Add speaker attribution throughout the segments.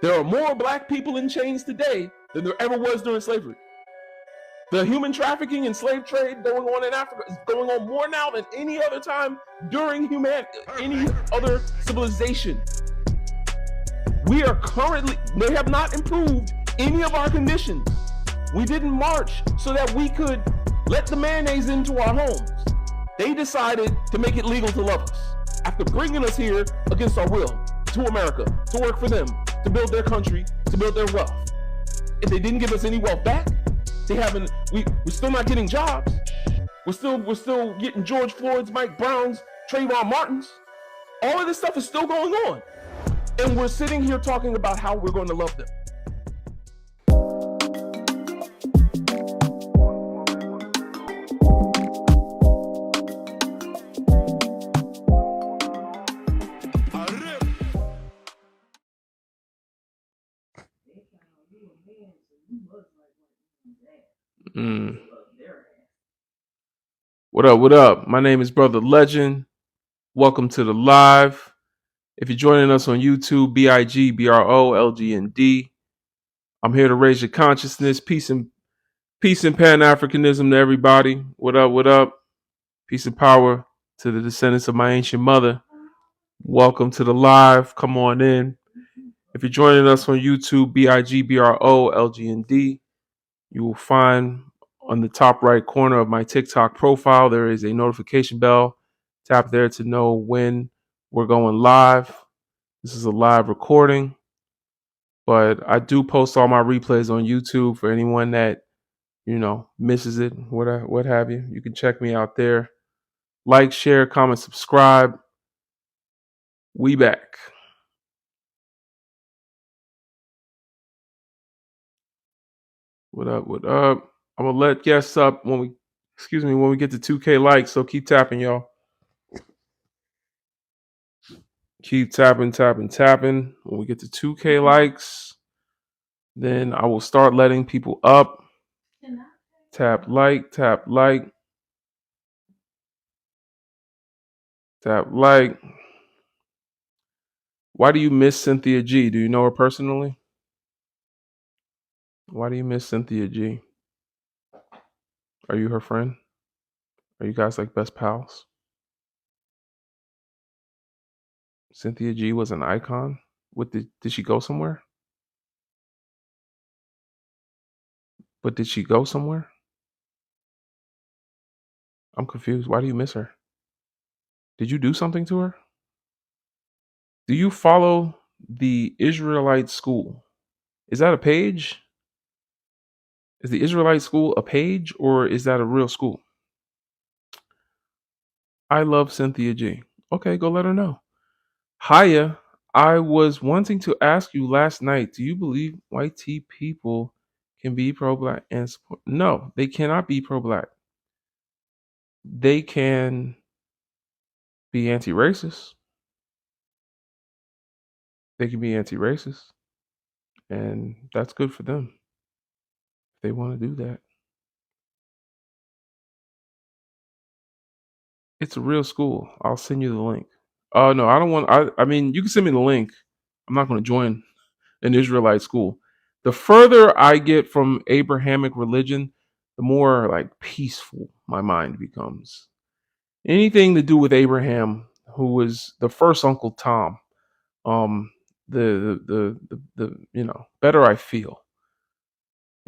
Speaker 1: There are more black people in chains today than there ever was during slavery. The human trafficking and slave trade going on in Africa is going on more now than any other time during any other civilization. We are they have not improved any of our conditions. We didn't march so that we could let the mayonnaise into our homes. They decided to make it legal to love us after bringing us here against our will to America to work for them, to build their country, to build their wealth. If they didn't give us any wealth back, we're still not getting jobs. We're still getting George Floyd's, Mike Brown's, Trayvon Martin's. All of this stuff is still going on. And we're sitting here talking about how we're going to love them. What up? What up? My name is Brother Legend. Welcome to the live. If you're joining us on YouTube, BIGBROLGND. I'm here to raise your consciousness. Peace and Pan-Africanism to everybody. What up? What up? Peace and power to the descendants of my ancient mother. Welcome to the live. Come on in. If you're joining us on YouTube, BIGBROLGND, you will find on the top right corner of my TikTok profile, there is a notification bell. Tap there to know when we're going live. This is a live recording, but I do post all my replays on YouTube for anyone that, misses it, what have you. You can check me out there. Like, share, comment, subscribe. We back. What up? What up? I'm gonna let guests up when we get to 2K likes. So keep tapping, y'all. Keep tapping. When we get to 2K likes, then I will start letting people up. Tap like. Tap like. Why do you miss Cynthia G? Do you know her personally? Why do you miss Cynthia G? Are you her friend? Are you guys like best pals? Cynthia G was an icon. Did she go somewhere? But did she go somewhere? I'm confused. Why do you miss her? Did you do something to her? Do you follow the Israelite School? Is that a page? Is the Israelite School a page or is that a real school? I love Cynthia G. Okay, go let her know. Haya, I was wanting to ask you last night, do you believe white tea people can be pro-black and support? No, they cannot be pro-black. They can be anti-racist. They can be anti-racist. And that's good for them. If they want to do that. It's a real school. I'll send you the link. Oh, no, I don't want... I mean, you can send me the link. I'm not going to join an Israelite school. The further I get from Abrahamic religion, the more like peaceful my mind becomes. Anything to do with Abraham, who was the first Uncle Tom, the better I feel.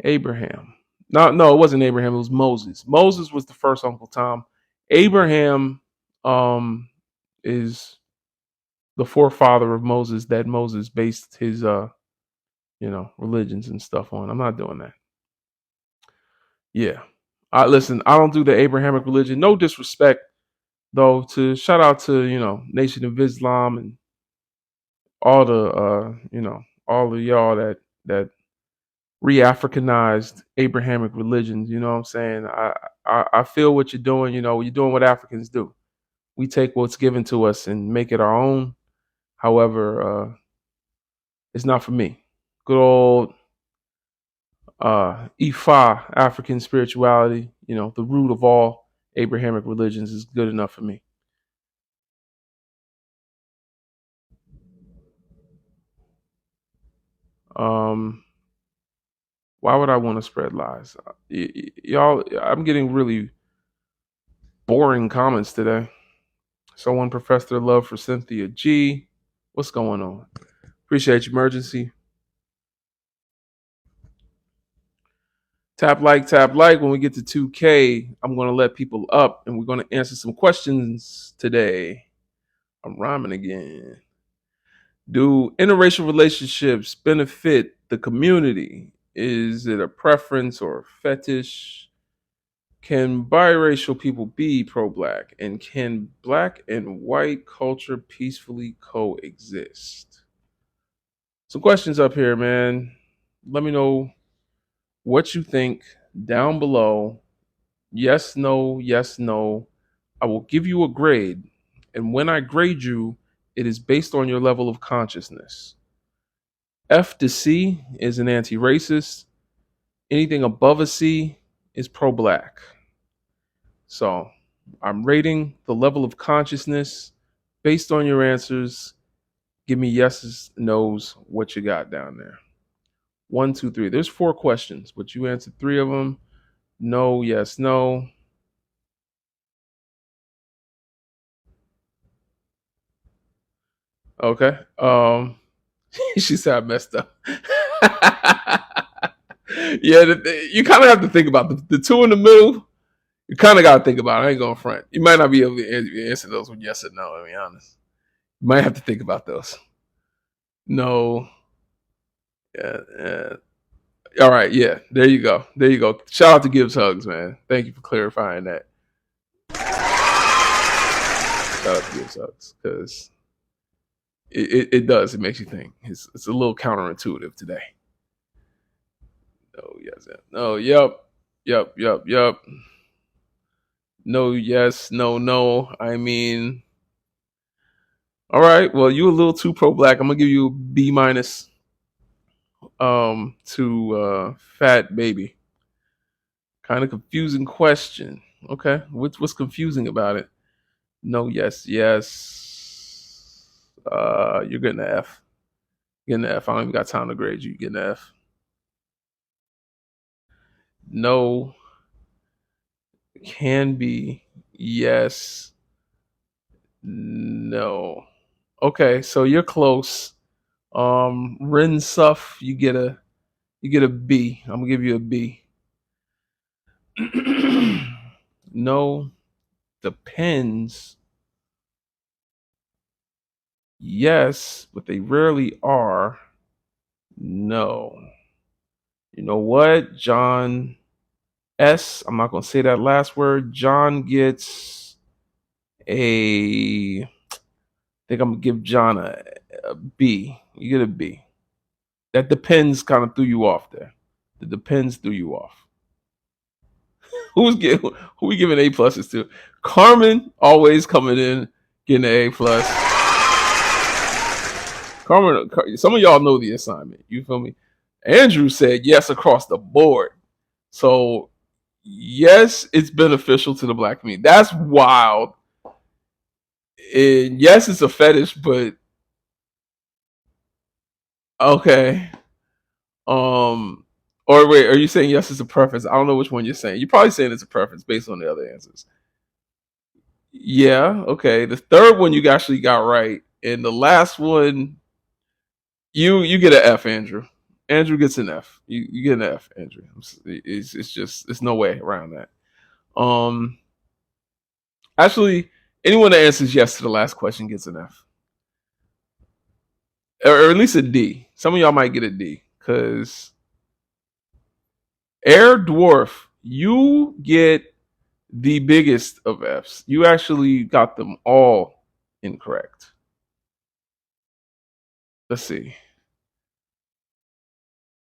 Speaker 1: Abraham. No, it wasn't Abraham. It was Moses. Moses was the first Uncle Tom. Abraham is the forefather of Moses that Moses based his religions and stuff on. I'm not doing that. Yeah. Listen, I don't do the Abrahamic religion. No disrespect, though, to shout out to, Nation of Islam and all the all of y'all that re-Africanized Abrahamic religions. You know what I'm saying? I feel what you're doing. You're doing what Africans do. We take what's given to us and make it our own. However, it's not for me. Good old Ifa, African spirituality, the root of all Abrahamic religions is good enough for me. Why would I want to spread lies? Y'all, I'm getting really boring comments today. Someone professed their love for Cynthia G. What's going on? Appreciate you, emergency. Tap like. When we get to 2K, I'm going to let people up and we're going to answer some questions today. I'm rhyming again. Do interracial relationships benefit the community? Is it a preference or a fetish? Can biracial people be pro-black? And can black and white culture peacefully coexist? Some questions up here, man. Let me know what you think down below. Yes, no, yes, no. I will give you a grade. And when I grade you, it is based on your level of consciousness. F to C is an anti-racist. Anything above a C is pro-black. So I'm rating the level of consciousness based on your answers. Give me yeses, nos, what you got down there. 1, 2, 3. There's 4 questions, but you answered 3 of them. No, yes, no. Okay. She said I messed up. Yeah, you kind of have to think about the 2 in the middle. You kind of got to think about it. I ain't going front. You might not be able to answer those with yes or no, to be honest. You might have to think about those. No. Yeah. All right. Yeah. There you go. Shout out to Gibbs Hugs, man. Thank you for clarifying that. Shout out to Gibbs Hugs because it does. It makes you think. It's a little counterintuitive today. No, yes, no, yep. No, yes, no. I mean, all right. Well, you a little too pro-black. I'm gonna give you a B minus. To Fat Baby. Kind of confusing question. Okay, what's confusing about it? No, yes. You're getting an F. You're getting an F. I don't even got time to grade you. You're getting an F. No. Can be. Yes. No. Okay, so you're close. Rin Suff, you get a B. I'm gonna give you a B. No. Depends. Yes, but they rarely are. No. You know what? John S. I'm not going to say that last word. John gets a. I think I'm going to give John a B. You get a B. That depends kind of threw you off there. The depends threw you off. Who we giving A pluses to? Carmen always coming in getting an A plus. Carmen, some of y'all know the assignment. You feel me? Andrew said yes across the board. So yes, it's beneficial to the black community. That's wild. And yes, it's a fetish, but okay. Or wait, are you saying yes, it's a preference? I don't know which one you're saying. You're probably saying it's a preference based on the other answers. Yeah, okay. The third one you actually got right, and the last one you get an F, Andrew. Andrew gets an F. You get an F, Andrew. It's no way around that. Actually, anyone that answers yes to the last question gets an F, or at least a D. Some of y'all might get a D because Air Dwarf, you get the biggest of Fs. You actually got them all incorrect. Let's see.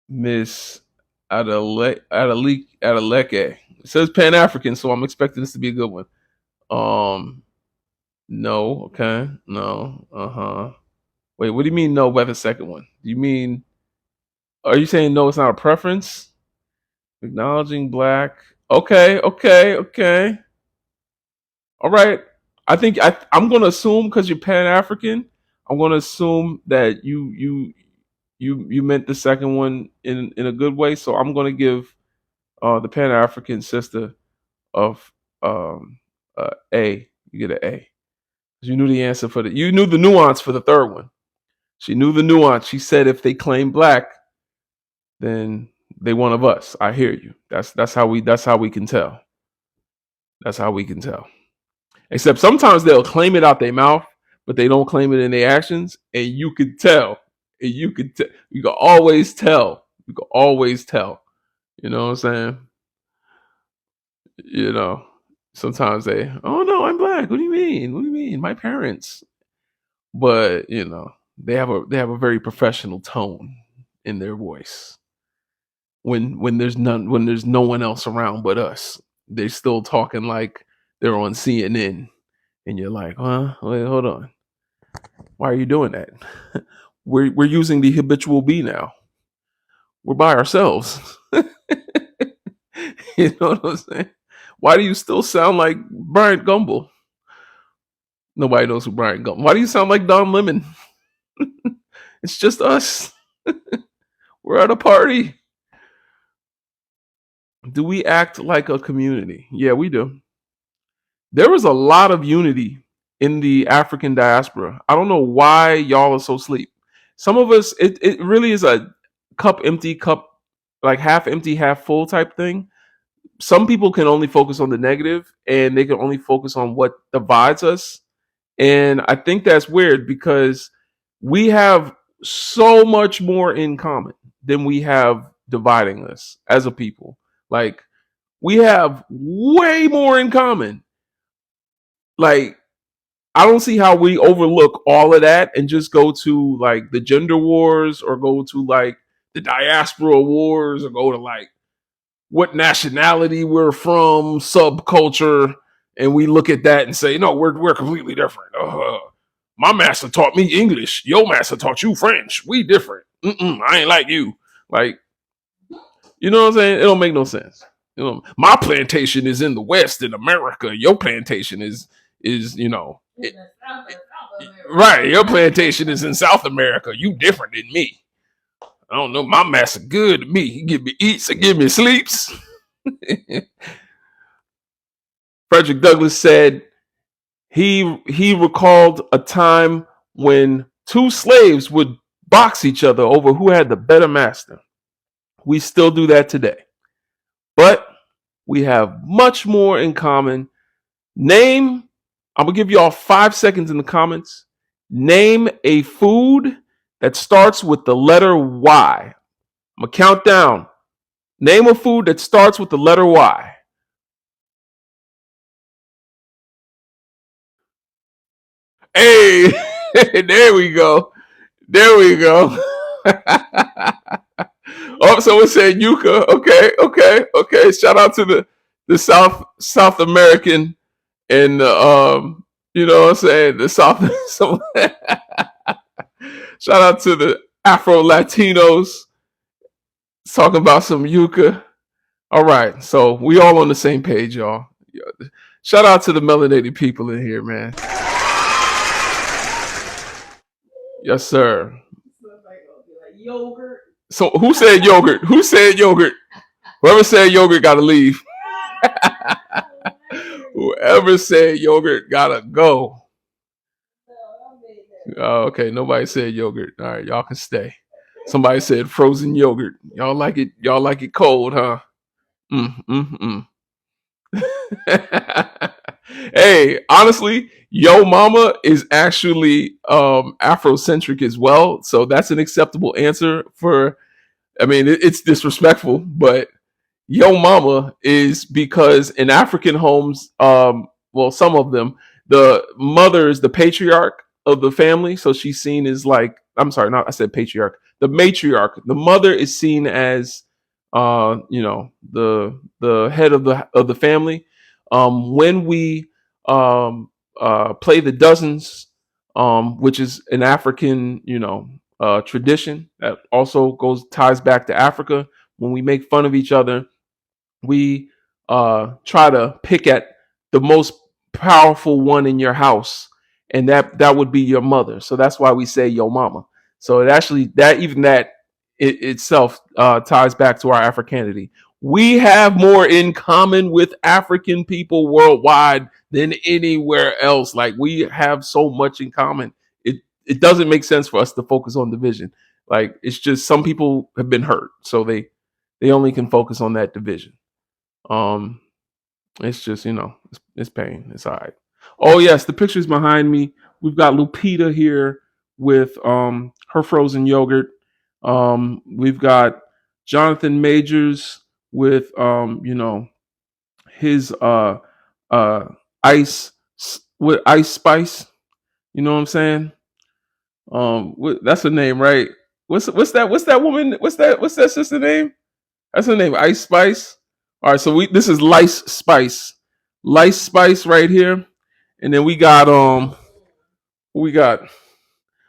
Speaker 1: Miss Adeleke. It says Pan African, so I'm expecting this to be a good one. No, okay, no, Wait, what do you mean no by the second one? Do you mean, are you saying no, it's not a preference? Acknowledging black. Okay. All right. I think I'm gonna assume because you're Pan African, I'm gonna assume that you You meant the second one in a good way, so I'm gonna give the Pan African sister of A. You get an A. You knew the answer for you knew the nuance for the third one. She knew the nuance. She said if they claim black, then they one of us. I hear you. That's how we can tell. That's how we can tell. Except sometimes they'll claim it out their mouth, but they don't claim it in their actions, and you could tell. And you could you can always tell. You can always tell. You know what I'm saying? You know. Sometimes they, oh no, I'm black. What do you mean? What do you mean? My parents. But they have a very professional tone in their voice. When there's no one else around but us, they're still talking like they're on CNN, and you're like, huh? Wait, hold on. Why are you doing that? We're using the habitual B now. We're by ourselves. You know what I'm saying? Why do you still sound like Bryant Gumbel? Nobody knows who Bryant Gumbel. Why do you sound like Don Lemon? It's just us. We're at a party. Do we act like a community? Yeah, we do. There was a lot of unity in the African diaspora. I don't know why y'all are so asleep. Some of us, it really is a cup empty, cup like half empty, half full type thing. Some people can only focus on the negative and they can only focus on what divides us. And I think that's weird because we have so much more in common than we have dividing us as a people. Like, we have way more in common. Like, I don't see how we overlook all of that and just go to like the gender wars or go to like the diaspora wars or go to like what nationality we're from, subculture, and we look at that and say, no, we're completely different. My master taught me English. Your master taught you French. We different. I ain't like you. Like, you know what I'm saying? It don't make no sense. My plantation is in the West in America. Your plantation is right. Your plantation is in South America. You different than me. I don't know. My master good to me. He give me eats and give me sleeps. Frederick Douglass said he recalled a time when two slaves would box each other over who had the better master. We still do that today. But we have much more in common. I'm going to give you all 5 seconds in the comments. Name a food that starts with the letter Y. I'm going to count down. Name a food that starts with the letter Y. Hey, there we go. There we go. Oh, someone said yuca. Okay. Shout out to the South American and you know what I'm saying, the South. Shout out to the Afro Latinos talking about some yuca. All right, so we all on the same page, y'all. Shout out to the melanated people in here, man. Yes, sir. So who said yogurt? Who said yogurt? Whoever said yogurt gotta leave. Whoever said yogurt gotta go. Oh, okay, nobody said yogurt. All right, y'all can stay. Somebody said frozen yogurt. Y'all like it? Y'all like it cold, huh? Hey, honestly, Yo Mama is actually Afrocentric as well, so that's an acceptable answer for. I mean, it's disrespectful, but Yo Mama is because in African homes, well, some of them, the mother is the patriarch of the family, so she's seen as like, I'm sorry, not I said patriarch, the matriarch. The mother is seen as, the head of the family. When we play the dozens, which is an African, tradition that also ties back to Africa. When we make fun of each other, we try to pick at the most powerful one in your house, and that would be your mother. So that's why we say yo mama. So it actually that itself ties back to our Africanity. We have more in common with African people worldwide than anywhere else. Like we have so much in common. It doesn't make sense for us to focus on division. Like it's just some people have been hurt, so they only can focus on that division. Um, it's just it's pain. It's all right. Oh yes, the pictures behind me. We've got Lupita here with her frozen yogurt. We've got Jonathan Majors with his uh ice with ice spice. You know what I'm saying? That's her name, right? What's that woman? What's that sister name? That's her name, Ice Spice. All right, so this is Lice Spice right here, and then we got we got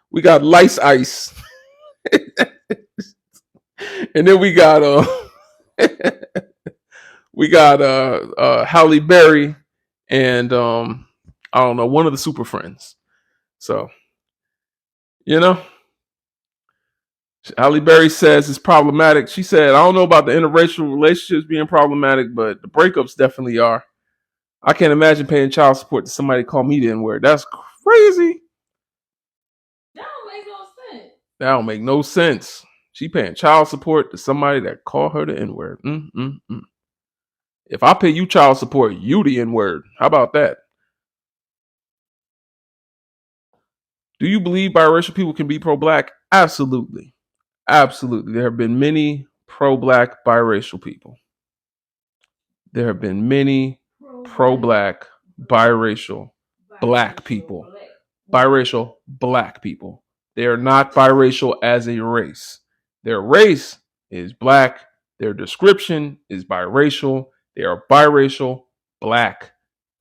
Speaker 1: we got Lice Ice, and then we got we got Halle Berry and I don't know, one of the Super Friends. So you know, Halle Berry says it's problematic. She said, I don't know about the interracial relationships being problematic, but the breakups definitely are. I can't imagine paying child support to somebody call me the N-word. That's crazy.
Speaker 2: That don't make no sense.
Speaker 1: That don't make no sense. She paying child support to somebody that call her the N-word. If I pay you child support, you the N-word. How about that? Do you believe biracial people can be pro-black? Absolutely. Absolutely. There have been many pro-black biracial people. There have been many pro-black biracial black people. Biracial black people. They are not biracial as a race. Their race is black. Their description is biracial. They are biracial black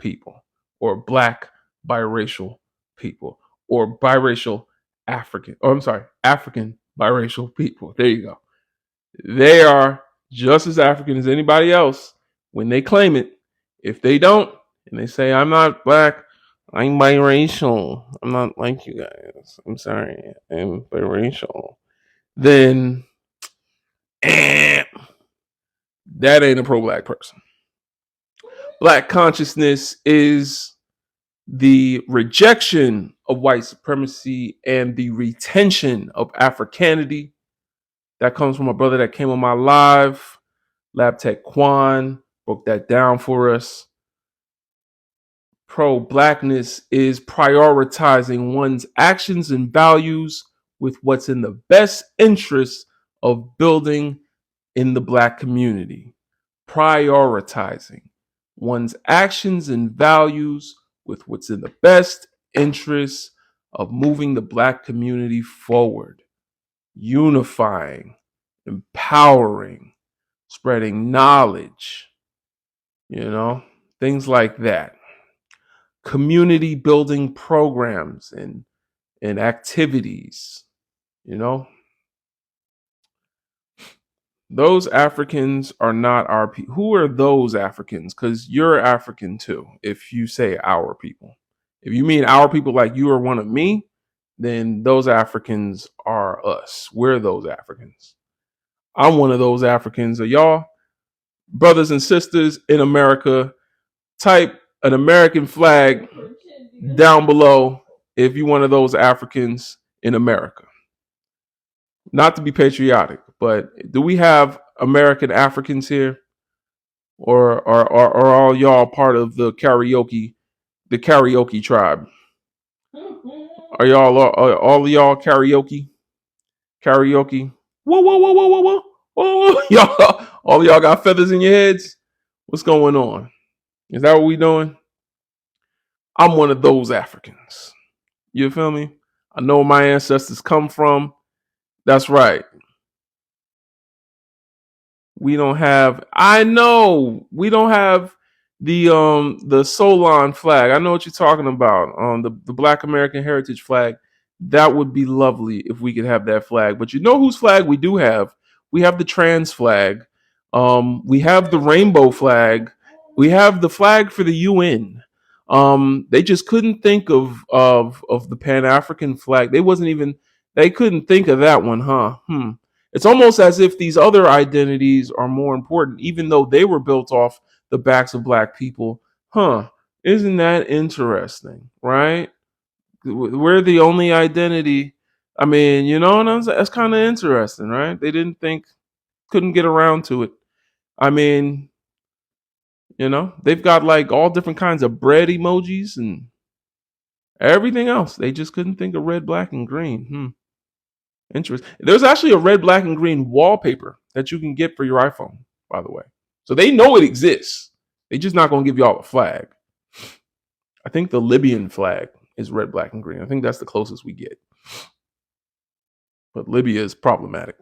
Speaker 1: people, or black biracial people, or biracial African, or I'm sorry, African biracial people. There you go. They are just as African as anybody else when they claim it. If they don't, and they say, I'm not black, I'm biracial, I'm not like you guys, I'm sorry, I'm biracial, then that ain't a pro-black person. Black consciousness is the rejection of white supremacy and the retention of Africanity. That comes from a brother that came on my live, Lab Tech Quan, broke that down for us. Pro-blackness is prioritizing one's actions and values with what's in the best interest of building in the black community. Prioritizing one's actions and values with what's in the best interest of moving the black community forward, unifying, empowering, spreading knowledge, things like that. Community building programs and activities, Those Africans are not our people. Who are those Africans? Because you're African too, if you say our people. If you mean our people like you are one of me, then those Africans are us. We're those Africans. I'm one of those Africans. Are y'all brothers and sisters in America? Type an American flag down below if you're one of those Africans in America. Not to be patriotic, but do we have American Africans here? Or are all y'all part of the karaoke tribe? Are all of y'all karaoke? Karaoke? Whoa, whoa, whoa, whoa, whoa, whoa, whoa, y'all! All of y'all got feathers in your heads? What's going on? Is that what we doing? I'm one of those Africans. You feel me? I know where my ancestors come from. That's right. We don't have. I know we don't have the Solon flag. I know what you're talking about. The Black American Heritage flag. That would be lovely if we could have that flag. But you know whose flag we do have? We have the trans flag. We have the rainbow flag. We have the flag for the UN. They just couldn't think of the Pan African flag. They wasn't even They couldn't think of that one, huh? It's almost as if these other identities are more important, even though they were built off the backs of black people. Huh? Isn't that interesting, right? We're the only identity. I mean, you know what I'm saying? That's kind of interesting, right? They didn't think, couldn't get around to it. I mean, they've got like all different kinds of bread emojis and everything else. They just couldn't think of red, black, and green. Interesting. There's actually a red, black, and green wallpaper that you can get for your iPhone, by the way. So they know it exists. They're just not going to give y'all a flag. I think the Libyan flag is red, black, and green. I think that's the closest we get. But Libya is problematic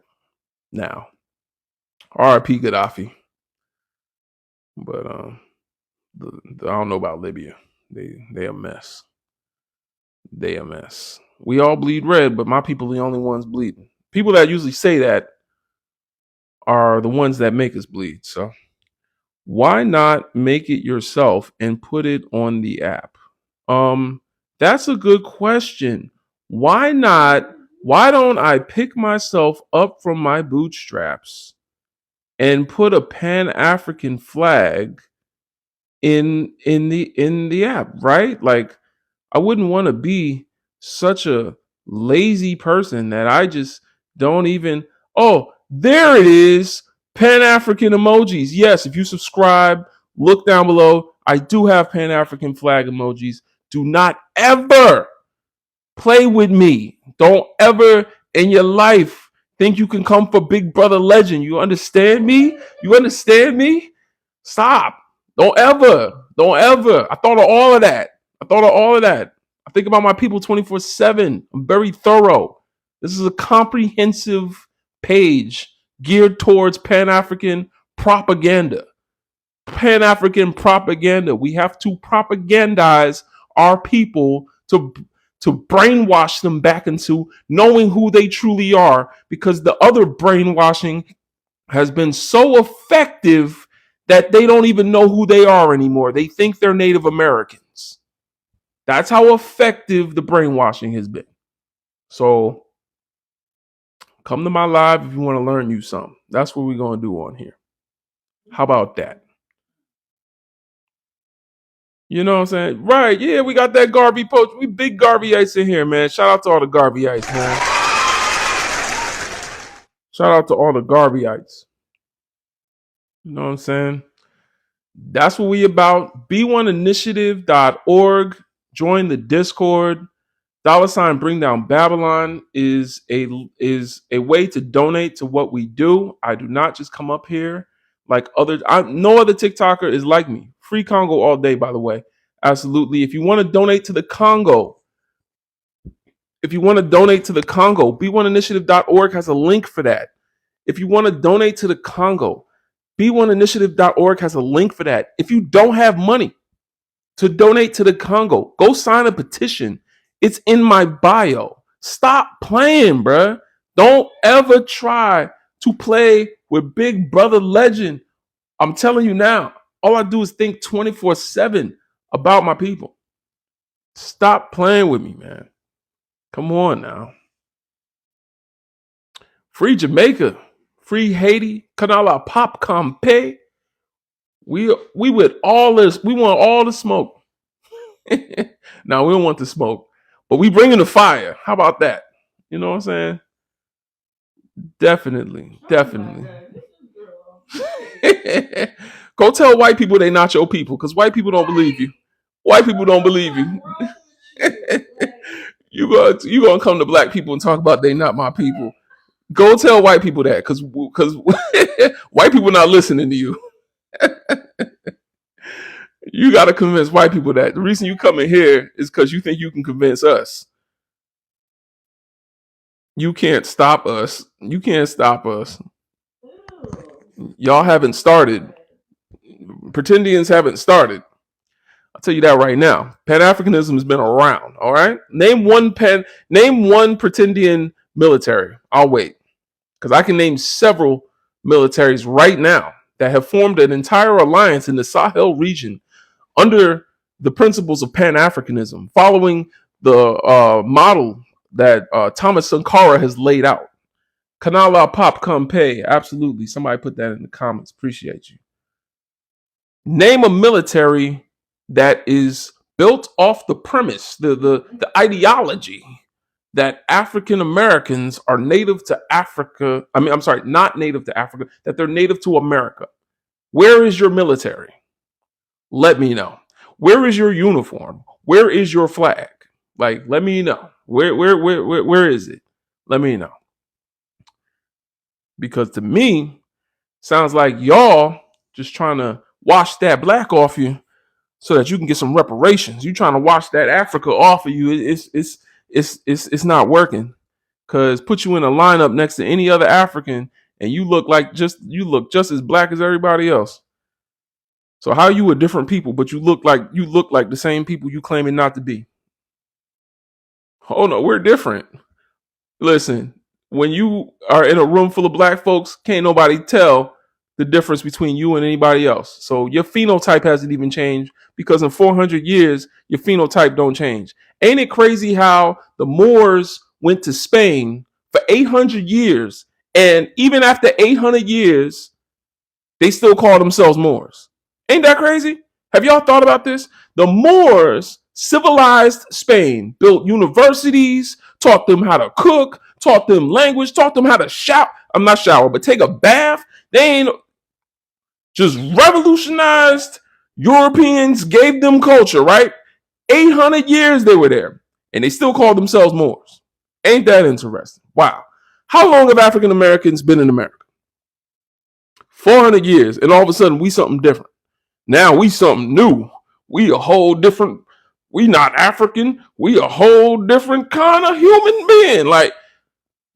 Speaker 1: now. R.I.P. Gaddafi. But I don't know about Libya. They a mess. They a mess. We all bleed red, but my people are the only ones bleeding. People that usually say that are the ones that make us bleed. So why not make it yourself and put it on the app? That's a good question. Why not? Why don't I pick myself up from my bootstraps and put a Pan-African flag in the app, right? Like, I wouldn't want to be such a lazy person that I just don't even. Oh, there it is. Pan-African emojis. Yes, if you subscribe, look down below. I do have Pan-African flag emojis. Do not ever play with me. Don't ever in your life think you can come for Big Brother Legend. You understand me? You understand me? Stop. Don't ever. Don't ever. I thought of all of that. I think about my people 24/7. I'm very thorough. This is a comprehensive page geared towards Pan-African propaganda. Pan-African propaganda. We have to propagandize our people to brainwash them back into knowing who they truly are, because the other brainwashing has been so effective that they don't even know who they are anymore. They think they're Native Americans. That's how effective the brainwashing has been. So come to my live if you want to learn you something. That's what we're going to do on here. How about that? You know what I'm saying? Right. Yeah, we got that Garvey poach. We big Garveyites in here, man. Shout out to all the Garveyites, man. Shout out to all the Garveyites. You know what I'm saying? That's what we about. B1initiative.org. Join the Discord. $ Bring Down Babylon is a way to donate to what we do. I do not just come up here like others. No other TikToker is like me. Free Congo all day, by the way. Absolutely. If you want to donate to the Congo, B1initiative.org has a link for that. If you want to donate to the Congo, B1initiative.org has a link for that. If you don't have money to donate to the Congo, go sign a petition. It's in my bio. Stop playing, bruh. Don't ever try to play with Big Brother Legend. I'm telling you now, all I do is think 24/7 about my people. Stop playing with me, man. Come on now. Free Jamaica. Free Haiti. Canala Pop Campe. We with all this. We want all the smoke. Now we don't want the smoke, but we bringing the fire. How about that? You know what I'm saying? Definitely. Go tell white people they not your people, because white people don't believe you. White people don't believe you. You gonna come to black people and talk about they not my people. Go tell white people that, because white people not listening to you. You got to convince white people that. The reason you come in here is because you think you can convince us. You can't stop us. Y'all haven't started. Pretendians haven't started. I'll tell you that right now. Pan-Africanism has been around. All right. Name one pretendian military. I'll wait, because I can name several militaries right now that have formed an entire alliance in the Sahel region under the principles of Pan-Africanism, following the model Thomas Sankara has laid out. Kanala Pop Compay. Absolutely. Somebody put that in the comments. Appreciate you. Name a military that is built off the premise, the ideology that African Americans are native to Africa. I'm sorry, not native to Africa, that they're native to America. Where is your military? Let me know. Where is your uniform? Where is your flag? Like, let me know. Where is it? Let me know. Because to me, sounds like y'all just trying to wash that black off you so that you can get some reparations. You trying to wash that Africa off of you. It's not working. Cause put you in a lineup next to any other African and you look just as black as everybody else. So how are you a different people, but you look like the same people you claiming not to be? Oh no, we're different. Listen, when you are in a room full of black folks, can't nobody tell the difference between you and anybody else. So your phenotype hasn't even changed because in 400 years, your phenotype don't change. Ain't it crazy how the Moors went to Spain for 800 years, and even after 800 years, they still call themselves Moors? Ain't that crazy? Have y'all thought about this? The Moors civilized Spain, built universities, taught them how to cook, taught them language, taught them how to shower. I'm not shower, but take a bath. They ain't just revolutionized Europeans, gave them culture, right? 800 years they were there, and they still call themselves Moors. Ain't that interesting? Wow. How long have African Americans been in America? 400 years, and all of a sudden we something different. Now we something new. We a whole different. We not African. We a whole different kind of human being. Like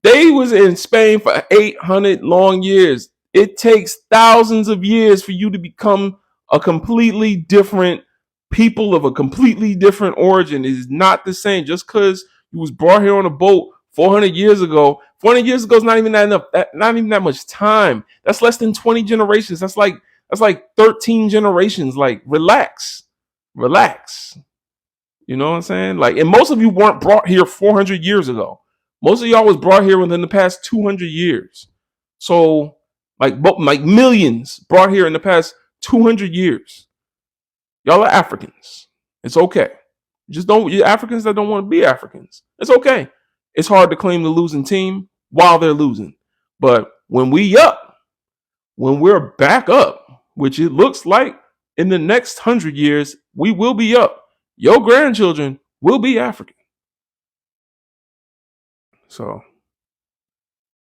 Speaker 1: they was in Spain for 800 long years. It takes thousands of years for you to become a completely different people of a completely different origin. It is not the same. Just because you was brought here on a boat 400 years ago. 400 years ago is not even that enough. Not even that much time. That's less than 20 generations. That's like 13 generations. Like, relax. You know what I'm saying? Like, and most of you weren't brought here 400 years ago. Most of y'all was brought here within the past 200 years. So, like millions brought here in the past 200 years. Y'all are Africans. It's okay. You're Africans that don't want to be Africans. It's okay. It's hard to claim the losing team while they're losing. But when we're back up, which it looks like in the next 100 years, we will be up. Your grandchildren will be African. So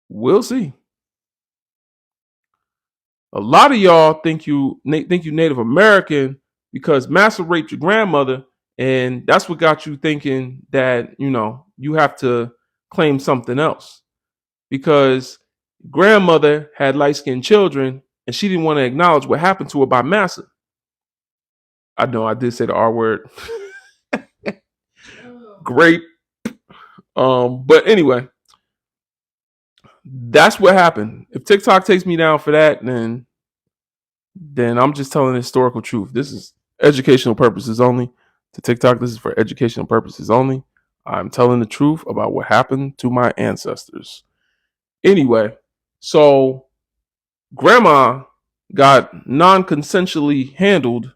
Speaker 1: we'll see. A lot of y'all think you Native American because Massa raped your grandmother, and that's what got you thinking that you have to claim something else because grandmother had light-skinned children and she didn't want to acknowledge what happened to her by Massa. I know I did say the R word. Great. But anyway, that's what happened. If TikTok takes me down for that, then I'm just telling the historical truth. This is educational purposes only. To TikTok, this is for educational purposes only. I'm telling the truth about what happened to my ancestors. Anyway, so grandma got non-consensually handled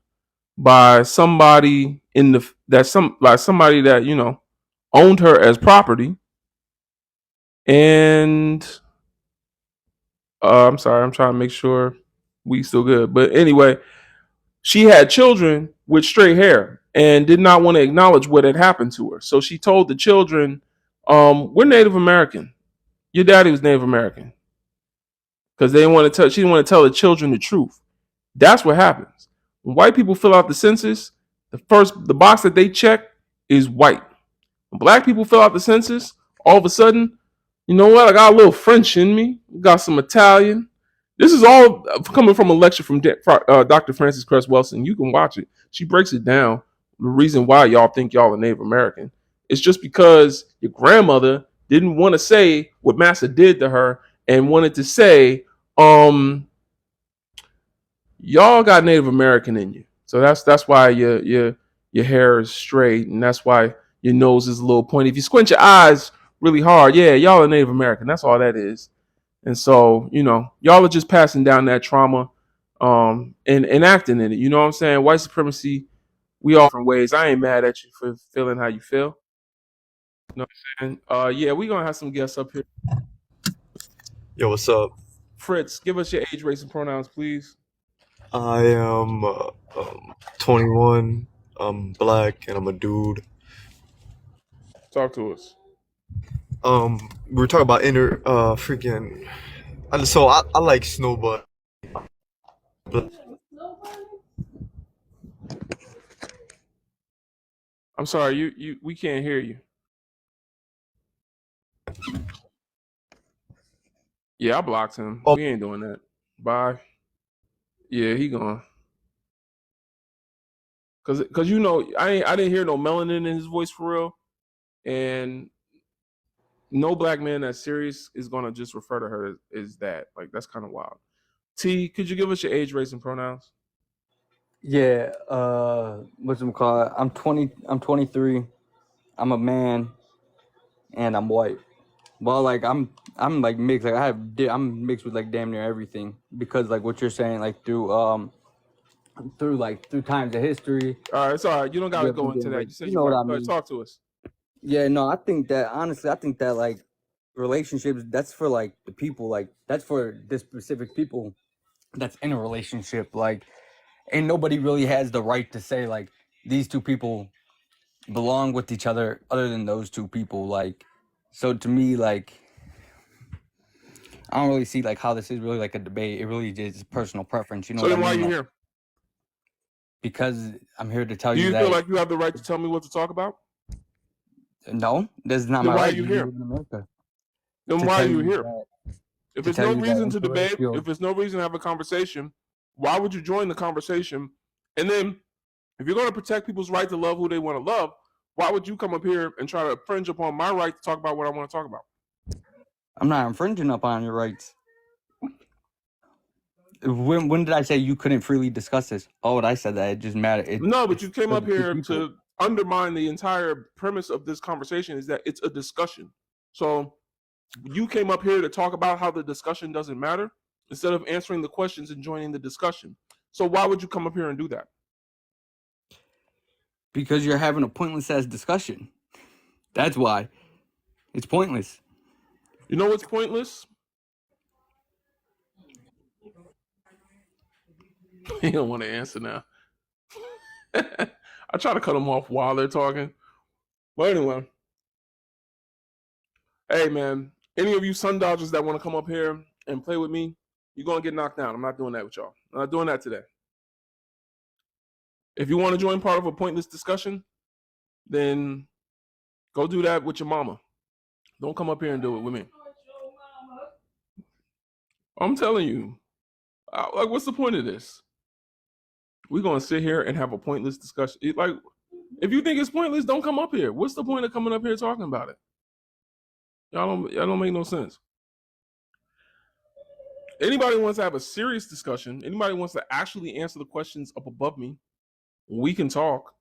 Speaker 1: by somebody somebody that owned her as property. And I'm sorry, I'm trying to make sure we still good. But anyway, she had children with straight hair and did not want to acknowledge what had happened to her. So she told the children, we're Native American. Your daddy was Native American. Because she didn't want to tell the children the truth. That's what happens. When white people fill out the census, the box that they check is white. When black people fill out the census, all of a sudden, you know what? I got a little French in me. Got some Italian. This is all coming from a lecture from Dr. Frances Cress Welsing. You can watch it. She breaks it down. The reason why y'all think y'all are Native American. It's just because your grandmother didn't want to say what Massa did to her and wanted to say, y'all got Native American in you. So that's why your hair is straight, and that's why your nose is a little pointy. If you squint your eyes really hard. Yeah, y'all are Native American. That's all that is. And so, y'all are just passing down that trauma, and acting in it. You know what I'm saying? White supremacy, we all different ways. I ain't mad at you for feeling how you feel. You know what I'm saying? Yeah, we gonna have some guests up here.
Speaker 3: Yo, what's up?
Speaker 1: Fritz, give us your age, race, and pronouns, please.
Speaker 3: I am 21. I'm black and I'm a dude.
Speaker 1: Talk to us.
Speaker 3: We were talking about freaking. So I like snow, but
Speaker 1: I'm sorry, we can't hear you. Yeah, I blocked him.
Speaker 3: oh
Speaker 1: We ain't doing that. Bye. Yeah, he gone. Cause I didn't hear no melanin in his voice for real, and no black man that's serious is gonna just refer to her as that. Like that's kind of wild. T, could you give us your age, race, and pronouns?
Speaker 4: Yeah, whatchamacallit? I'm 20. I'm 23. I'm a man, and I'm white. Well, like I'm like mixed. Like I'm mixed with like damn near everything because like what you're saying, like through times of history.
Speaker 1: All right, it's all right. You don't gotta
Speaker 4: Different
Speaker 1: go into that. You
Speaker 4: generations.
Speaker 1: said
Speaker 4: You
Speaker 1: you
Speaker 4: know what
Speaker 1: white.
Speaker 4: I
Speaker 1: Go ahead,
Speaker 4: mean?
Speaker 1: talk to us.
Speaker 4: Yeah, no, I think that honestly, I think that like relationships, that's for like the people, like that's for this specific people that's in a relationship. Like, ain't nobody really has the right to say like these two people belong with each other than those two people. Like, so to me, like, I don't really see like how this is really like a debate. It really is personal preference. You know
Speaker 1: So
Speaker 4: what I
Speaker 1: then, why are
Speaker 4: mean?
Speaker 1: you
Speaker 4: Like,
Speaker 1: here?
Speaker 4: because I'm here to tell
Speaker 1: Do
Speaker 4: you
Speaker 1: you feel
Speaker 4: that
Speaker 1: like you have the right to tell me what to talk about?
Speaker 4: no, this is not
Speaker 1: Then
Speaker 4: my
Speaker 1: why are
Speaker 4: right.
Speaker 1: you
Speaker 4: You
Speaker 1: here?
Speaker 4: live in America.
Speaker 1: Then
Speaker 4: To
Speaker 1: why are
Speaker 4: tell
Speaker 1: you
Speaker 4: you
Speaker 1: here?
Speaker 4: that
Speaker 1: If there's no reason to debate,
Speaker 4: interracial.
Speaker 1: if there's no reason to have a conversation, why would you join the conversation? And then, if you're going to protect people's right to love who they want to love, why would you come up here and try to infringe upon my right to talk about what I want to talk about?
Speaker 4: I'm not infringing upon your rights. When did I say you couldn't freely discuss this? Oh, what I said that it just mattered.
Speaker 1: No, but
Speaker 4: It's
Speaker 1: you came
Speaker 4: for
Speaker 1: up
Speaker 4: the two
Speaker 1: here
Speaker 4: people.
Speaker 1: to undermine the entire premise of this conversation is that it's a discussion. So you came up here to talk about how the discussion doesn't matter instead of answering the questions and joining the discussion. So why would you come up here and do that?
Speaker 4: Because you're having a pointless ass discussion. That's why. It's pointless.
Speaker 1: You know what's pointless? He don't want to answer now. I try to cut them off while they're talking. But anyway, hey man, any of you Sun Dodgers that want to come up here and play with me, you're gonna get knocked down. I'm not doing that with y'all. I'm not doing that today. If you want to join part of a pointless discussion, then go do that with your mama. Don't come up here and do it with me. I'm telling you, like, what's the point of this? We're gonna sit here and have a pointless discussion. Like, if you think it's pointless, don't come up here. What's the point of coming up here talking about it? Y'all don't make no sense. Anybody wants to have a serious discussion, anybody wants to actually answer the questions up above me, we can talk.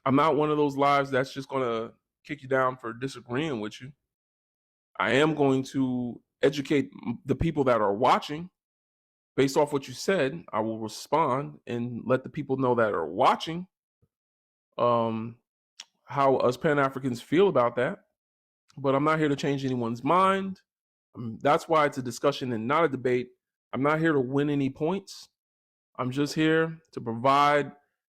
Speaker 1: I'm not one of those lives that's just gonna kick you down for disagreeing with you. I am going to educate the people that are watching based off what you said. I will respond and let the people know that are watching how us Pan Africans feel about that. But I'm not here to change anyone's mind. That's why it's a discussion and not a debate. I'm not here to win any points. I'm just here to provide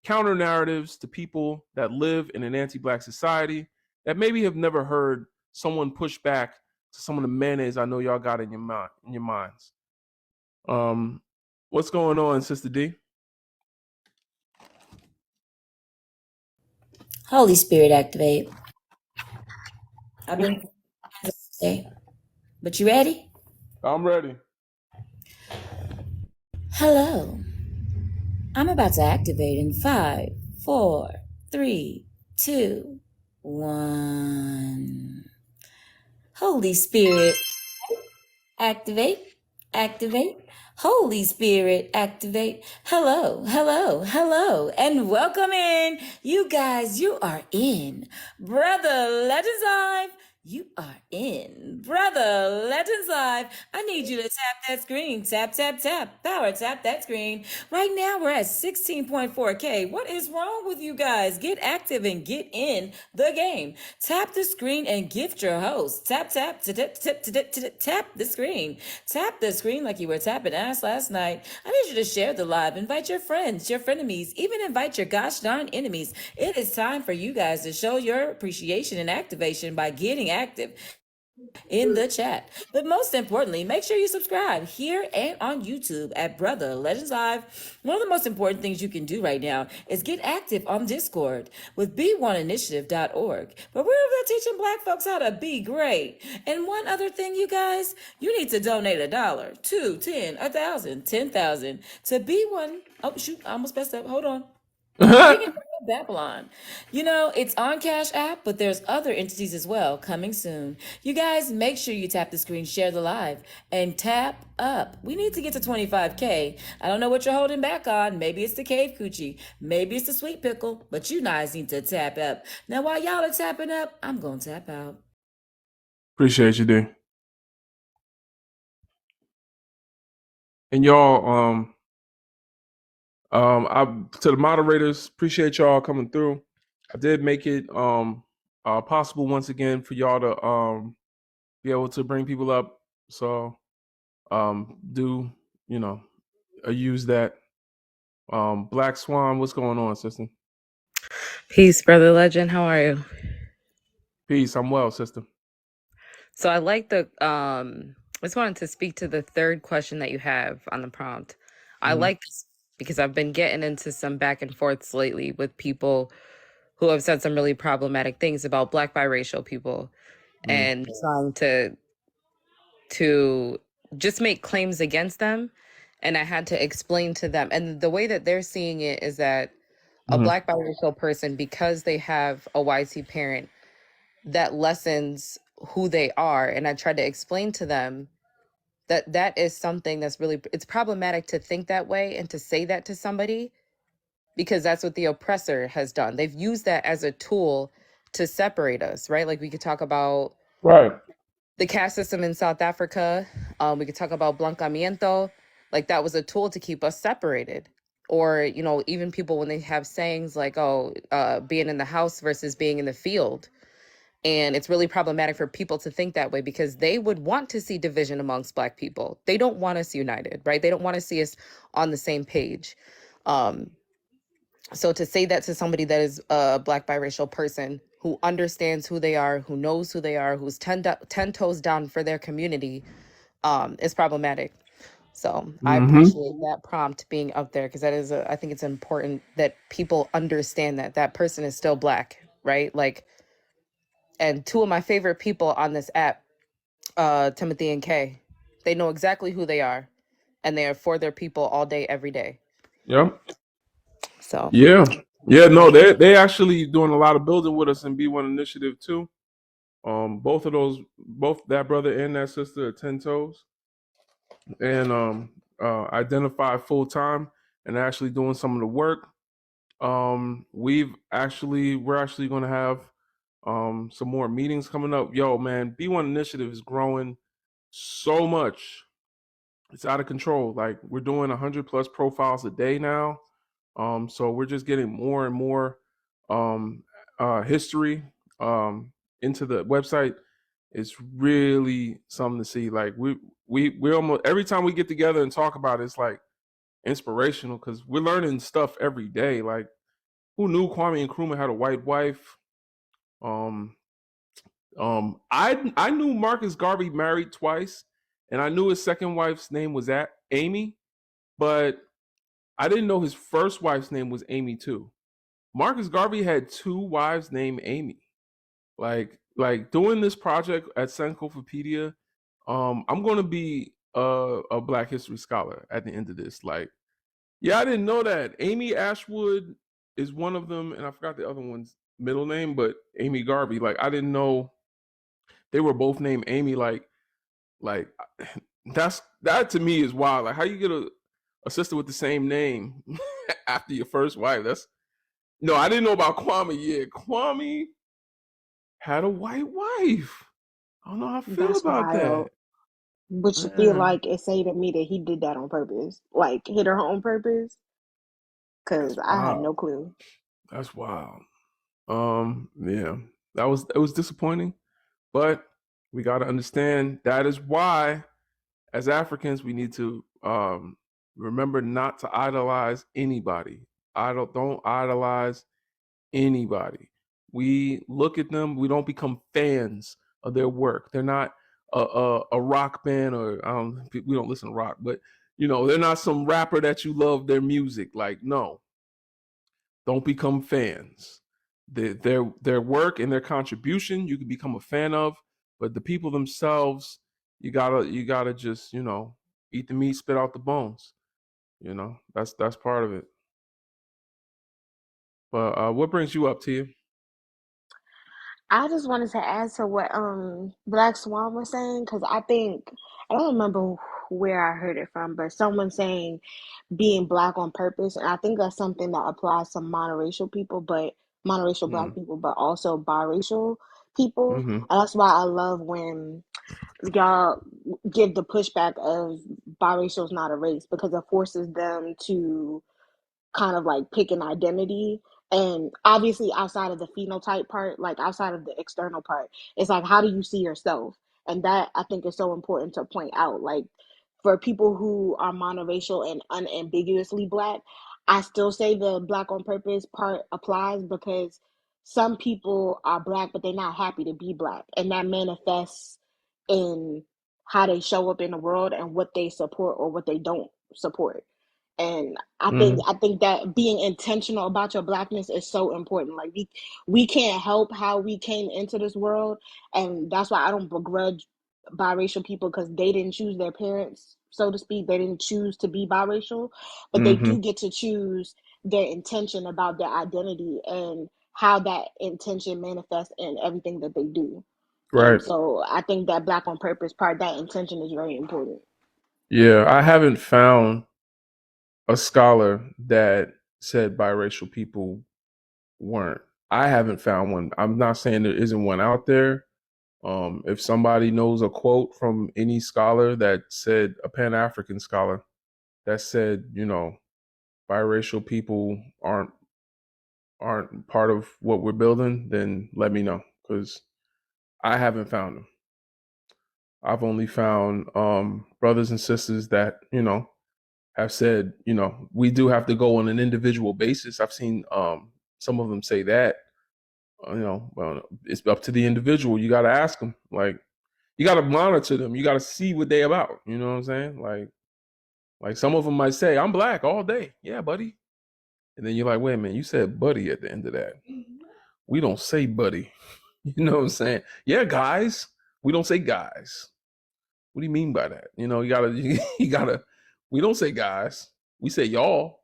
Speaker 1: counter narratives to people that live in an anti-black society that maybe have never heard someone push back to some of the mayonnaise I know y'all got in your minds. What's going on, Sister D?
Speaker 5: Holy Spirit activate. I've been say, but you ready?
Speaker 1: I'm ready.
Speaker 5: Hello. I'm about to activate in 5, 4, 3, 2, 1. Holy Spirit activate, activate. Holy Spirit, activate. Hello, hello, hello, and welcome in. You guys, you are in. Brother Legends Live, you are in. Brother Legends Live, I need you to tap that screen. Tap, tap, tap. Power tap that screen. Right now, we're at 16.4K. What is wrong with you guys? Get active and get in the game. Tap the screen and gift your host. Tap, tap, tap, tap, tap, tap, tap, tap the screen. Tap the screen like you were tapping ass last night. I need you to share the live. Invite your friends, your frenemies, even invite your gosh darn enemies. It is time for you guys to show your appreciation and activation by getting active in the chat. But most importantly, make sure you subscribe here and on YouTube at Brother Legends Live. One of the most important things you can do right now is get active on Discord with b1initiative.org, where we're teaching Black folks how to be great. And one other thing, you guys, you need to donate $1, 2, 10, 1,000, 10,000 to B1. Oh shoot, I almost messed up. Hold on. Babylon. You know, it's on Cash App, but there's other entities as well coming soon. You guys, make sure you tap the screen, share the live, and tap up. We need to get to 25K. I don't know what you're holding back on. Maybe it's the cave coochie. Maybe it's the sweet pickle, but you guys need to tap up. Now, while y'all are tapping up, I'm going to tap out.
Speaker 1: Appreciate you, D. And y'all, I to the moderators, appreciate y'all coming through. I did make it possible once again for y'all to be able to bring people up. So do use that. Black Swan, what's going on, sister?
Speaker 6: Peace, Brother Legend. How are you?
Speaker 1: Peace. I'm well, sister.
Speaker 6: So I like the I just wanted to speak to the third question that you have on the prompt. I like this because I've been getting into some back and forths lately with people who have said some really problematic things about Black biracial people and trying to just make claims against them. And I had to explain to them. And the way that they're seeing it is that a Black biracial person, because they have a YT parent, that lessens who they are. And I tried to explain to them that that is something that's really, it's problematic to think that way and to say that to somebody, because that's what the oppressor has done. They've used that as a tool to separate us, right? Like we could talk about the caste system in South Africa. We could talk about blancamiento. Like that was a tool to keep us separated. Or, you know, even people when they have sayings like, oh, being in the house versus being in the field. And it's really problematic for people to think that way because they would want to see division amongst Black people. They don't want us united, right? They don't want to see us on the same page. So to say that to somebody that is a Black biracial person who understands who they are, who knows who they are, who's 10 toes down for their community, is problematic. So I appreciate that prompt being up there because that is, I think it's important that people understand that that person is still Black, right? Like, and two of my favorite people on this app, Timothy and Kay, they know exactly who they are, and they are for their people all day, every day.
Speaker 1: Yep.
Speaker 6: So
Speaker 1: yeah. No, they actually doing a lot of building with us in B1 Initiative too. Both that brother and that sister are 10 toes, and identify full time and actually doing some of the work. We're actually going to have some more meetings coming up. Yo, man, B1 Initiative is growing so much. It's out of control. Like we're doing 100+ profiles a day now. So we're just getting more and more history into the website. It's really something to see. Like we almost every time we get together and talk about it, it's like inspirational because we're learning stuff every day. Like who knew Kwame Nkrumah had a white wife? I knew Marcus Garvey married twice, and I knew his second wife's name was Amy, but I didn't know his first wife's name was Amy too. Marcus Garvey had two wives named Amy. Like doing this project at Sankopedia, I'm going to be a Black History scholar at the end of this. Like, yeah, I didn't know that. Amy Ashwood is one of them, and I forgot the other one's middle name, but Amy Garvey. Like, I didn't know they were both named Amy. Like that to me is wild. Like, how you get a sister with the same name after your first wife? No, I didn't know about Kwame. Yeah, Kwame had a white wife. I don't know how I feel
Speaker 7: That's
Speaker 1: about
Speaker 7: wild.
Speaker 1: that.
Speaker 7: Which feel
Speaker 1: Man,
Speaker 7: like it say to me that he did that on purpose, like hit her on purpose. Cause
Speaker 1: that's
Speaker 7: I had
Speaker 1: wild.
Speaker 7: no clue.
Speaker 1: That's wild. Yeah, it was disappointing, but we got to understand that is why, as Africans, we need to remember not to idolize anybody. Don't idolize anybody. We look at them. We don't become fans of their work. They're not a rock band, or we don't listen to rock, but they're not some rapper that you love their music. Like, no, don't become fans. Their work and their contribution you can become a fan of, but the people themselves, you gotta just eat the meat, spit out the bones. That's part of it. But what brings you up, Tia?
Speaker 7: I just wanted to add to what Black Swan was saying because I don't remember where I heard it from, but someone saying being black on purpose, and I think that's something that applies to monoracial people, but monoracial black
Speaker 1: Mm.
Speaker 7: people, but also biracial people.
Speaker 1: Mm-hmm.
Speaker 7: And that's why I love when y'all give the pushback of biracial is not a race because it forces them to kind of like pick an identity. And obviously, outside of the phenotype part, like outside of the external part, it's like, how do you see yourself? And that I think is so important to point out. Like, for people who are monoracial and unambiguously black, I still say the black on purpose part applies because some people are black, but they're not happy to be black. And that manifests in how they show up in the world and what they support or what they don't support. And
Speaker 1: Mm-hmm.
Speaker 7: I think that being intentional about your blackness is so important. Like we can't help how we came into this world, and that's why I don't begrudge biracial people because they didn't choose their parents, so to speak. They didn't choose to be biracial, but they
Speaker 1: Mm-hmm.
Speaker 7: do get to choose their intention about their identity and how that intention manifests in everything that they do.
Speaker 1: Right.
Speaker 7: And so I think that black on purpose part, that intention is very important.
Speaker 1: Yeah, I haven't found a scholar that said biracial people weren't. I haven't found one. I'm not saying there isn't one out there. If somebody knows a quote from any scholar that said, a Pan African scholar that said, biracial people aren't part of what we're building, then let me know, because I haven't found them. I've only found brothers and sisters that have said, we do have to go on an individual basis. I've seen some of them say that, well, it's up to the individual. You got to ask them, like, you got to monitor them. You got to see what they about. You know what I'm saying? Like some of them might say, I'm black all day. Yeah, buddy. And then you're like, wait a minute, you said buddy at the end of that. We don't say buddy. You know what I'm saying? Yeah, guys. We don't say guys. What do you mean by that? You gotta, we don't say guys. We say y'all.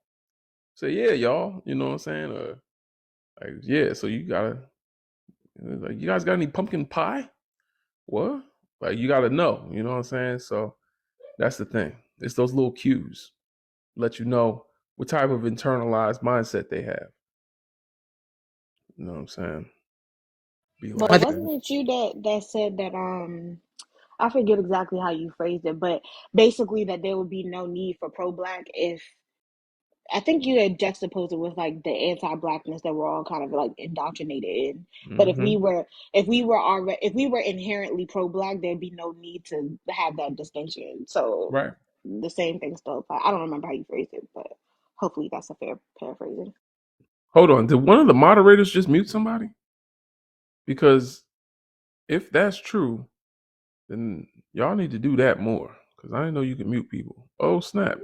Speaker 1: Say, yeah, y'all. You know what I'm saying? Like, yeah, so you gotta, like, you guys got any pumpkin pie? What? Like, you gotta know, you know what I'm saying? So that's the thing. It's those little cues. Let you know what type of internalized mindset they have. You know what I'm saying? Be
Speaker 7: But
Speaker 1: like
Speaker 7: wasn't
Speaker 1: that.
Speaker 7: it you that said that I forget exactly how you phrased it, but basically that there would be no need for pro-black if I think you had juxtaposed it with like the anti-blackness that we're all kind of like indoctrinated in. But
Speaker 1: Mm-hmm.
Speaker 7: if we were inherently pro-black, there'd be no need to have that distinction. So
Speaker 1: Right.
Speaker 7: the same thing still apply. I don't remember how you phrased it, but hopefully that's a fair paraphrasing.
Speaker 1: Hold on. Did one of the moderators just mute somebody? Because if that's true, then y'all need to do that more. Because I didn't know you could mute people. Oh snap!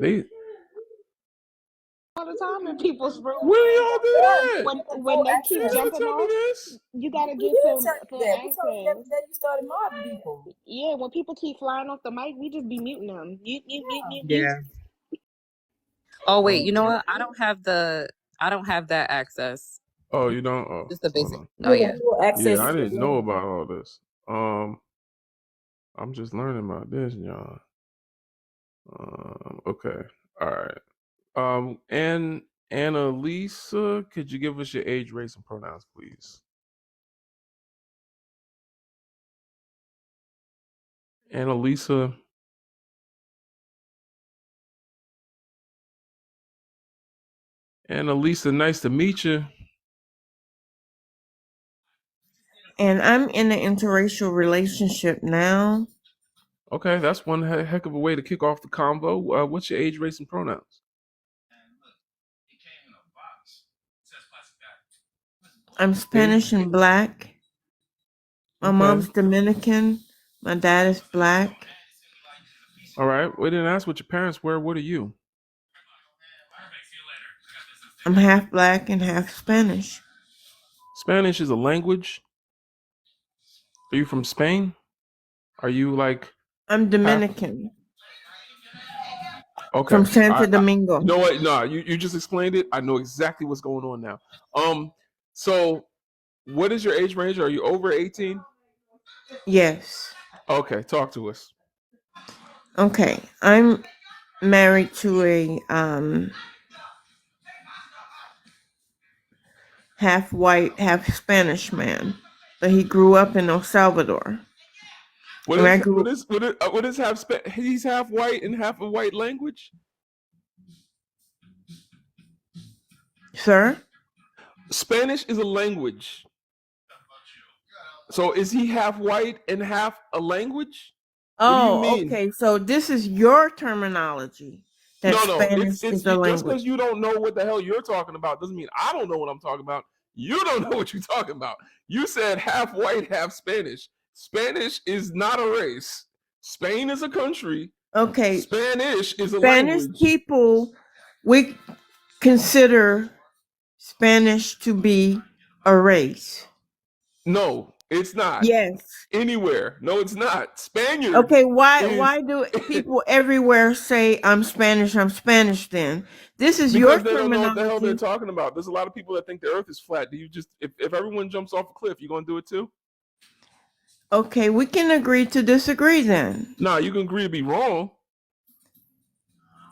Speaker 7: All the time in people's
Speaker 1: When
Speaker 7: rooms,
Speaker 1: y'all do
Speaker 5: Yeah,
Speaker 1: that?
Speaker 7: when they
Speaker 1: You
Speaker 7: keep
Speaker 1: ain't gotta
Speaker 7: jumping
Speaker 1: tell me
Speaker 7: off,
Speaker 1: this.
Speaker 7: you gotta
Speaker 5: we
Speaker 7: give
Speaker 5: did
Speaker 7: them
Speaker 5: tell you
Speaker 7: full
Speaker 5: that. We told you that
Speaker 7: access.
Speaker 5: the day you started mobbing people.
Speaker 7: Yeah, when people keep flying off the mic, we just be muting them. Mute.
Speaker 6: Yeah. Oh wait,
Speaker 1: Oh,
Speaker 6: you know what? I don't have that access.
Speaker 1: oh, you don't. Oh,
Speaker 6: Just the
Speaker 1: hold
Speaker 6: basic.
Speaker 1: on.
Speaker 6: Oh
Speaker 5: Yeah, the
Speaker 6: yeah.
Speaker 5: full
Speaker 1: Yeah,
Speaker 5: access
Speaker 1: I
Speaker 5: is the
Speaker 1: didn't know
Speaker 5: room.
Speaker 1: about all this. I'm just learning about this, y'all. Okay. All right. And Annalisa, could you give us your age, race, and pronouns, please? Annalisa. Annalisa, nice to meet you.
Speaker 8: And I'm in an interracial relationship now.
Speaker 1: Okay, that's one heck of a way to kick off the convo. What's your age, race, and pronouns?
Speaker 8: I'm Spanish and black. My mom's Dominican. My dad is black.
Speaker 1: All right. We didn't ask what your parents were. What are you?
Speaker 8: I'm half black and half Spanish.
Speaker 1: Spanish is a language. Are you from Spain? Are you like?
Speaker 8: I'm Dominican.
Speaker 1: Okay.
Speaker 8: From Santo Domingo.
Speaker 1: You know what? No, you just explained it. I know exactly what's going on now. So what is your age range? Are you over 18?
Speaker 8: Yes.
Speaker 1: Okay, talk to us.
Speaker 8: Okay. I'm married to a half white, half Spanish man. But he grew up in El Salvador.
Speaker 1: What is half he's half white and half a white language?
Speaker 8: Sir?
Speaker 1: Spanish is a language. So is he half white and half a language?
Speaker 8: Oh,
Speaker 1: what do you mean?
Speaker 8: Okay. So this is your terminology. That
Speaker 1: No.
Speaker 8: Spanish is a language.
Speaker 1: Just because you don't know what the hell you're talking about doesn't mean I don't know what I'm talking about. You don't know what you're talking about. You said half white, half Spanish. Spanish is not a race. Spain is a country.
Speaker 8: Okay.
Speaker 1: Spanish is a
Speaker 8: Spanish
Speaker 1: language.
Speaker 8: people, we consider Spanish to be a race.
Speaker 1: No, it's not.
Speaker 8: Yes.
Speaker 1: Anywhere. No, it's not. Spaniard.
Speaker 8: Okay, why do people everywhere say I'm Spanish then? This is your
Speaker 1: Because they don't know what the hell they're
Speaker 8: terminology.
Speaker 1: talking about. There's a lot of people that think the earth is flat. Do you just if everyone jumps off a cliff, you gonna do it too?
Speaker 8: Okay, we can agree to disagree then.
Speaker 1: Nah, you can agree to be wrong.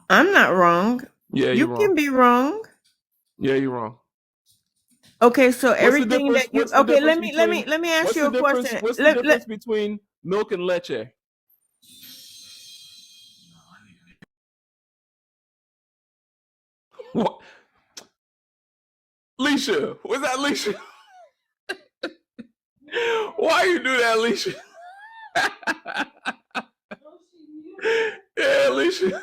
Speaker 8: I'm not wrong.
Speaker 1: Yeah,
Speaker 8: You
Speaker 1: you're wrong.
Speaker 8: can be wrong.
Speaker 1: Yeah, you're wrong.
Speaker 8: Okay, so everything that you okay, let me ask you a question.
Speaker 1: What's the difference between milk and leche? What? Leisha, was that Leisha? Why you do that, Leisha? Yeah, Leisha.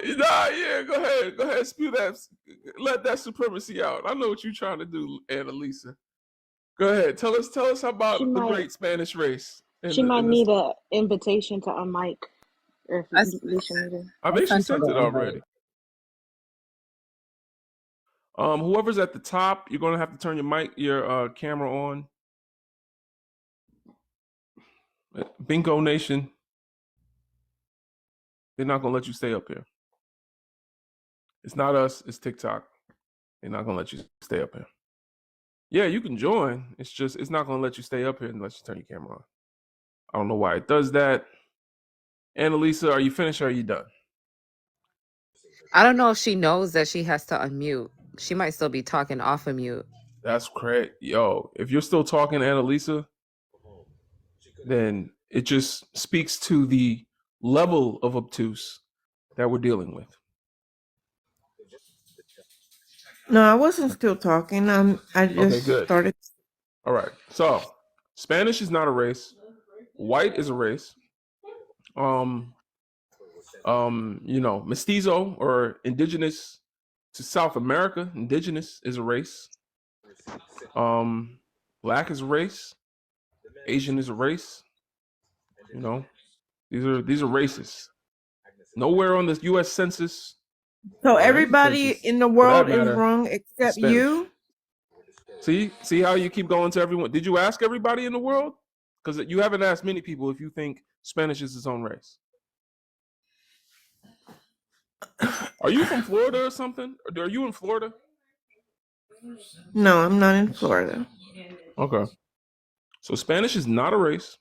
Speaker 1: Nah, yeah, go ahead, spew that, let that supremacy out. I know what you're trying to do, Annalisa. Go ahead, tell us about the great Spanish race.
Speaker 7: She might need an invitation to unmic if Alicia needed.
Speaker 1: I think she sent it already. Whoever's at the top, you're gonna have to turn your camera on. Bingo Nation, they're not gonna let you stay up here. It's not us, it's TikTok. They're not gonna let you stay up here. Yeah, you can join. It's not gonna let you stay up here unless you turn your camera on. I don't know why it does that. Annalisa, are you finished or are you done?
Speaker 6: I don't know if she knows that she has to unmute. She might still be talking off of mute.
Speaker 1: That's correct. Yo, if you're still talking, Annalisa, then it just speaks to the level of obtuse that we're dealing with.
Speaker 8: No, I wasn't still talking. I just started.
Speaker 1: All right. So, Spanish is not a race. White is a race. Mestizo or indigenous to South America, indigenous is a race. Black is a race. Asian is a race. These are races. Nowhere on the U.S. Census.
Speaker 8: So everybody in the world is wrong except you?
Speaker 1: See how you keep going to everyone? Did you ask everybody in the world? Because you haven't asked many people if you think Spanish is its own race. Are you from Florida or something? Are you in Florida?
Speaker 8: No, I'm not in Florida.
Speaker 1: Okay. So Spanish is not a race.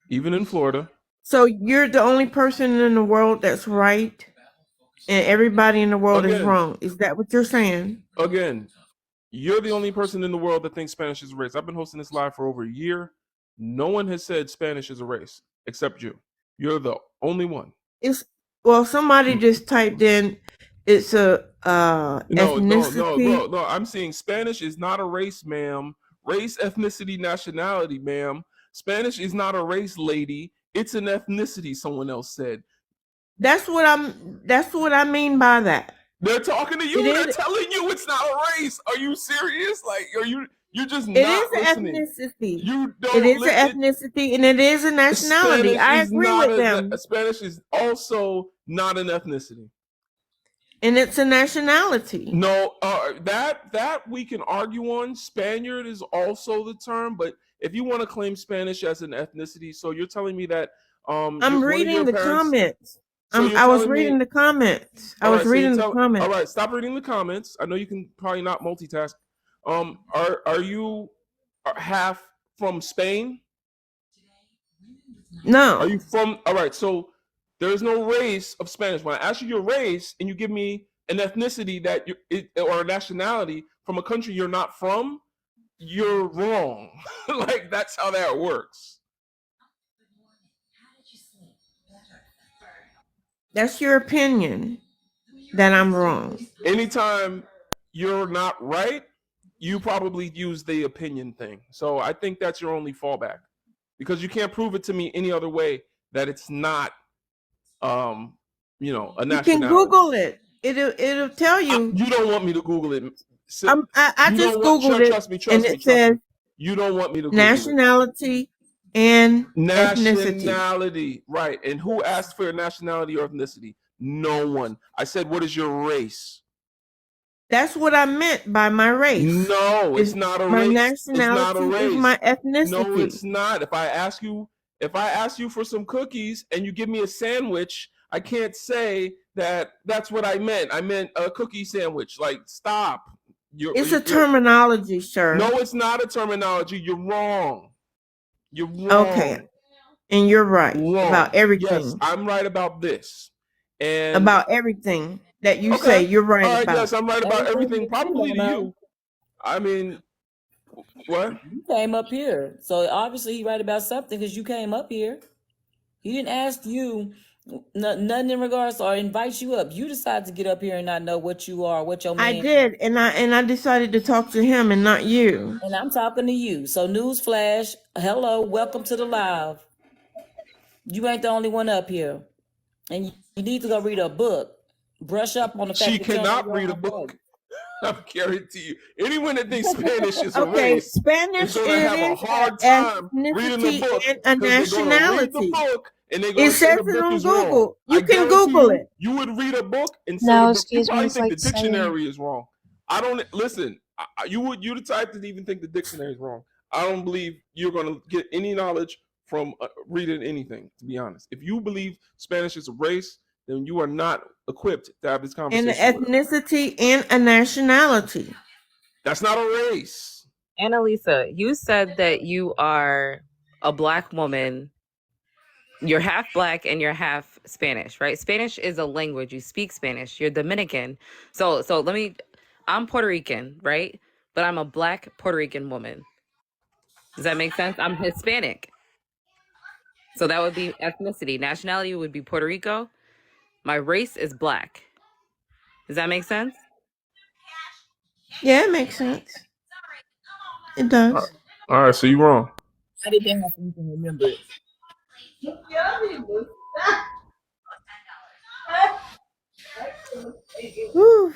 Speaker 1: even in Florida.
Speaker 8: So you're the only person in the world that's right, and everybody in the world is
Speaker 1: Again,
Speaker 8: wrong. Is that what you're saying?
Speaker 1: again, you're the only person in the world that thinks Spanish is a race. I've been hosting this live for over a year. No one has said Spanish is a race except you. You're the only one.
Speaker 8: Somebody just typed in it's a ethnicity.
Speaker 1: bro, no. I'm saying Spanish is not a race, ma'am. Race, ethnicity, nationality, ma'am. Spanish is not a race, lady. It's an ethnicity. Someone else said.
Speaker 8: That's what I mean by that.
Speaker 1: They're talking to you. They're telling you it's not a race. Are you serious? Like, you're just not listening.
Speaker 8: It is an ethnicity.
Speaker 1: You don't.
Speaker 8: It is an ethnicity and it is a nationality.
Speaker 1: Spanish
Speaker 8: I
Speaker 1: is
Speaker 8: agree
Speaker 1: not
Speaker 8: with them.
Speaker 1: Spanish is also not an ethnicity.
Speaker 8: And it's a nationality.
Speaker 1: No, that we can argue on. Spaniard is also the term, but if you want to claim Spanish as an ethnicity, so you're telling me that
Speaker 8: I'm reading the comments.
Speaker 1: So
Speaker 8: I was reading the comments. I was reading the comments.
Speaker 1: All right, stop reading the comments. I know you can probably not multitask. Are you half from Spain?
Speaker 8: No.
Speaker 1: Are you from? All right, so there's no race of Spanish. When I ask you your race and you give me an ethnicity or a nationality from a country you're not from, you're wrong. Like, that's how that works.
Speaker 8: That's your opinion that I'm wrong.
Speaker 1: Anytime you're not right, you probably use the opinion thing. So I think that's your only fallback, because you can't prove it to me any other way that it's not a nationality.
Speaker 8: You can Google it. It'll tell you.
Speaker 1: You don't want me to Google it.
Speaker 8: I just Googled it.
Speaker 1: Trust me.
Speaker 8: It says
Speaker 1: you don't want me to Google
Speaker 8: nationality
Speaker 1: it.
Speaker 8: And
Speaker 1: nationality, right? And who asked for your nationality or ethnicity? No one. I said, what is your race?
Speaker 8: That's what I meant by my race.
Speaker 1: No, it's not a race.
Speaker 8: My nationality is my ethnicity.
Speaker 1: No, it's not. If I ask you for some cookies and you give me a sandwich, I can't say that that's what I meant. I meant a cookie sandwich. Like, stop.
Speaker 8: It's a terminology, sir.
Speaker 1: No, it's not a terminology. You're wrong. You're wrong.
Speaker 8: Okay. And you're right about everything.
Speaker 1: Yes, I'm right about this. And
Speaker 8: about everything that you say, you're right
Speaker 1: about. All right,
Speaker 8: about.
Speaker 1: Yes, I'm right about everything. Probably to you. I mean, what?
Speaker 5: You came up here. So obviously he's right about something because you came up here. He didn't ask you nothing in regards or invite you up. You decided to get up here and not know what you are, what your man.
Speaker 8: I did, and I decided to talk to him and not you.
Speaker 5: And I'm talking to you. So newsflash, hello, welcome to the live. You ain't the only one up here. And you need to go read a book. Brush up on the fact
Speaker 1: she
Speaker 5: that
Speaker 1: cannot read a book. I'm guaranteeing you. Anyone that thinks Spanish is a race
Speaker 8: Spanish
Speaker 1: is going to have a hard time reading the book.
Speaker 8: And a nationality.
Speaker 1: And they're going
Speaker 8: it
Speaker 1: to say
Speaker 8: says
Speaker 1: the book
Speaker 8: it on
Speaker 1: is
Speaker 8: Google.
Speaker 1: Wrong.
Speaker 8: You can Google it.
Speaker 1: You would read a book and say
Speaker 9: No,
Speaker 1: you
Speaker 9: excuse me,
Speaker 1: probably
Speaker 9: it's
Speaker 1: think
Speaker 9: like
Speaker 1: the dictionary is wrong. I don't listen. You the type to even think the dictionary is wrong. I don't believe you're going to get any knowledge from reading anything. To be honest, if you believe Spanish is a race, then you are not equipped to have this conversation.
Speaker 8: And an ethnicity and a nationality.
Speaker 1: That's not a race.
Speaker 6: Annalisa, you said that you are a Black woman. You're half Black and you're half Spanish, right? Spanish is a language. You speak Spanish. You're Dominican. So I'm Puerto Rican, right? But I'm a Black Puerto Rican woman. Does that make sense? I'm Hispanic. So that would be ethnicity. Nationality would be Puerto Rico. My race is Black. Does that make sense?
Speaker 8: Yeah, it makes sense. It does.
Speaker 1: All right, so you're wrong.
Speaker 5: I didn't have to even remember it.
Speaker 8: Whew.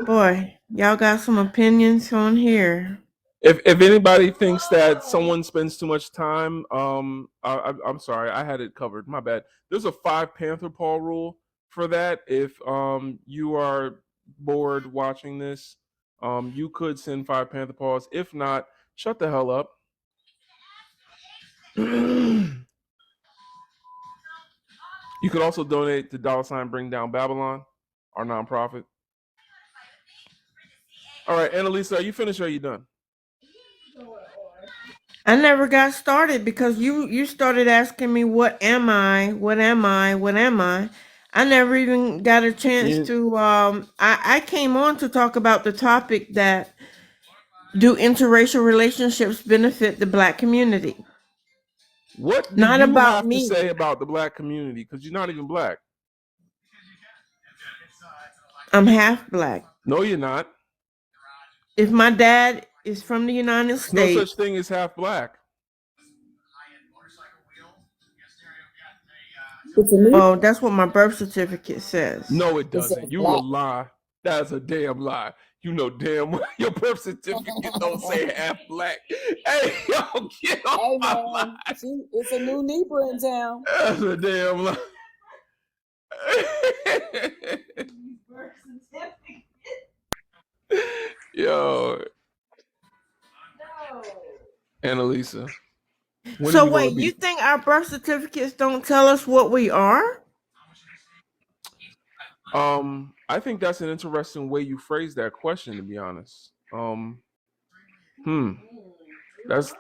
Speaker 8: Boy, y'all got some opinions on here.
Speaker 1: If anybody thinks that someone spends too much time, I'm sorry, I had it covered. My bad. There's a 5 Panther paw rule for that. If you are bored watching this, you could send 5 Panther paws. If not, shut the hell up. You could also donate to $ Bring Down Babylon, our nonprofit. All right, Annalisa, are you finished or are you done?
Speaker 8: I never got started because you started asking me what am I? What am I? What am I? I never even got a chance
Speaker 1: Yeah.
Speaker 8: to I came on to talk about the topic that do interracial relationships benefit the black community?
Speaker 1: What do
Speaker 8: Not
Speaker 1: you
Speaker 8: about
Speaker 1: have to
Speaker 8: me.
Speaker 1: say about the black community? Because you're not even black.
Speaker 8: I'm half black.
Speaker 1: No, you're not.
Speaker 8: If my dad is from the United
Speaker 1: There's no
Speaker 8: States,
Speaker 1: such thing as half black.
Speaker 2: It's a new.
Speaker 8: oh, that's what my birth certificate says.
Speaker 1: No, it
Speaker 2: It says
Speaker 1: doesn't. You
Speaker 2: black.
Speaker 1: will lie. That's a damn lie. You know damn well your birth certificate don't say half black. Hey, yo, get off
Speaker 2: Hey
Speaker 1: my
Speaker 2: man,
Speaker 1: line.
Speaker 2: see, it's a new Negro in town.
Speaker 1: That's a damn lie. Yo, Annalisa, when are
Speaker 8: So
Speaker 1: you gonna
Speaker 8: wait,
Speaker 1: be?
Speaker 8: you think our birth certificates don't tell us what we are?
Speaker 1: I think that's an interesting way you phrase that question, to be honest. That's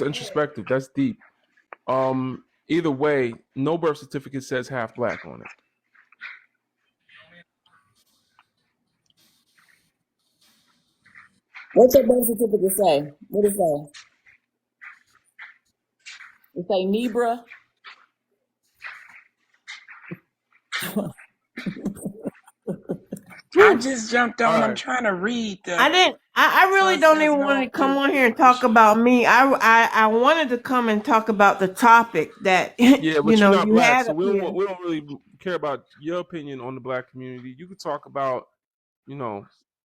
Speaker 1: introspective. That's deep. Either way, no birth certificate says half black on it.
Speaker 2: What's your birth certificate say? What does it say? It say Nebra.
Speaker 9: I just jumped
Speaker 1: All
Speaker 9: on. I'm
Speaker 1: right.
Speaker 9: trying to read
Speaker 8: I
Speaker 9: the.
Speaker 8: didn't. I
Speaker 9: So
Speaker 8: really
Speaker 9: it
Speaker 8: don't
Speaker 9: says
Speaker 8: even want
Speaker 9: no
Speaker 8: to come on here and talk about me. I wanted to come and talk about the topic that
Speaker 1: Yeah, but you're not
Speaker 8: you
Speaker 1: black,
Speaker 8: had
Speaker 1: so
Speaker 8: up here.
Speaker 1: we don't really care about your opinion on the black community. You could talk about,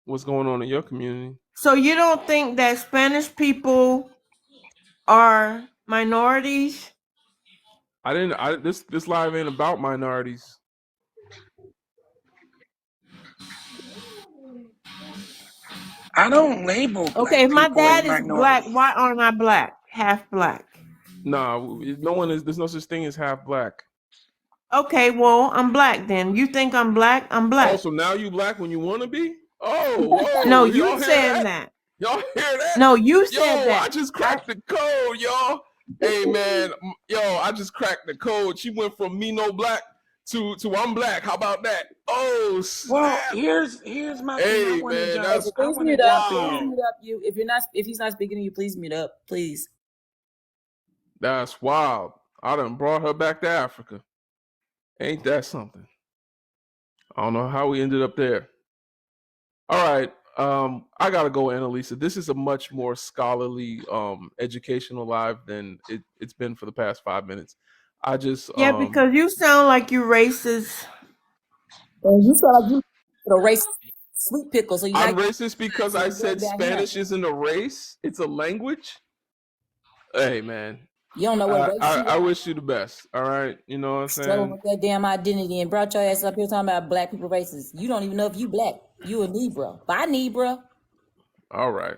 Speaker 1: what's going on in your community.
Speaker 8: So you don't think that Spanish people are minorities?
Speaker 1: This live ain't about minorities.
Speaker 9: I don't label
Speaker 8: Okay,
Speaker 9: black
Speaker 8: if my
Speaker 9: people as
Speaker 8: dad is black,
Speaker 9: minorities.
Speaker 8: why aren't I black? Half black.
Speaker 1: Nah, no one is. There's no such thing as half black.
Speaker 8: Okay, well, I'm black then. You think I'm black? I'm
Speaker 1: Oh,
Speaker 8: black.
Speaker 1: so now you black when you want to be? Oh,
Speaker 8: No,
Speaker 1: whoa!
Speaker 8: you
Speaker 1: Y'all hear
Speaker 8: saying
Speaker 1: that?
Speaker 8: that.
Speaker 1: Y'all hear that?
Speaker 8: No, you
Speaker 1: Yo,
Speaker 8: said
Speaker 1: I
Speaker 8: that.
Speaker 1: just cracked the code, y'all. Hey man, I just cracked the code. She went from me no black to I'm black. How about that? Oh
Speaker 9: Well,
Speaker 1: snap!
Speaker 9: here's my thing.
Speaker 1: Hey man,
Speaker 2: Hey,
Speaker 1: that's
Speaker 9: I
Speaker 2: please
Speaker 9: want to
Speaker 2: mute up.
Speaker 9: jump
Speaker 2: Please
Speaker 9: in.
Speaker 1: wow.
Speaker 2: mute up. You, if he's not speaking to you, please mute up. Please.
Speaker 1: That's wild. I done brought her back to Africa. Ain't that something? I don't know how we ended up there. All right. I gotta go, Annalisa. This is a much more scholarly, educational live than it's been for the past 5 minutes. I just
Speaker 8: Yeah, because you sound like you racist.
Speaker 2: And you feel like you erase sweet pickle, so you
Speaker 1: I'm
Speaker 2: like
Speaker 1: racist because I
Speaker 2: to go
Speaker 1: said
Speaker 2: down here.
Speaker 1: Spanish isn't a race; it's a language. Hey, man,
Speaker 2: You don't know what race you
Speaker 1: I
Speaker 2: are.
Speaker 1: wish you the best. All right, you know what I'm
Speaker 2: Struggle
Speaker 1: saying?
Speaker 2: with that damn identity and brought your ass up here talking about black people races. You don't even know if you black. You a Negro. Bye, Negro.
Speaker 1: All right.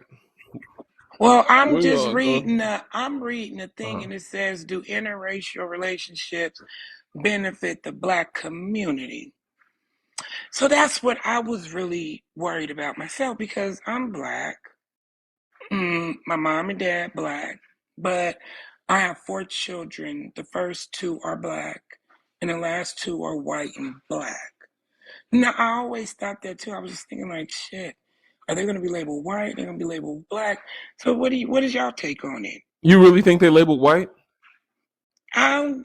Speaker 9: Well, I'm
Speaker 1: Where you
Speaker 9: just
Speaker 1: gonna go?
Speaker 9: reading the. I'm reading the thing,
Speaker 1: Uh-huh.
Speaker 9: and it says, "Do interracial relationships benefit the black community?" So that's what I was really worried about myself because I'm black. My mom and dad black, but I have 4 children. The first 2 are black, and the last 2 are white and black. Now I always thought that too. I was just thinking like, shit, are they going to be labeled white? They're going to be labeled black. So what is y'all take on it?
Speaker 1: You really think they labeled white?
Speaker 9: I'm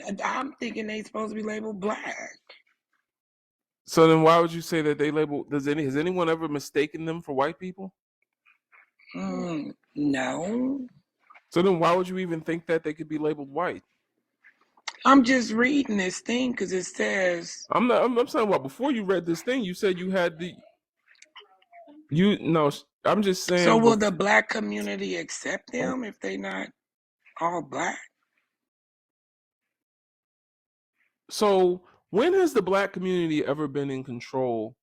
Speaker 9: thinking they supposed to be labeled black.
Speaker 1: So then, why would you say that they label? Has anyone ever mistaken them for white people?
Speaker 9: No.
Speaker 1: So then, why would you even think that they could be labeled white?
Speaker 9: I'm just reading this thing because it says.
Speaker 1: I'm saying, well, before you read this thing, you said you had the. You no, I'm just
Speaker 9: So
Speaker 1: saying.
Speaker 9: will the black community accept them if they not all black?
Speaker 1: So when has the black community ever been in control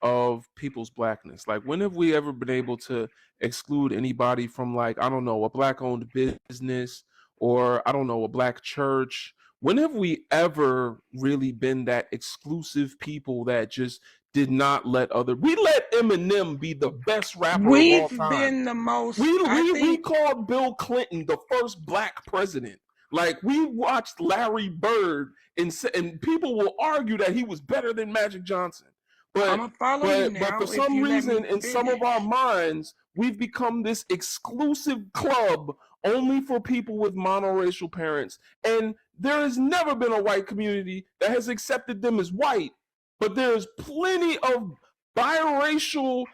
Speaker 1: of people's blackness? Like, when have we ever been able to exclude anybody from, like, I don't know, a black owned business, or I don't know, a black church? When have we ever really been that exclusive people that just did not let we let Eminem be the best rapper of all
Speaker 9: We've
Speaker 1: time.
Speaker 9: been the most.
Speaker 1: We called Bill Clinton the first black president. Like, we watched Larry Bird, and people will argue that he was better than Magic Johnson. But for some reason, in some of our minds, we've become this exclusive club only for people with monoracial parents. And there has never been a white community that has accepted them as white. But there's plenty of biracial,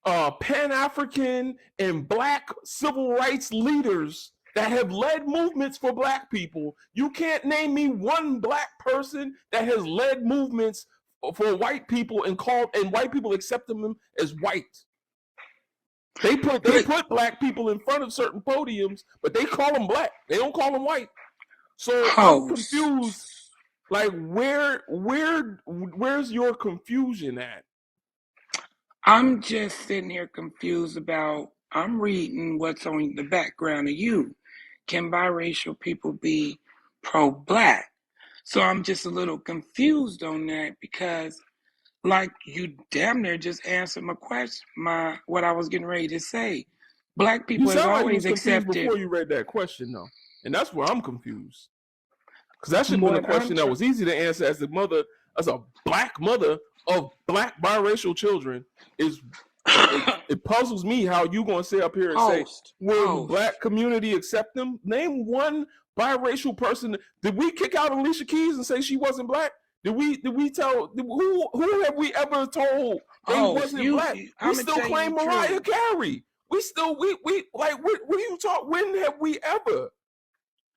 Speaker 1: Pan-African, and black civil rights leaders that have led movements for black people. You can't name me one black person that has led movements for white people and white people accept them as white. They put black people in front of certain podiums, but they call them black. They don't call them white. So I'm confused. Like, where's your confusion at?
Speaker 9: I'm just sitting here confused about, I'm reading what's on the background of you. Can biracial people be pro-black? So I'm just a little confused on that, because like, you damn near just answered my question, what I was getting ready to say. Black people has always accepted.
Speaker 1: Before you read that question, though, and that's where I'm confused. Because that should have been a question that was easy to answer as a black mother of black biracial children. It puzzles me how you gonna sit up here and say, will the black community accept them? Name one biracial person. Did we kick out Alicia Keys and say she wasn't black? Did we tell who have we ever told they wasn't black? We still claim Mariah Carey. We like, what are you talking? When have we ever?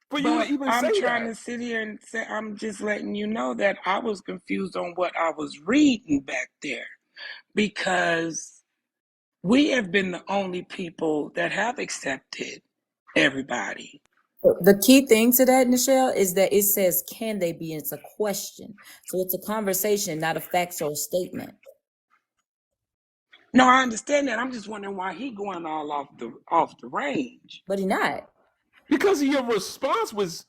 Speaker 1: For you to even say that?
Speaker 9: I'm trying to sit here and say, I'm just letting you know that I was confused on what I was reading back there, because we have been the only people that have accepted everybody.
Speaker 2: The key thing to that, Nichelle, is that it says, can they be? It's a question. So it's a conversation, not a factual statement.
Speaker 9: No, I understand that. I'm just wondering why he going all off the range.
Speaker 2: But he not.
Speaker 1: Because your response was...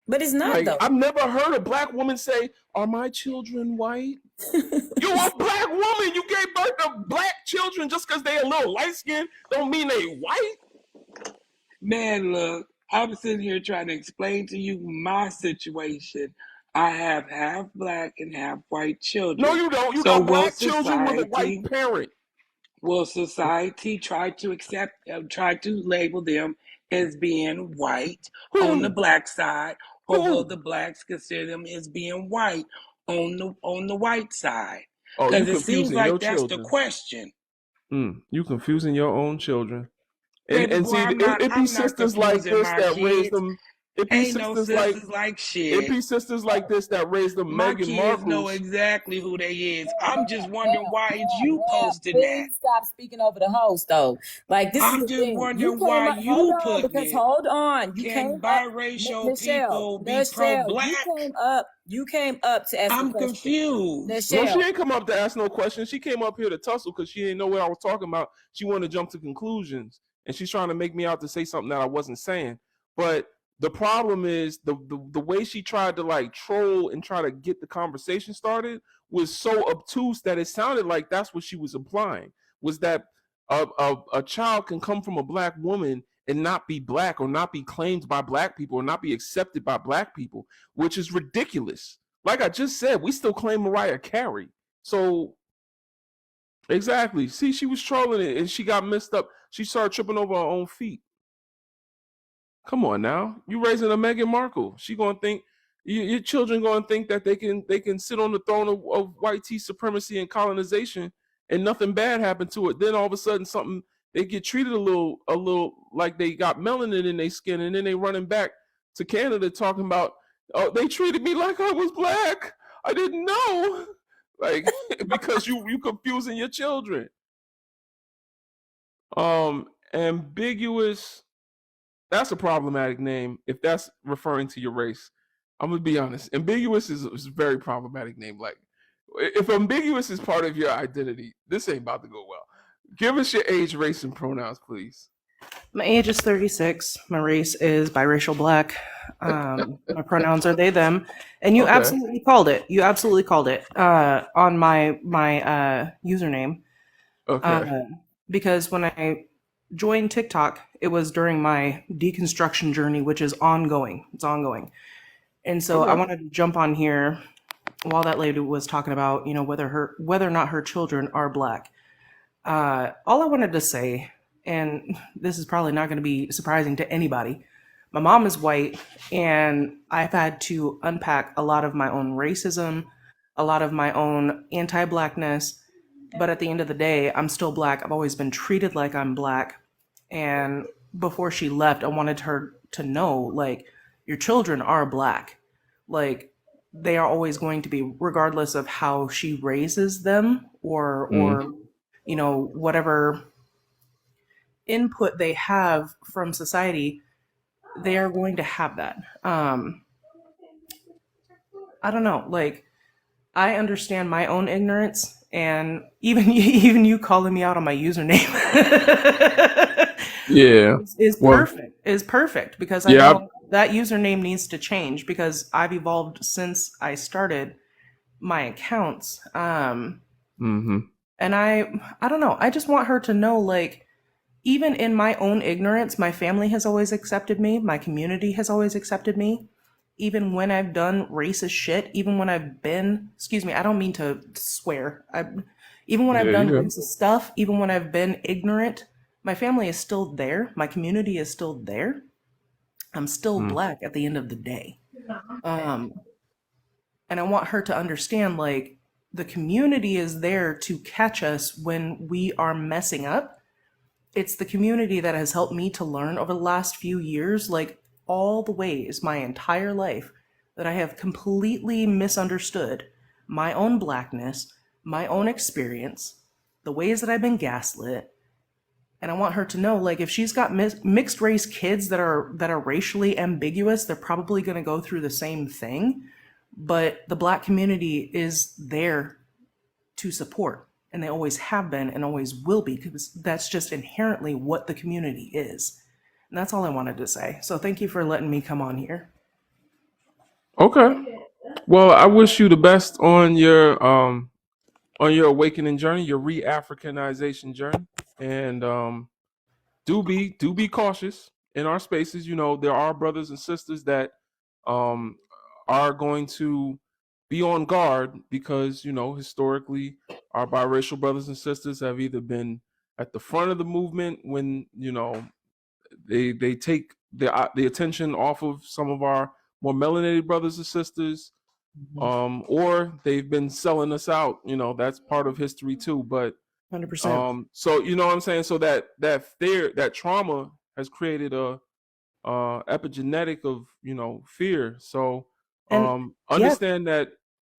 Speaker 2: But it's not,
Speaker 1: like,
Speaker 2: though.
Speaker 1: I've never heard a black woman say, are my children white? You're a black woman. You gave birth to black children. Just because they're a little light-skinned don't mean they white.
Speaker 9: Man, look, I'm sitting here trying to explain to you my situation. I have half black and half white children.
Speaker 1: No, you don't. You got black children with a white parent.
Speaker 9: Will society try to label them as being white on the black side, or will the blacks consider them as being white on the white side? Because it seems like that's the question.
Speaker 1: You confusing your own children. And see, it be sisters like this that raise them. It be sisters like
Speaker 9: shit.
Speaker 1: It be sisters like this that raise them.
Speaker 9: My
Speaker 1: Meghan
Speaker 9: kids
Speaker 1: Markle
Speaker 9: know exactly who they is. I'm just wondering why is you posting that.
Speaker 2: Please stop speaking over the host, though. Like, this
Speaker 9: I'm
Speaker 2: is the
Speaker 9: just
Speaker 2: thing.
Speaker 9: wondering why you put
Speaker 2: because
Speaker 9: it.
Speaker 2: hold on, you
Speaker 9: Can
Speaker 2: came
Speaker 9: biracial
Speaker 2: up,
Speaker 9: people be pro-black?
Speaker 2: You came up to ask.
Speaker 9: I'm confused.
Speaker 1: No, she ain't come up to ask no questions. She came up here to tussle because she didn't know what I was talking about. She wanted to jump to conclusions, and she's trying to make me out to say something that I wasn't saying. But the problem is the way she tried to like troll and try to get the conversation started was so obtuse that it sounded like that's what she was implying, was that a child can come from a black woman and not be black, or not be claimed by black people, or not be accepted by black people, which is ridiculous. Like I just said, we still claim Mariah Carey. So exactly. See, she was trolling it and she got messed up. She started tripping over her own feet. Come on now, you raising a Meghan Markle. She gonna think your children gonna think that they can sit on the throne of white tea supremacy and colonization, and nothing bad happened to it. Then all of a sudden, they get treated a little like they got melanin in their skin, and then they running back to Canada talking about, oh, they treated me like I was black. I didn't know, like because you confusing your children. Ambiguous. That's a problematic name if that's referring to your race. I'm gonna be honest. Ambiguous is a very problematic name. Like, if ambiguous is part of your identity, this ain't about to go well. Give us your age, race, and pronouns, please.
Speaker 10: My age is 36. My race is biracial black. My pronouns are they, them, and you
Speaker 1: Okay.
Speaker 10: absolutely called it. You absolutely called it on my username.
Speaker 1: Okay.
Speaker 10: Because when I joined TikTok, it was during my deconstruction journey, which is ongoing. It's ongoing, and so I
Speaker 1: Okay.
Speaker 10: wanted to jump on here while that lady was talking about, whether or not her children are Black. All I wanted to say, and this is probably not going to be surprising to anybody, my mom is white, and I've had to unpack a lot of my own racism, a lot of my own anti-Blackness. But at the end of the day, I'm still Black. I've always been treated like I'm Black. And before she left, I wanted her to know, like, your children are Black. Like, they are always going to be, regardless of how she raises them or whatever input they have from society, they are going to have that. I don't know, like, I understand my own ignorance, and even you calling me out on my username
Speaker 1: Yeah.
Speaker 10: is
Speaker 1: Well,
Speaker 10: perfect. Is perfect because I
Speaker 1: yeah.
Speaker 10: know that username needs to change because I've evolved since I started my accounts.
Speaker 1: Mm-hmm.
Speaker 10: And I don't know. I just want her to know, like, even in my own ignorance, my family has always accepted me. My community has always accepted me. Even when I've done racist shit, even when I've been, excuse me, I don't mean to swear. Even when I've
Speaker 1: Yeah,
Speaker 10: done
Speaker 1: you
Speaker 10: racist stuff, even when I've been ignorant, my family is still there. My community is still there. I'm still
Speaker 1: Mm.
Speaker 10: Black at the end of the day. And I want her to understand, like, the community is there to catch us when we are messing up. It's the community that has helped me to learn over the last few years, like, all the ways my entire life that I have completely misunderstood my own Blackness, my own experience, the ways that I've been gaslit. And I want her to know, like, if she's got mixed race kids that are racially ambiguous, they're probably going to go through the same thing. But the Black community is there to support, and they always have been and always will be, because that's just inherently what the community is. And that's all I wanted to say. So thank you for letting me come on here.
Speaker 1: Okay. Well, I wish you the best on your awakening journey, your re-Africanization journey, and do be cautious in our spaces. There are brothers and sisters that um, are going to be on guard because historically our biracial brothers and sisters have either been at the front of the movement when they take the attention off of some of our more melanated brothers and sisters, or they've been selling us out. That's part of history too. But
Speaker 10: 100%.
Speaker 1: so you know what I'm saying. So that fear, that trauma, has created a epigenetic of fear. So
Speaker 10: And yeah,
Speaker 1: understand that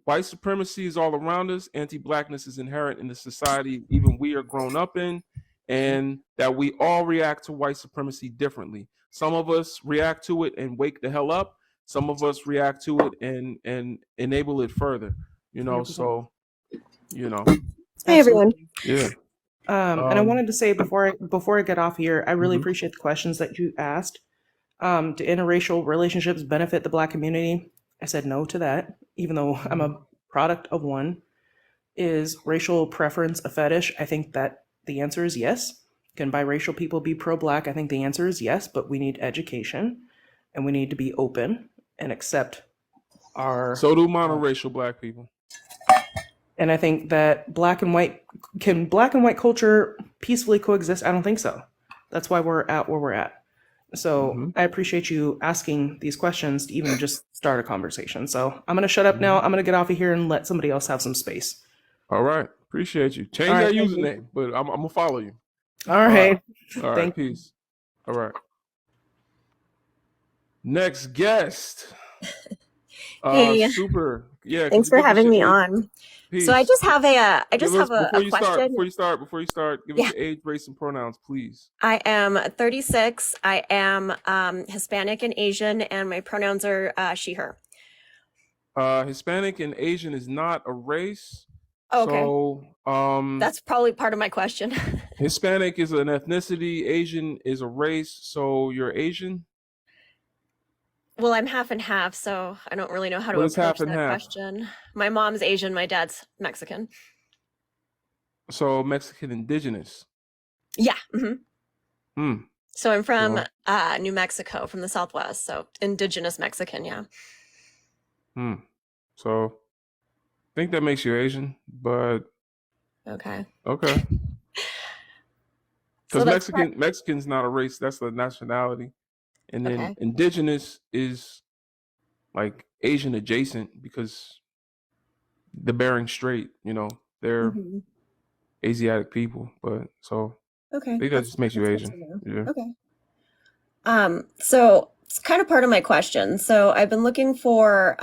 Speaker 1: white supremacy is all around us. Anti-Blackness is inherent in the society even we are grown up in, and that we all react to white supremacy differently. Some of us react to it and wake the hell up. Some of us react to it and enable it further.
Speaker 10: 100%.
Speaker 1: So
Speaker 11: Hey everyone.
Speaker 10: Absolutely.
Speaker 1: yeah.
Speaker 10: And I wanted to say before I get off here, I really appreciate the questions that you asked. Do interracial relationships benefit the Black community? I said no to that, even though I'm a product of one. Is racial preference a fetish? I think that the answer is yes. Can biracial people be pro-Black? I think the answer is yes, but we need education, and we need to be open and accept our...
Speaker 1: So do monoracial Black people.
Speaker 10: And I think that black and white culture peacefully coexist? I don't think so. That's why we're at where we're at. So I appreciate you asking these questions to even just start a conversation. So I'm going to shut up now. I'm going to get off of here and let somebody else have some space.
Speaker 1: All right. Appreciate you. Change that username, but I'm going to follow you.
Speaker 10: All right.
Speaker 1: All right. Peace. All right. Next guest.
Speaker 11: Hey.
Speaker 1: Super. Yeah.
Speaker 11: Thanks for having me on.
Speaker 1: Peace.
Speaker 11: So I just have a question.
Speaker 1: Before you start, give us your age, race, and pronouns, please.
Speaker 11: I am 36. I am Hispanic and Asian, and my pronouns are she, her.
Speaker 1: Hispanic and Asian is not a race.
Speaker 11: Oh, okay.
Speaker 1: So
Speaker 11: that's probably part of my question.
Speaker 1: Hispanic is an ethnicity. Asian is a race. So you're Asian.
Speaker 11: Well, I'm half and half, so I don't really know how to
Speaker 1: What is half
Speaker 11: approach
Speaker 1: and
Speaker 11: that
Speaker 1: half?
Speaker 11: question. My mom's Asian, my dad's Mexican.
Speaker 1: So Mexican indigenous.
Speaker 11: Yeah.
Speaker 1: Hmm.
Speaker 11: So I'm from
Speaker 1: So,
Speaker 11: New Mexico, from the Southwest. So indigenous Mexican, yeah.
Speaker 1: So I think that makes you Asian, but
Speaker 11: Okay.
Speaker 1: okay.
Speaker 11: So
Speaker 1: Because
Speaker 11: that's part.
Speaker 1: Mexican's not a race, that's a nationality. And then
Speaker 11: Okay.
Speaker 1: indigenous is like Asian adjacent because the Bering Strait, they're
Speaker 11: hmm
Speaker 1: Asiatic people. But so I
Speaker 11: Okay.
Speaker 1: think that just makes you
Speaker 11: That's good
Speaker 1: Asian.
Speaker 11: to know.
Speaker 1: Yeah.
Speaker 11: Okay. So it's kind of part of my question. So I've been looking for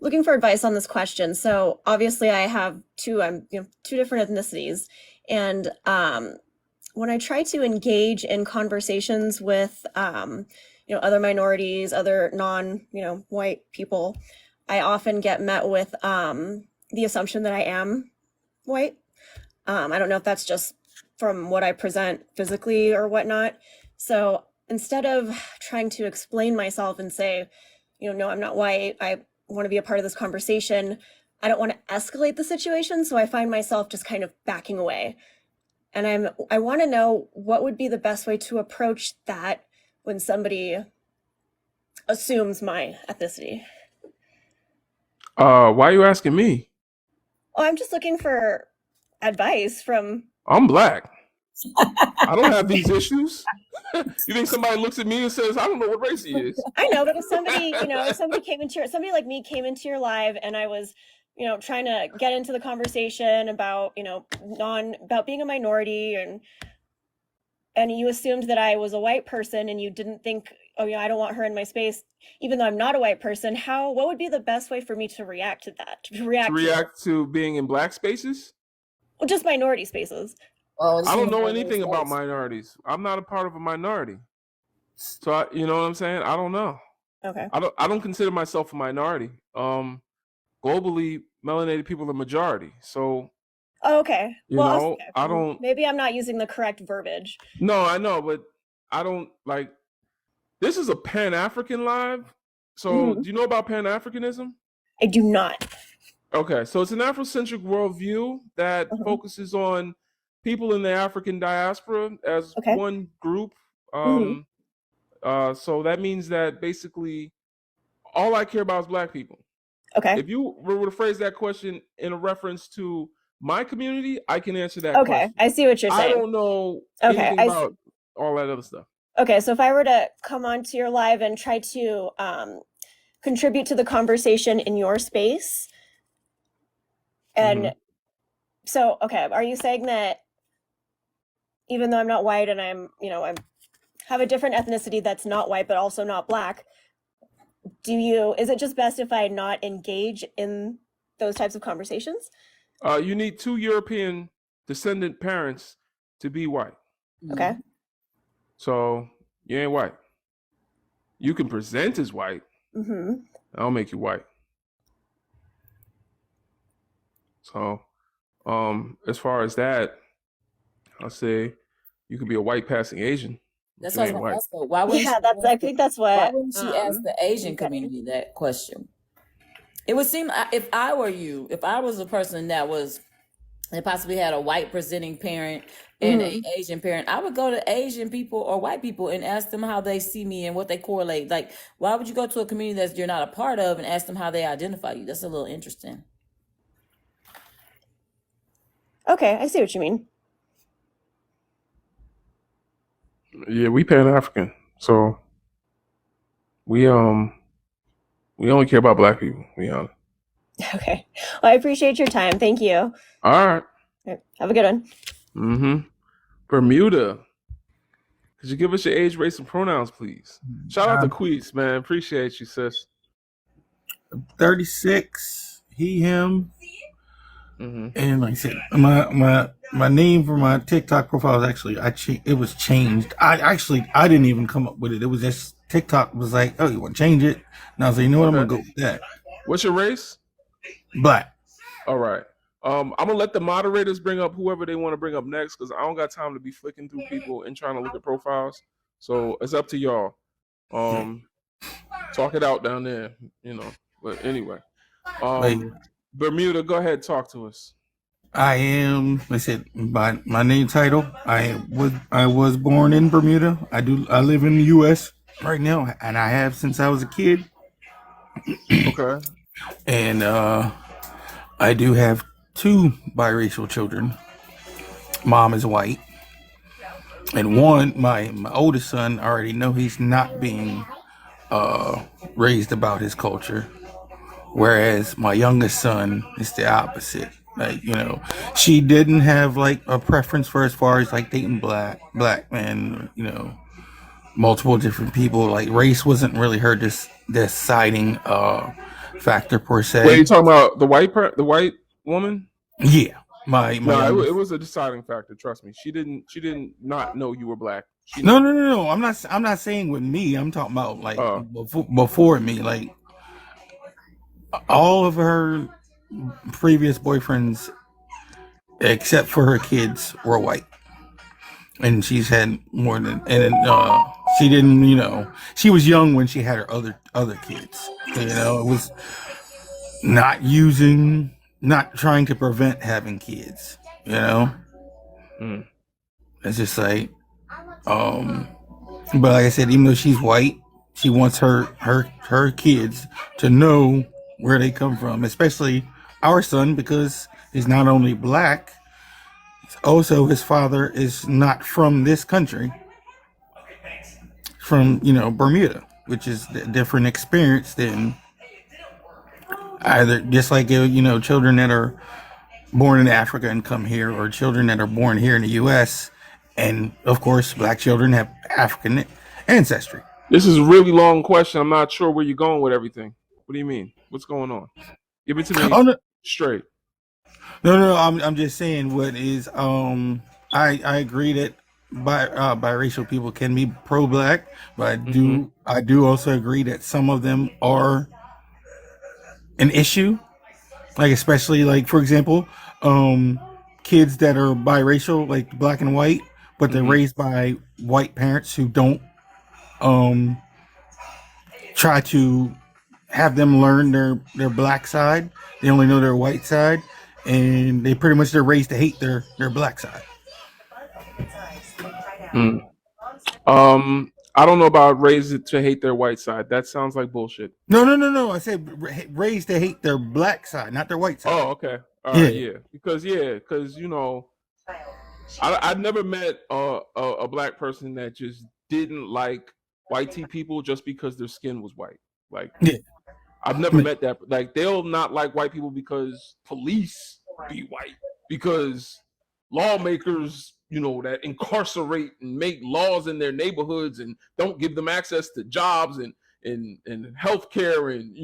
Speaker 11: advice on this question. So obviously I have two different ethnicities. And when I try to engage in conversations with other minorities, other white people, I often get met with the assumption that I am white. I don't know if that's just from what I present physically or whatnot. So instead of trying to explain myself and say, no, I'm not white, I want to be a part of this conversation, I don't want to escalate the situation. So I find myself just kind of backing away. And I want to know what would be the best way to approach that when somebody assumes my ethnicity.
Speaker 1: Why are you asking me?
Speaker 11: Oh, I'm just looking for advice from.
Speaker 1: I'm black. I don't have these issues. You think somebody looks at me and says, I don't know what race he is?
Speaker 11: I know, but if somebody somebody like me came into your live and I was, trying to get into the conversation about, about being a minority and you assumed that I was a white person and you didn't think, oh yeah, I don't want her in my space, even though I'm not a white person, what would be the best way for me to react to that? To
Speaker 1: react to being in black spaces?
Speaker 11: Well, just minority spaces.
Speaker 1: I don't know anything about minorities. I'm not a part of a minority. So you know what I'm saying? I don't know.
Speaker 11: Okay.
Speaker 1: I don't consider myself a minority. Globally, melanated people are majority. So
Speaker 11: okay.
Speaker 1: Okay. I don't.
Speaker 11: Maybe I'm not using the correct verbiage.
Speaker 1: No, I know, but I don't like. This is a Pan-African live. So do you know about Pan-Africanism?
Speaker 11: I do not.
Speaker 1: Okay, so it's an Afrocentric worldview that focuses on people in the African diaspora as one group. So that means that basically all I care about is black people.
Speaker 11: Okay.
Speaker 1: If you were to phrase that question in a reference to my community, I can answer that question.
Speaker 11: I see what you're saying.
Speaker 1: I don't know anything about all that other stuff.
Speaker 11: Okay, so if I were to come onto your live and try to contribute to the conversation in your space, and so, okay, are you saying that even though I'm not white and I have a different ethnicity that's not white but also not black, is it just best if I not engage in those types of conversations?
Speaker 1: You need 2 European descendant parents to be white.
Speaker 11: Okay.
Speaker 1: So you ain't white. You can present as white. I'll make you white. So as far as that, I'll say you could be a white passing Asian.
Speaker 2: That's what I was asking. Why wouldn't
Speaker 11: I think that's what.
Speaker 2: Why wouldn't she ask the Asian community that question? It would seem, if I were you, if I was a person that possibly had a white presenting parent and an Asian parent, I would go to Asian people or white people and ask them how they see me and what they correlate. Like, why would you go to a community that you're not a part of and ask them how they identify you? That's a little interesting.
Speaker 11: Okay, I see what you mean.
Speaker 1: Yeah, we Pan-African, so we only care about black people.
Speaker 11: Okay, well, I appreciate your time. Thank you.
Speaker 1: All right.
Speaker 11: Have a good one.
Speaker 1: Bermuda, could you give us your age, race, and pronouns, please? Shout out to Queez, man. Appreciate you, sis.
Speaker 12: 36. He, him. And like I said, my name for my TikTok profile was actually it was changed. I didn't even come up with it. It was just TikTok was like, oh, you want to change it? And I was like, you know what, I'm gonna go with that.
Speaker 1: What's your race?
Speaker 12: Black.
Speaker 1: All right. I'm gonna let the moderators bring up whoever they want to bring up next because I don't got time to be flicking through people and trying to look at profiles. So it's up to y'all. talk it out down there, you know. But anyway,
Speaker 12: Like
Speaker 1: Bermuda, go ahead, talk to us.
Speaker 12: I am. I said my name title. I was born in Bermuda. I live in the U.S. right now, and I have since I was a kid.
Speaker 1: Okay.
Speaker 12: And I do have two biracial children. Mom is white, and one, my oldest son, I already know he's not being raised about his culture, whereas my youngest son is the opposite. Like, she didn't have like a preference for as far as like dating black men, multiple different people. Like race wasn't really her deciding factor per
Speaker 1: Wait,
Speaker 12: se.
Speaker 1: you talking about the white woman?
Speaker 12: Yeah, my youngest.
Speaker 1: It was a deciding factor. Trust me. She didn't not know you were black. She
Speaker 12: No,
Speaker 1: knew.
Speaker 12: no. I'm not saying with me. I'm talking about like before me. Like all of her previous boyfriends, except for her kids, were white, and she's had more than. And she didn't. She was young when she had her other kids. It was not trying to prevent having kids. It's just like, but like I said, even though she's white, she wants her kids to know where they come from, especially our son, because he's not only black, also his father is not from this country, from Bermuda, which is a different experience than either, just like children that are born in Africa and come here, or children that are born here in the U.S. And of course, black children have African ancestry.
Speaker 1: This is a really long question. I'm not sure where you're going with everything. What do you mean? What's going on? Give it to me straight.
Speaker 12: No. I'm just saying what is. I agree that biracial people can be pro-black, but I do also agree that some of them are an issue. Like especially like, for example, kids that are biracial, like black and white, but they're raised by white parents who don't try to have them learn their black side. They only know their white side, and they're raised to hate their black side.
Speaker 1: I don't know about raised to hate their white side. That sounds like bullshit.
Speaker 12: No. I said raised to hate their black side, not their white side.
Speaker 1: Oh, okay. Yeah. Because I've never met a black person that just didn't like white people just because their skin was white. Like, I've never met that. Like, they'll not like white people because police be white, because lawmakers, that incarcerate and make laws in their neighborhoods and don't give them access to jobs and healthcare, and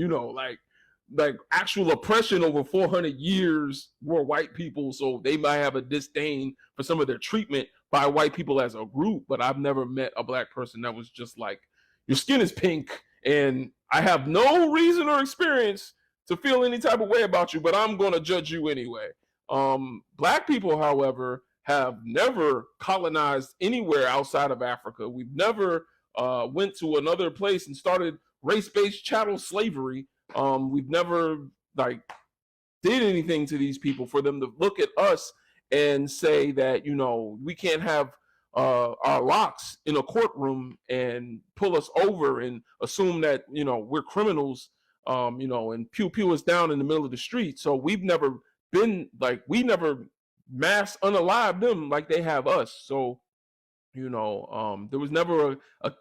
Speaker 1: like actual oppression over 400 years were white people, so they might have a disdain for some of their treatment by white people as a group. But I've never met a black person that was just like, your skin is pink and I have no reason or experience to feel any type of way about you, but I'm going to judge you anyway. Black people, however, have never colonized anywhere outside of Africa. We've never went to another place and started race-based chattel slavery. We've never did anything to these people for them to look at us and say that we can't have our locks in a courtroom and pull us over and assume that we're criminals, and pew us down in the middle of the street. So we've never been we never mass unalive them like they have us. So there was never a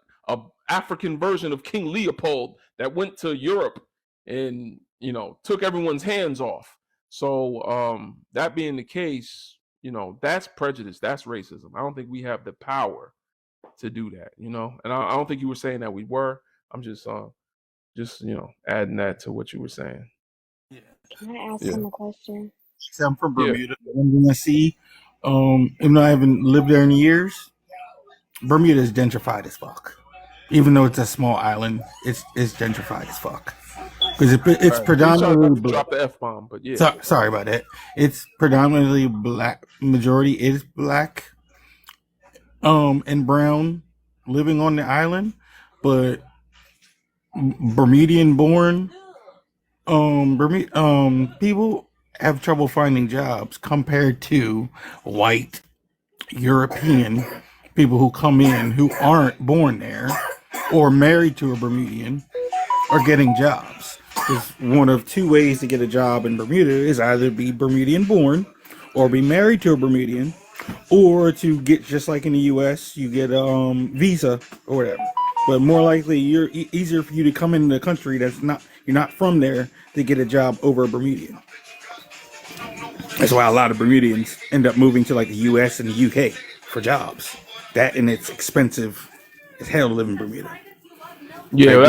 Speaker 1: African version of King Leopold that went to Europe and took everyone's hands off. So that being the case, that's prejudice, that's racism. I don't think we have the power to do that, and I don't think you were saying that we were. I'm just adding that to what you were saying.
Speaker 7: Can I ask him a question?
Speaker 12: I'm from Bermuda. One thing I see, even though I haven't lived there in years, Bermuda is gentrified as fuck. Even though it's a small island, it's gentrified as fuck. Because it's predominantly black.
Speaker 1: Drop the F-bomb, but yeah.
Speaker 12: Sorry about that. It's predominantly black. Majority is black, and brown living on the island, but Bermudian born people have trouble finding jobs compared to white European people who come in who aren't born there or married to a Bermudian are getting jobs. There's one of two ways to get a job in Bermuda is either be Bermudian born or be married to a Bermudian, or to get, just like in the US, you get a visa or whatever. But more likely, easier for you to come into the country that's not, you're not from there, to get a job over a Bermudian. That's why a lot of Bermudians end up moving to like the US and the UK for jobs. That, and it's expensive as hell to live in Bermuda.
Speaker 1: Yeah,
Speaker 12: Like,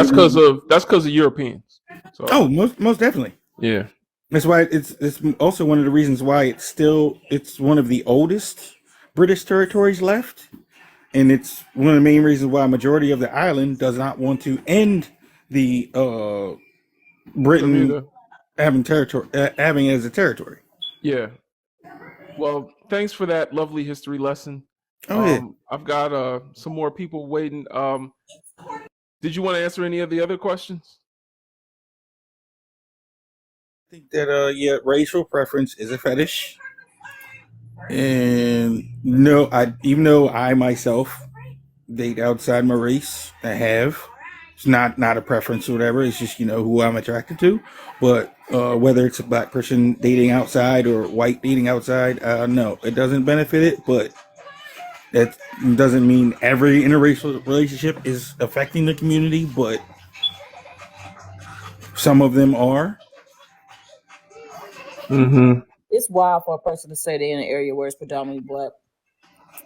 Speaker 1: that's because of Europeans. So,
Speaker 12: oh, most definitely.
Speaker 1: Yeah.
Speaker 12: That's why it's also one of the reasons why it's one of the oldest British territories left, and it's one of the main reasons why a majority of the island does not want to end the Britain
Speaker 1: Bermuda.
Speaker 12: having having it as a territory.
Speaker 1: Yeah. Well, thanks for that lovely history lesson.
Speaker 12: Oh yeah.
Speaker 1: I've got some more people waiting. Did you want to answer any of the other questions?
Speaker 12: I think that racial preference is a fetish, and no, even though I myself date outside my race, I have. It's not a preference or whatever. It's just who I'm attracted to. But whether it's a black person dating outside or white dating outside, no, it doesn't benefit it. But that doesn't mean every interracial relationship is affecting the community. But some of them are.
Speaker 1: Mm-hmm.
Speaker 2: It's wild for a person to say they're in an area where it's predominantly black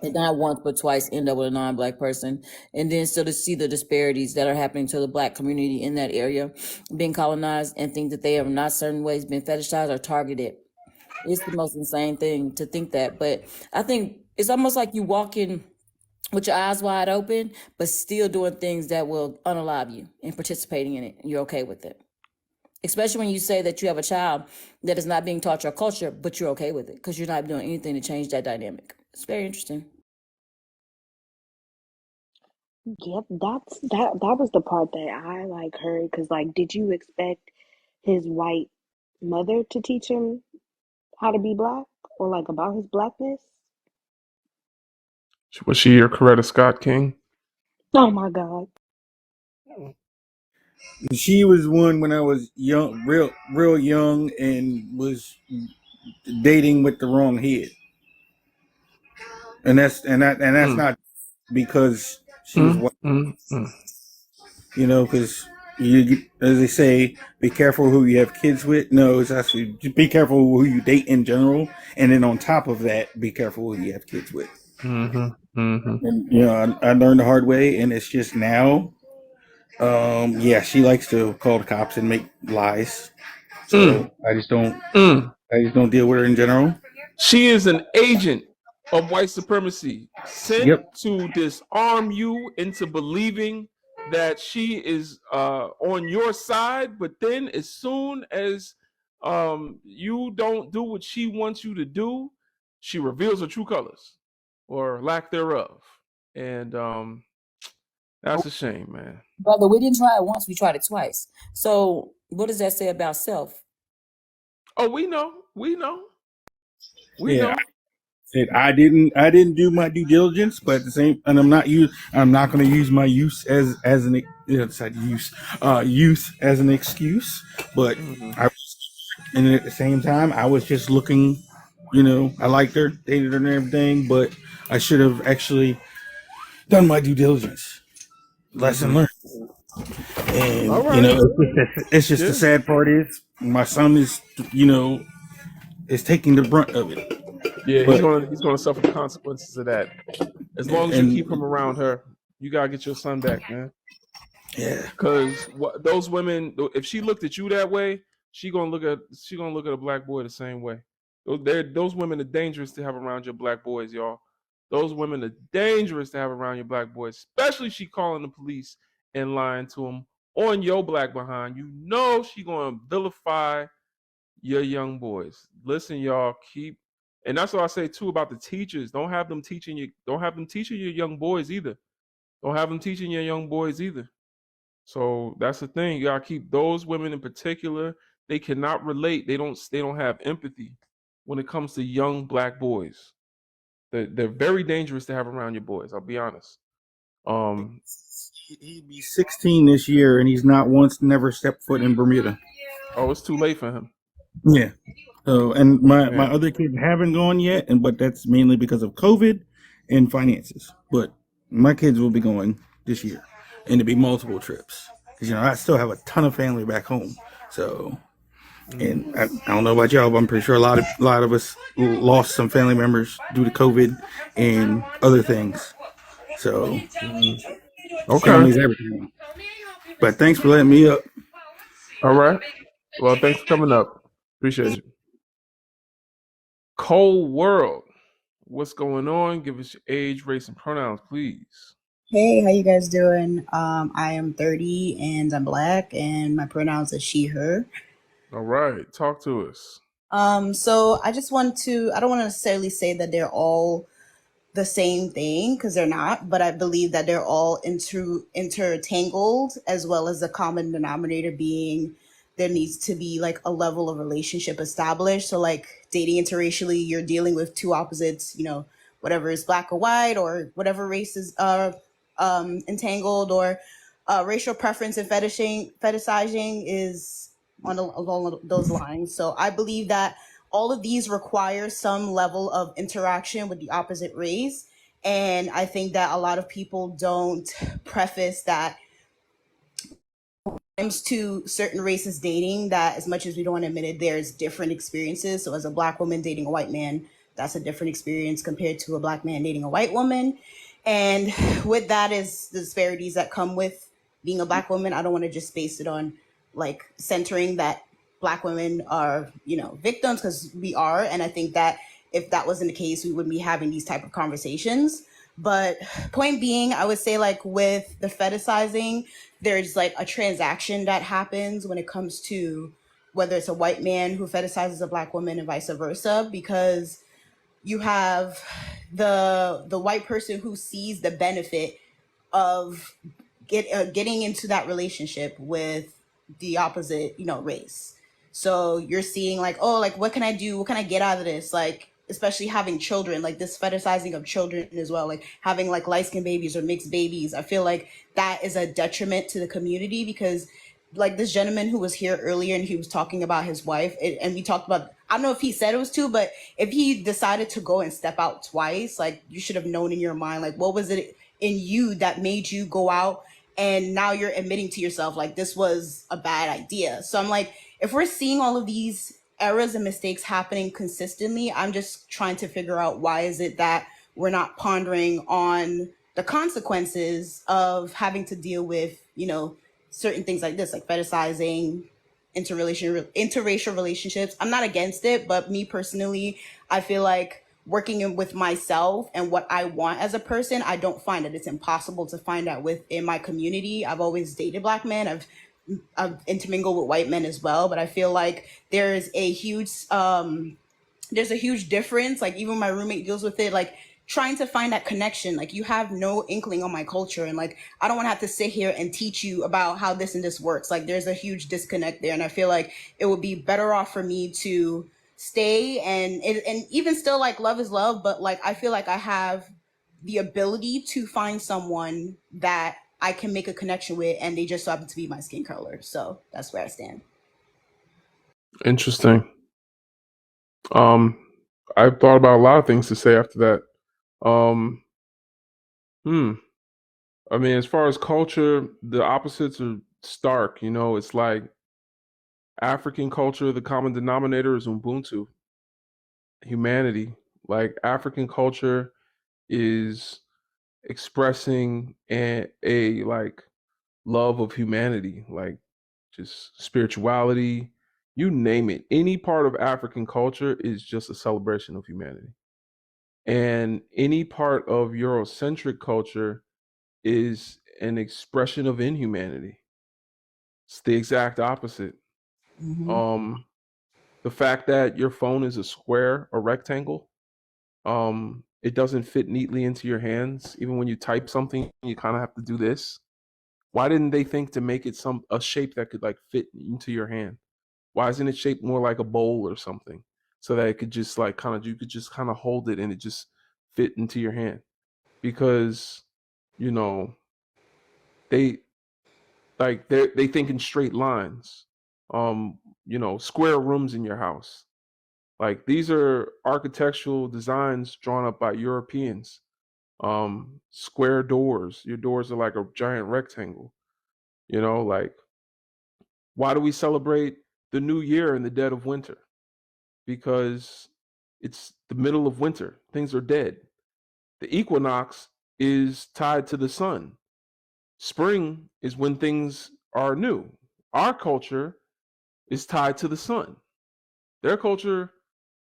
Speaker 2: and not once but twice end up with a non-black person, and then still to see the disparities that are happening to the black community in that area being colonized and think that they have not certain ways been fetishized or targeted. It's the most insane thing to think that. But I think it's almost like you walk in with your eyes wide open, but still doing things that will unalive you and participating in it, and you're okay with it. Especially when you say that you have a child that is not being taught your culture, but you're okay with it because you're not doing anything to change that dynamic. It's very interesting.
Speaker 7: Yep, that was the part that I like heard, because like, did you expect his white mother to teach him how to be black or like about his blackness?
Speaker 1: Was she your Coretta Scott King?
Speaker 7: Oh my God.
Speaker 12: She was one when I was young, real young, and was dating with the wrong head. And that's not because she was white. Because as they say, be careful who you have kids with. No, it's actually just be careful who you date in general, and then on top of that, be careful who you have kids with. And I learned the hard way, and it's just now. She likes to call the cops and make lies. So I just don't deal with her in general.
Speaker 1: She is an agent of white supremacy sent to disarm you into believing that she is on your side, but then as soon as you don't do what she wants you to do, she reveals her true colors or lack thereof. And that's a shame, man.
Speaker 2: Brother, we didn't try it once, we tried it twice. So what does that say about self?
Speaker 1: Oh, we know. We know.
Speaker 12: I didn't do my due diligence, but at the same, and I'm not going to use my youth as an youth as an excuse. But and at the same time, I was just looking. I liked her, dated her, and everything, but I should have actually done my due diligence. Lesson learned. And it's just the sad part is my son is is taking the brunt of it.
Speaker 1: Yeah, he's gonna suffer the consequences of that. As long as you keep him around her, you gotta get your son back, man.
Speaker 12: Yeah.
Speaker 1: Because those women, if she looked at you that way, she gonna look at a black boy the same way. Those women are dangerous to have around your black boys, y'all. Those women are dangerous to have around your black boys, especially she calling the police and lying to them on your black behind. You know she gonna vilify your young boys. Listen, y'all, and that's what I say too about the teachers. Don't have them teaching your young boys either. So that's the thing. You gotta keep those women in particular. They cannot relate. They don't have empathy when it comes to young black boys. They're very dangerous to have around your boys. I'll be honest. Um,
Speaker 12: He'd be 16 this year, and he's not once never stepped foot in Bermuda.
Speaker 1: oh, it's too late for him.
Speaker 12: Yeah. So, and my
Speaker 1: Man.
Speaker 12: other kids haven't gone yet, but that's mainly because of COVID and finances. But my kids will be going this year, and it'll be multiple trips. Because I still have a ton of family back home. So, and I don't know about y'all, but I'm pretty sure a lot of us lost some family members due to COVID and other things. So,
Speaker 1: Okay.
Speaker 12: family's everything. But thanks for letting me up.
Speaker 1: All right. Well, thanks for coming up. Appreciate you. Cold World. What's going on? Give us your age, race, and pronouns, please.
Speaker 13: Hey, how you guys doing? I am 30 and I'm black and my pronouns are she, her.
Speaker 1: All right. Talk to us.
Speaker 13: So I just want to, I don't want to necessarily say that they're all the same thing because they're not, but I believe that they're all intertangled, as well as the common denominator being there needs to be like a level of relationship established. So like dating interracially, you're dealing with two opposites, whatever is black or white or whatever races are entangled, or racial preference and fetishizing is along those lines. So I believe that all of these require some level of interaction with the opposite race. And I think that a lot of people don't preface that comes to certain races dating, that as much as we don't want to admit it, there's different experiences. So as a black woman dating a white man, that's a different experience compared to a black man dating a white woman. And with that is the disparities that come with being a black woman. I don't want to just base it on like centering that black women are, victims, because we are. And I think that if that wasn't the case, we wouldn't be having these type of conversations. But point being, I would say like with the fetishizing, there's like a transaction that happens when it comes to whether it's a white man who fetishizes a black woman and vice versa, because you have the white person who sees the benefit of getting into that relationship with the opposite, race. So you're seeing like, oh, like what can I do? What can I get out of this? Like, especially having children, like this fetishizing of children as well, like having like light-skinned babies or mixed babies. I feel like that is a detriment to the community, because like this gentleman who was here earlier and he was talking about his wife, and we talked about, I don't know if he said it was two, but if he decided to go and step out twice, like you should have known in your mind, like what was it in you that made you go out, and now you're admitting to yourself like this was a bad idea. So I'm like, if we're seeing all of these errors and mistakes happening consistently, I'm just trying to figure out why is it that we're not pondering on the consequences of having to deal with, certain things like this, like fetishizing, interracial relationships. I'm not against it, but me personally, I feel like working with myself and what I want as a person, I don't find that it's impossible to find that within my community. I've always dated black men. I've intermingled with white men as well, but I feel like there's a huge difference. Like even my roommate deals with it, like trying to find that connection. Like you have no inkling on my culture, and like I don't want to have to sit here and teach you about how this and this works. Like there's a huge disconnect there, and I feel like it would be better off for me to stay and even still, like love is love, but like I feel like I have the ability to find someone that I can make a connection with, and they just so happen to be my skin color. So that's where I stand.
Speaker 1: Interesting. I thought about a lot of things to say after that. I mean, as far as culture, the opposites are stark. It's like African culture, the common denominator is Ubuntu, humanity. Like African culture is expressing a like love of humanity, like just spirituality, you name it. Any part of African culture is just a celebration of humanity. And any part of Eurocentric culture is an expression of inhumanity. It's the exact opposite. The fact that your phone is a square, a rectangle, it doesn't fit neatly into your hands. Even when you type something, you kind of have to do this. Why didn't they think to make it a shape that could like fit into your hand? Why isn't it shaped more like a bowl or something, so that it could just like you could just kind of hold it and it just fit into your hand? Because you know they they think in straight lines. Square rooms in your house. Like these are architectural designs drawn up by Europeans. Square doors. Your doors are like a giant rectangle. Like why do we celebrate the new year in the dead of winter? Because it's the middle of winter. Things are dead. The equinox is tied to the sun. Spring is when things are new. Our culture is tied to the sun. Their culture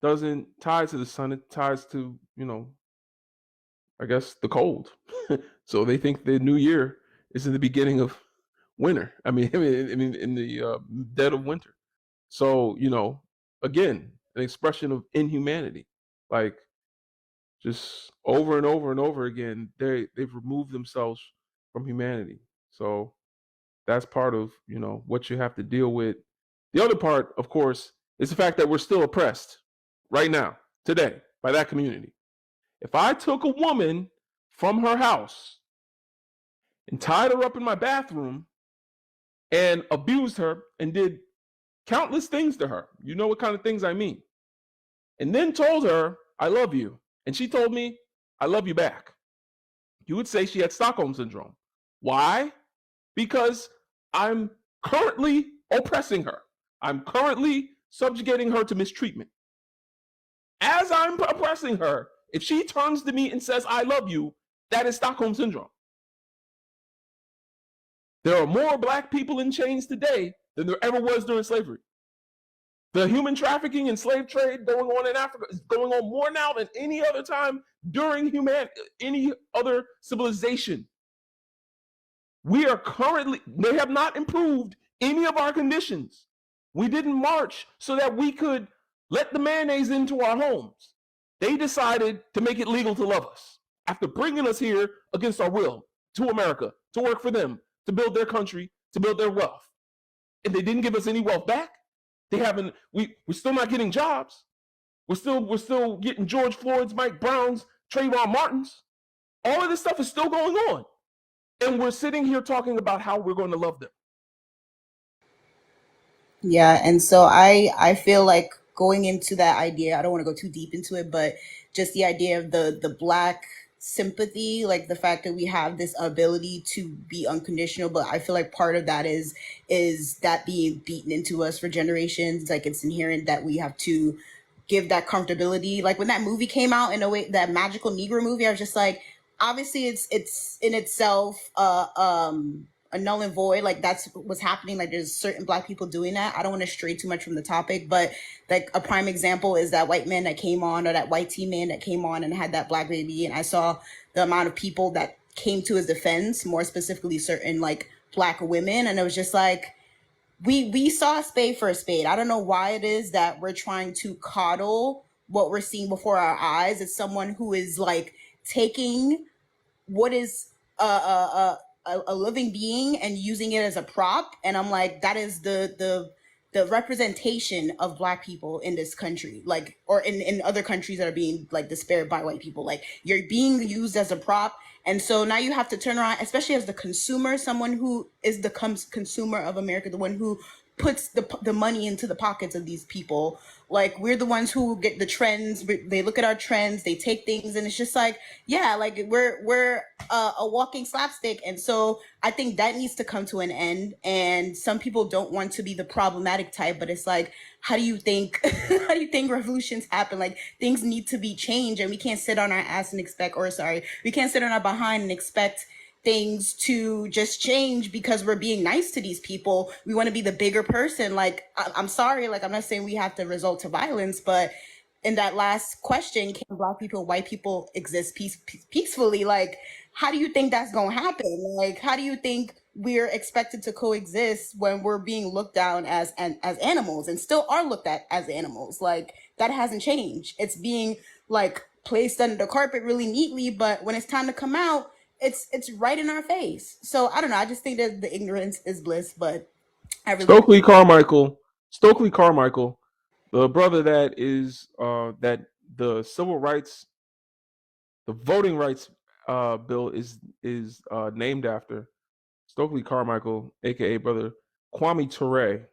Speaker 1: doesn't tie to the sun. It ties to, I guess the cold. So they think the new year is in the beginning of winter. I mean, in the dead of winter. So, again, an expression of inhumanity. Like just over and over and over again, they've removed themselves from humanity. So that's part of, what you have to deal with. The other part, of course, is the fact that we're still oppressed right now, today, by that community. If I took a woman from her house and tied her up in my bathroom and abused her and did countless things to her, you know what kind of things I mean, and then told her, I love you, and she told me, I love you back, you would say she had Stockholm Syndrome. Why? Because I'm currently oppressing her. I'm currently subjugating her to mistreatment. As I'm oppressing her, if she turns to me and says, I love you, that is Stockholm Syndrome. There are more Black people in chains today than there ever was during slavery. The human trafficking and slave trade going on in Africa is going on more now than any other time during any other civilization. They have not improved any of our conditions. We didn't march so that we could let the mayonnaise into our homes. They decided to make it legal to love us after bringing us here against our will to America to work for them, to build their country, to build their wealth. And they didn't give us any wealth back. We're still not getting jobs. We're still getting George Floyd's, Mike Brown's, Trayvon Martin's. All of this stuff is still going on. And we're sitting here talking about how we're going to love them.
Speaker 13: Yeah, and so I feel like going into that idea, I don't want to go too deep into it, but just the idea of the Black sympathy, like the fact that we have this ability to be unconditional, but I feel like part of that is that being beaten into us for generations. Like it's inherent that we have to give that comfortability. Like when that movie came out, in a way, that Magical Negro movie, I was just like, obviously it's in itself a null and void. Like that's what's happening. Like there's certain Black people doing that. I don't want to stray too much from the topic, but like a prime example is that white man that came on, or that white teen man that came on and had that Black baby, and I saw the amount of people that came to his defense, more specifically certain like Black women, and it was just like, we saw a spade for a spade. I don't know why it is that we're trying to coddle what we're seeing before our eyes. It's someone who is like taking what is a living being and using it as a prop, and I'm like, that is the representation of Black people in this country, like, or in other countries that are being like despaired by white people. Like you're being used as a prop, and so now you have to turn around, especially as the consumer, someone who is the consumer of America, the one who puts the money into the pockets of these people. Like we're the ones who get the trends. They look at our trends, they take things, and it's just like, yeah, like we're a walking slapstick. And so I think that needs to come to an end. And some people don't want to be the problematic type, but it's like, how do you think how do you think revolutions happen? Like things need to be changed, and we can't sit on our ass and expect, or sorry, we can't sit on our behind and expect things to just change because we're being nice to these people. We want to be the bigger person. Like I'm sorry, like I'm not saying we have to resort to violence, but in that last question, can Black people, white people exist peacefully? Like, how do you think that's gonna happen? Like, how do you think we're expected to coexist when we're being looked down as animals, and still are looked at as animals? Like that hasn't changed. It's being like placed under the carpet really neatly, but when it's time to come out, it's right in our face. So I don't know. I just think that the ignorance is bliss, but I really
Speaker 1: Stokely Carmichael, the brother that is that the civil rights, the voting rights bill is named after. Stokely Carmichael, aka brother Kwame Ture,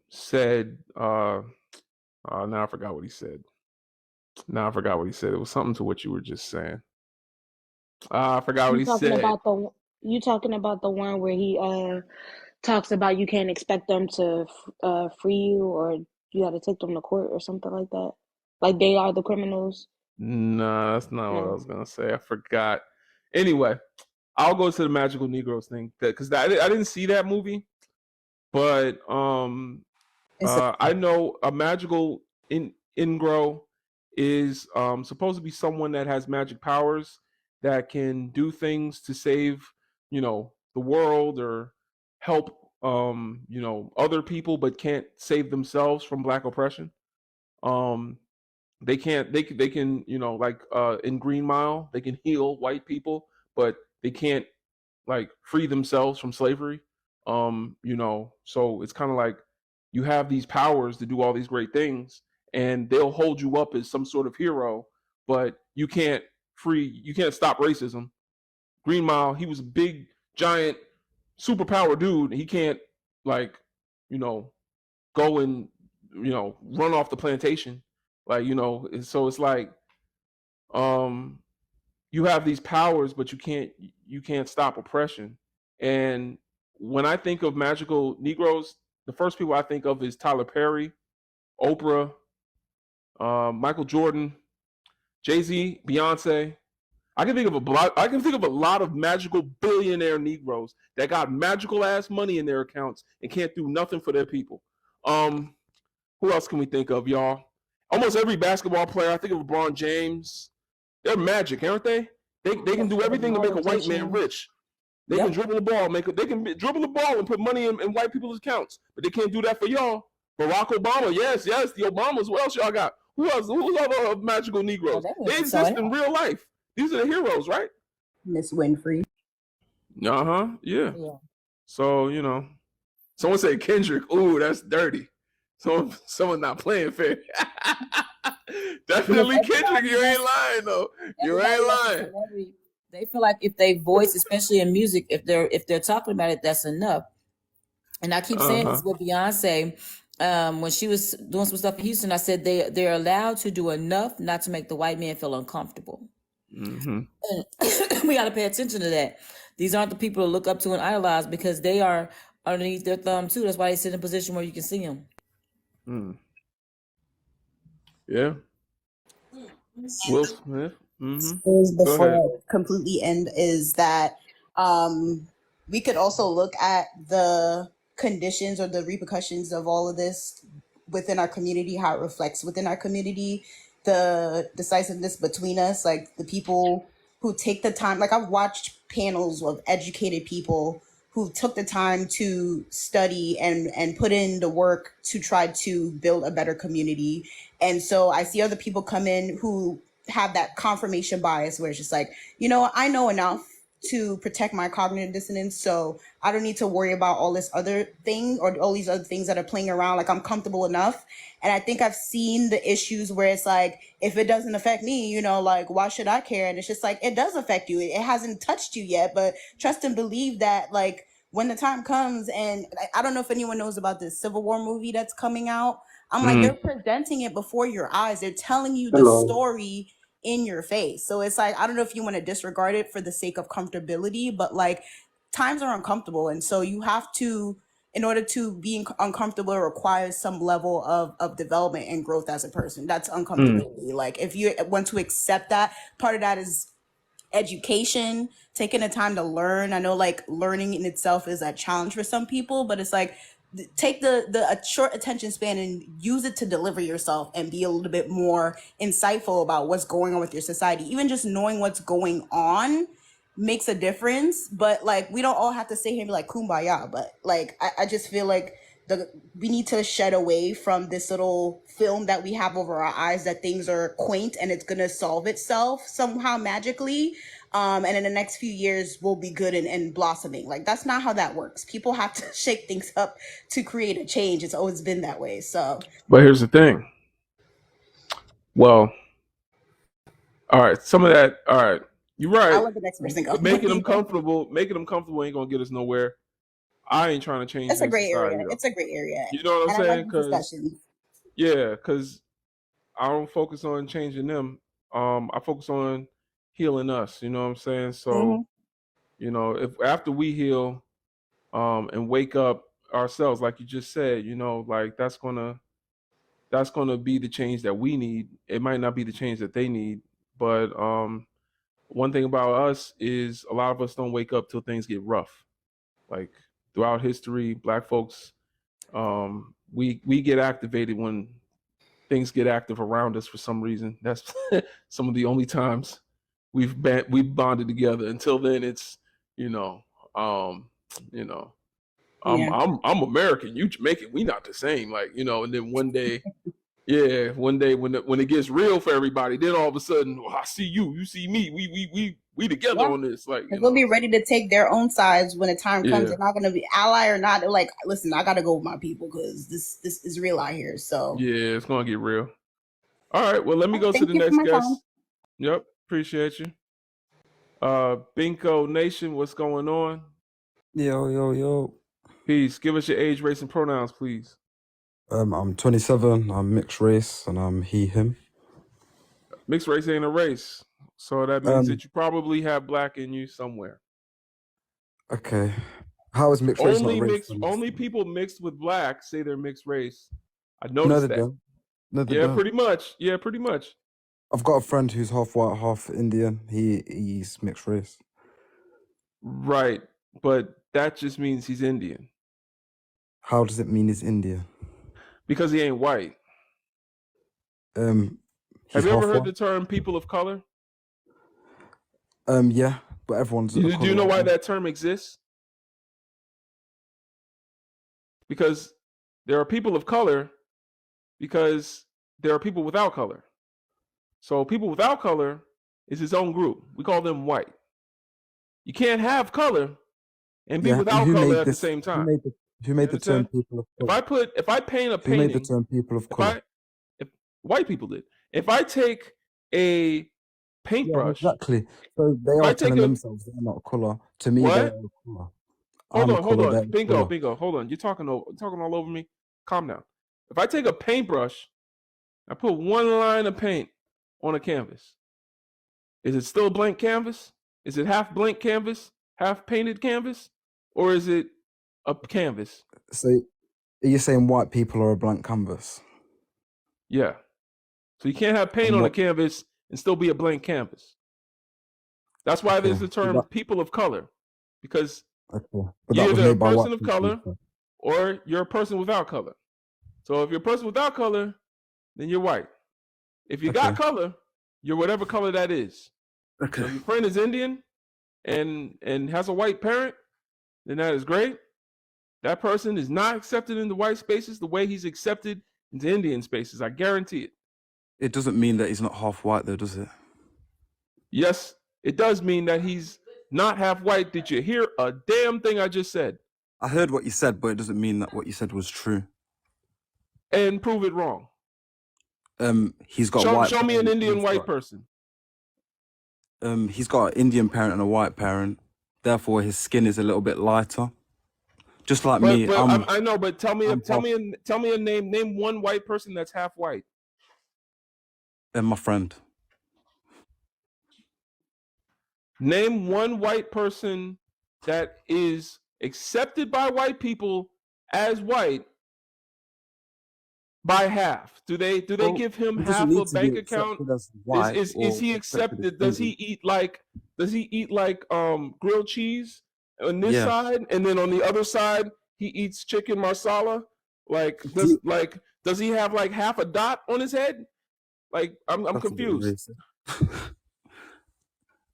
Speaker 1: said now I forgot what he said. Now I forgot what he said. It was something to what you were just saying. I forgot what
Speaker 7: You
Speaker 1: he
Speaker 7: talking
Speaker 1: said.
Speaker 7: about the one where he talks about you can't expect them to free you, or you got to take them to court or something like that. Like they are the criminals.
Speaker 1: Nah, that's not what I
Speaker 7: No.
Speaker 1: was gonna say. I forgot. Anyway, I'll go to the Magical Negroes thing because I didn't see that movie, but I know a magical Ingro is supposed to be someone that has magic powers that can do things to save, the world or help, other people, but can't save themselves from black oppression. They can't. They can, like in Green Mile, they can heal white people, but they can't like free themselves from slavery. So it's kind of like you have these powers to do all these great things, and they'll hold you up as some sort of hero, but you can't stop racism. Green Mile, he was a big, giant, superpower dude. He can't like, you know, go and run off the plantation, like so it's like um you have these powers, but you can't stop oppression. And when I think of magical Negroes, the first people I think of is Tyler Perry, Oprah, Michael Jordan, Jay-Z, Beyonce. I can think of a lot of magical billionaire Negroes that got magical ass money in their accounts and can't do nothing for their people. Who else can we think of, y'all? Almost every basketball player. I think of LeBron James. They're magic, aren't they? They can do everything to make a white man rich. They can dribble the ball, dribble the ball and put money in white people's accounts, but they can't do that for y'all. Barack Obama, yes, the Obamas. What else y'all got? Who else? Who's other magical Negroes? They exist in real life. These are the heroes, right?
Speaker 13: Miss Winfrey.
Speaker 1: Yeah. So someone said Kendrick. Ooh, that's dirty. Someone not playing fair. Definitely Kendrick. You ain't lying though. You ain't lying.
Speaker 2: They feel like if they voice, especially in music, if they're talking about it, that's enough. And I keep saying this with Beyonce. When she was doing some stuff in Houston, I said they're allowed to do enough not to make the white man feel uncomfortable.
Speaker 1: Mm-hmm.
Speaker 2: And we got to pay attention to that. These aren't the people to look up to and idolize because they are underneath their thumb too. That's why they sit in a position where you can see them.
Speaker 1: Yeah. Will Smith.
Speaker 13: Before I completely end is that we could also look at the conditions or the repercussions of all of this within our community, how it reflects within our community, the decisiveness between us, like the people who take the time. Like I've watched panels of educated people who took the time to study and put in the work to try to build a better community. And so I see other people come in who have that confirmation bias where it's just like, I know enough to protect my cognitive dissonance, so I don't need to worry about all this other thing or all these other things that are playing around. Like I'm comfortable enough. And I think I've seen the issues where it's like, if it doesn't affect me, like why should I care? And it's just like, it does affect you. It hasn't touched you yet, but trust and believe that like when the time comes, and I don't know if anyone knows about this Civil War movie that's coming out. I'm like, they're presenting it before your eyes. They're telling you the story in your face. So it's like, I don't know if you want to disregard it for the sake of comfortability, but like times are uncomfortable. And so you have to, in order to be uncomfortable, it requires some level of development and growth as a person. That's uncomfortability. Like if you want to accept that, part of that is education, taking the time to learn. I know like learning in itself is a challenge for some people, but it's like, take the short attention span and use it to deliver yourself and be a little bit more insightful about what's going on with your society. Even just knowing what's going on makes a difference. But like we don't all have to sit here and be like kumbaya, but like I just feel like we need to shed away from this little film that we have over our eyes that things are quaint and it's gonna solve itself somehow magically. And in the next few years we'll be good and blossoming. Like, that's not how that works. People have to shake things up to create a change. It's always been that way. So,
Speaker 1: but here's the thing. Well, all right, some of that. All right, you're right.
Speaker 13: I'll let the next person go.
Speaker 1: Making them comfortable ain't gonna get us nowhere. I ain't trying to change.
Speaker 13: It's a great
Speaker 1: society,
Speaker 13: area.
Speaker 1: though.
Speaker 13: It's a great area.
Speaker 1: You know what I'm
Speaker 13: and
Speaker 1: saying?
Speaker 13: I like the discussions.
Speaker 1: Because I don't focus on changing them. I focus on healing us. You know what I'm saying? So, you know, if after we heal, and wake up ourselves, like you just said, you know, like that's gonna be the change that we need. It might not be the change that they need, but one thing about us is a lot of us don't wake up till things get rough. Like throughout history, Black folks, we get activated when things get active around us for some reason. That's some of the only times we've bonded together. Until then, it's I'm American, you Jamaican, we not the same. Like, you know, and then one day, when it gets real for everybody, then all of a sudden, I see you see me, we together on this. Like,
Speaker 13: they'll be ready to take their own sides when the time comes. They're not going to be ally or not. They're like, listen, I got to go with my people because this is real out here. So
Speaker 1: yeah, it's gonna get real. All right, well, let me go to the next guest. Yep, appreciate you. Binko Nation, what's going on?
Speaker 14: Yo.
Speaker 1: Peace. Give us your age, race, and pronouns, please.
Speaker 14: I'm 27. I'm mixed race, and I'm he, him.
Speaker 1: Mixed race ain't a race, so that means that you probably have Black in you somewhere.
Speaker 14: Okay. How is mixed race not race?
Speaker 1: Only people mixed with Black say they're mixed race. I noticed that.
Speaker 14: No, they don't.
Speaker 1: Pretty much. Yeah, pretty much.
Speaker 14: I've got a friend who's half white, half Indian. He's mixed race.
Speaker 1: Right, but that just means he's Indian.
Speaker 14: How does it mean he's Indian?
Speaker 1: Because he ain't white. Have you ever heard the term people of color?
Speaker 14: Yeah, but everyone's.
Speaker 1: Do you know why that term exists? Because there are people of color, because there are people without color. So people without color is its own group. We call them white. You can't have color and be without color at the same time.
Speaker 14: Who made the term people of color?
Speaker 1: If I paint a painting,
Speaker 14: who made the term people of color?
Speaker 1: If white people did. If I take a paintbrush,
Speaker 14: exactly. So they are telling themselves they're not color. To me, they're color.
Speaker 1: Hold on. Bingo. Hold on. You're talking all over me. Calm down. If I take a paintbrush, I put one line of paint on a canvas. Is it still a blank canvas? Is it half blank canvas, half painted canvas, or is it a canvas?
Speaker 14: So, are you saying white people are a blank canvas?
Speaker 1: Yeah. So you can't have paint on a canvas and still be a blank canvas. That's why there's the term people of color, because you're either a person of color or you're a person without color. So if you're a person without color, then you're white. If you got color, you're whatever color that is.
Speaker 14: Okay.
Speaker 1: So if your friend is Indian and has a white parent, then that is great. That person is not accepted in the white spaces the way he's accepted into Indian spaces. I guarantee it.
Speaker 14: It doesn't mean that he's not half white, though, does it?
Speaker 1: Yes, it does mean that he's not half white. Did you hear a damn thing I just said?
Speaker 14: I heard what you said, but it doesn't mean that what you said was true.
Speaker 1: And prove it wrong.
Speaker 14: He's got
Speaker 1: show me an Indian white person.
Speaker 14: He's got an Indian parent and a white parent. Therefore, his skin is a little bit lighter. Just like me.
Speaker 1: But I know, but tell me a name. Name one white person that's half white.
Speaker 14: My friend.
Speaker 1: Name one white person that is accepted by white people as white by half. Do they give him half a bank account? Is he accepted? Does he eat like grilled cheese on this side, and then on the other side he eats chicken marsala? Like does he have like half a dot on his head? Like I'm confused. It's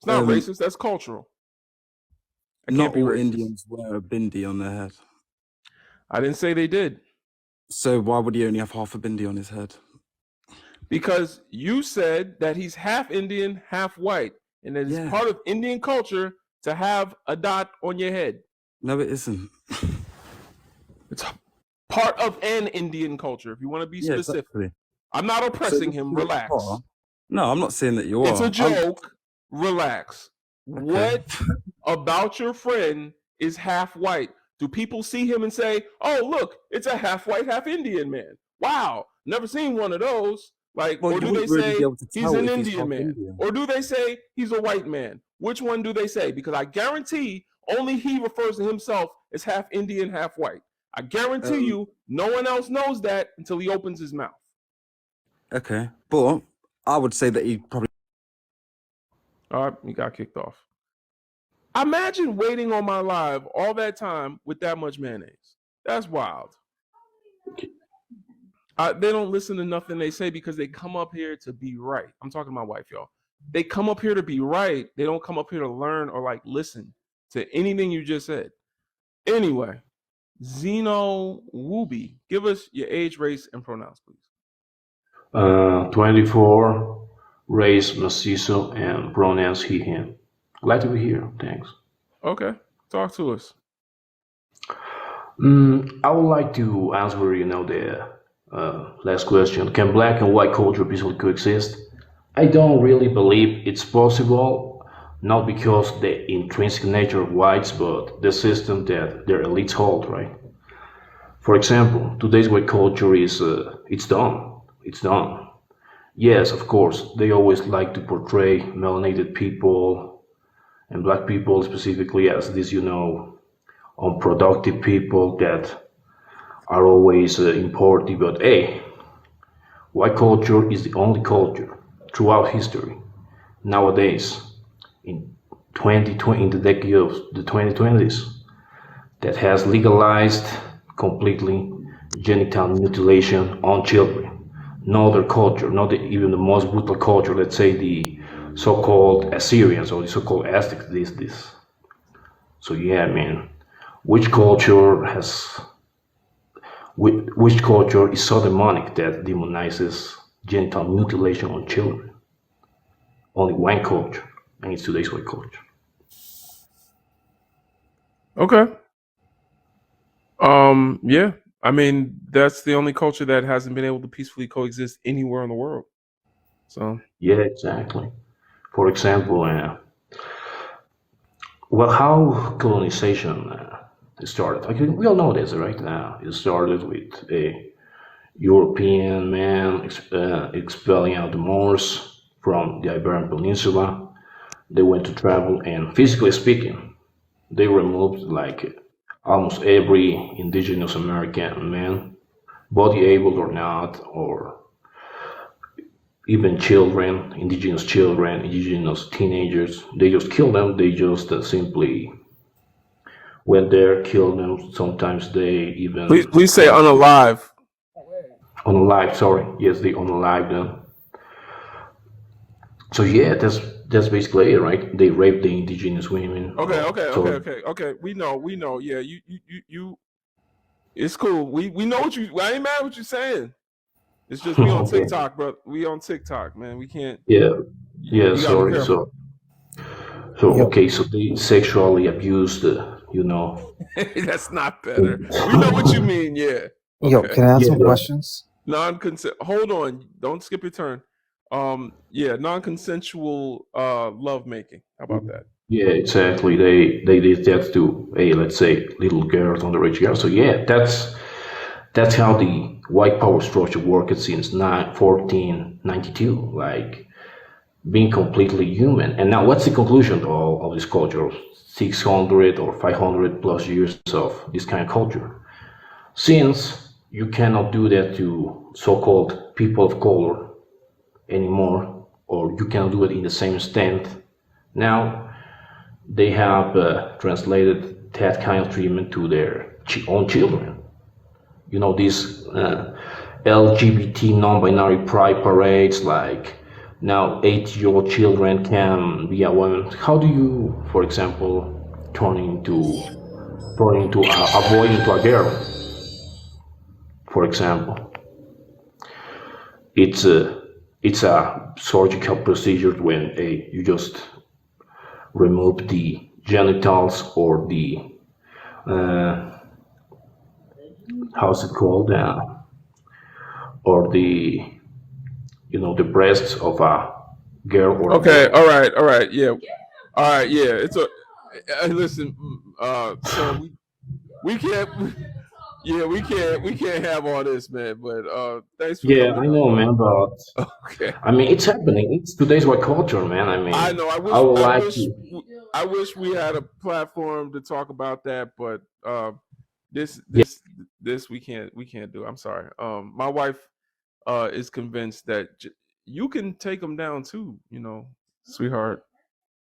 Speaker 1: not racist. That's cultural.
Speaker 14: Not all Indians wear a bindi on their head.
Speaker 1: I didn't say they did.
Speaker 14: So why would he only have half a bindi on his head?
Speaker 1: Because you said that he's half Indian, half white, and that it's part of Indian culture to have a dot on your head.
Speaker 14: No, it isn't.
Speaker 1: It's part of an Indian culture, if you want to be specific.
Speaker 14: Exactly.
Speaker 1: I'm not oppressing him. Relax.
Speaker 14: No, I'm not saying that you are.
Speaker 1: It's a joke. Relax. Okay. What about your friend is half white? Do people see him and say, oh, look, it's a half white, half Indian man? Wow, never seen one of those. Like, or do they say he's an Indian man? Or do they say he's a white man? Which one do they say? Because I guarantee only he refers to himself as half Indian, half white. I guarantee you no one else knows that until he opens his mouth.
Speaker 14: Okay, but I would say that he probably...
Speaker 1: All right, he got kicked off. Imagine waiting on my live all that time with that much mayonnaise. That's wild. They don't listen to nothing they say because they come up here to be right. I'm talking to my wife, y'all. They come up here to be right. They don't come up here to learn or like listen to anything you just said. Anyway, Zeno Wooby, give us your age, race, and pronouns, please.
Speaker 15: 24, race mestizo, and pronouns he, him. Glad to be here. Thanks.
Speaker 1: Okay, talk to us.
Speaker 15: I would like to answer, the last question. Can black and white culture peacefully coexist? I don't really believe it's possible, not because the intrinsic nature of whites, but the system that their elites hold, right? For example, today's white culture is, it's done. It's done. Yes, of course, they always like to portray melanated people and black people specifically as these, unproductive people that are always important. But hey, white culture is the only culture throughout history nowadays in the decade of the 2020s that has legalized completely genital mutilation on children. No other culture, not even the most brutal culture, let's say the so-called Assyrians or the so-called Aztecs, this. So yeah, man, which culture is so demonic that demonizes genital mutilation on children? Only one culture, and it's today's white culture.
Speaker 1: Okay. Yeah. I mean, that's the only culture that hasn't been able to peacefully coexist anywhere in the world. So
Speaker 15: yeah, exactly. For example, how colonization started. We all know this, right? It started with a European man expelling out the Moors from the Iberian Peninsula. They went to travel, and physically speaking, they removed almost every indigenous American man, body able or not, or even children, indigenous teenagers. They just killed them. They just simply went there, killed them. Sometimes they even...
Speaker 1: Please say unalive.
Speaker 15: Unalive, sorry. Yes, they unalive them. So yeah, that's basically it, right? They raped the indigenous women.
Speaker 1: Okay. We know. Yeah, you. It's cool. We know what you. I ain't mad at what you're saying. It's just we on TikTok, bro. We on TikTok, man. We can't.
Speaker 15: Yeah. Sorry. So okay. So they sexually abused,
Speaker 1: That's not better. We know what you mean. Yeah. Okay.
Speaker 16: Yo, can I ask some questions?
Speaker 1: Non-consent. Hold on. Don't skip your turn. Non-consensual love making. How about that?
Speaker 15: Yeah, exactly. They did that to let's say little girls, underage girls. So yeah, that's how the white power structure worked since 1492, like being completely human. And now what's the conclusion of this culture? 600 or 500 plus years of this kind of culture. Since you cannot do that to so-called people of color anymore, or you cannot do it in the same extent. Now they have translated that kind of treatment to their own children. These LGBT non-binary pride parades, like now 8-year-old children can be a woman. How do you, for example, turn into a boy into a girl? For example, it's a surgical procedure when you just remove the genitals or the how's it called, or the breasts of a girl or a
Speaker 1: Okay,
Speaker 15: boy.
Speaker 1: all right, yeah, all right, yeah. It's a listen, sir. We can't, yeah, we can't have all this, man. But thanks for
Speaker 15: Yeah,
Speaker 1: coming
Speaker 15: I
Speaker 1: up.
Speaker 15: know, man, but
Speaker 1: Okay,
Speaker 15: I mean, it's happening. It's today's white culture, man. I
Speaker 1: I
Speaker 15: mean,
Speaker 1: know.
Speaker 15: I would like to.
Speaker 1: I wish we had a platform to talk about that, but this
Speaker 15: Yeah,
Speaker 1: this this we can't do. I'm sorry. My wife is convinced that you can take them down too. You know, sweetheart.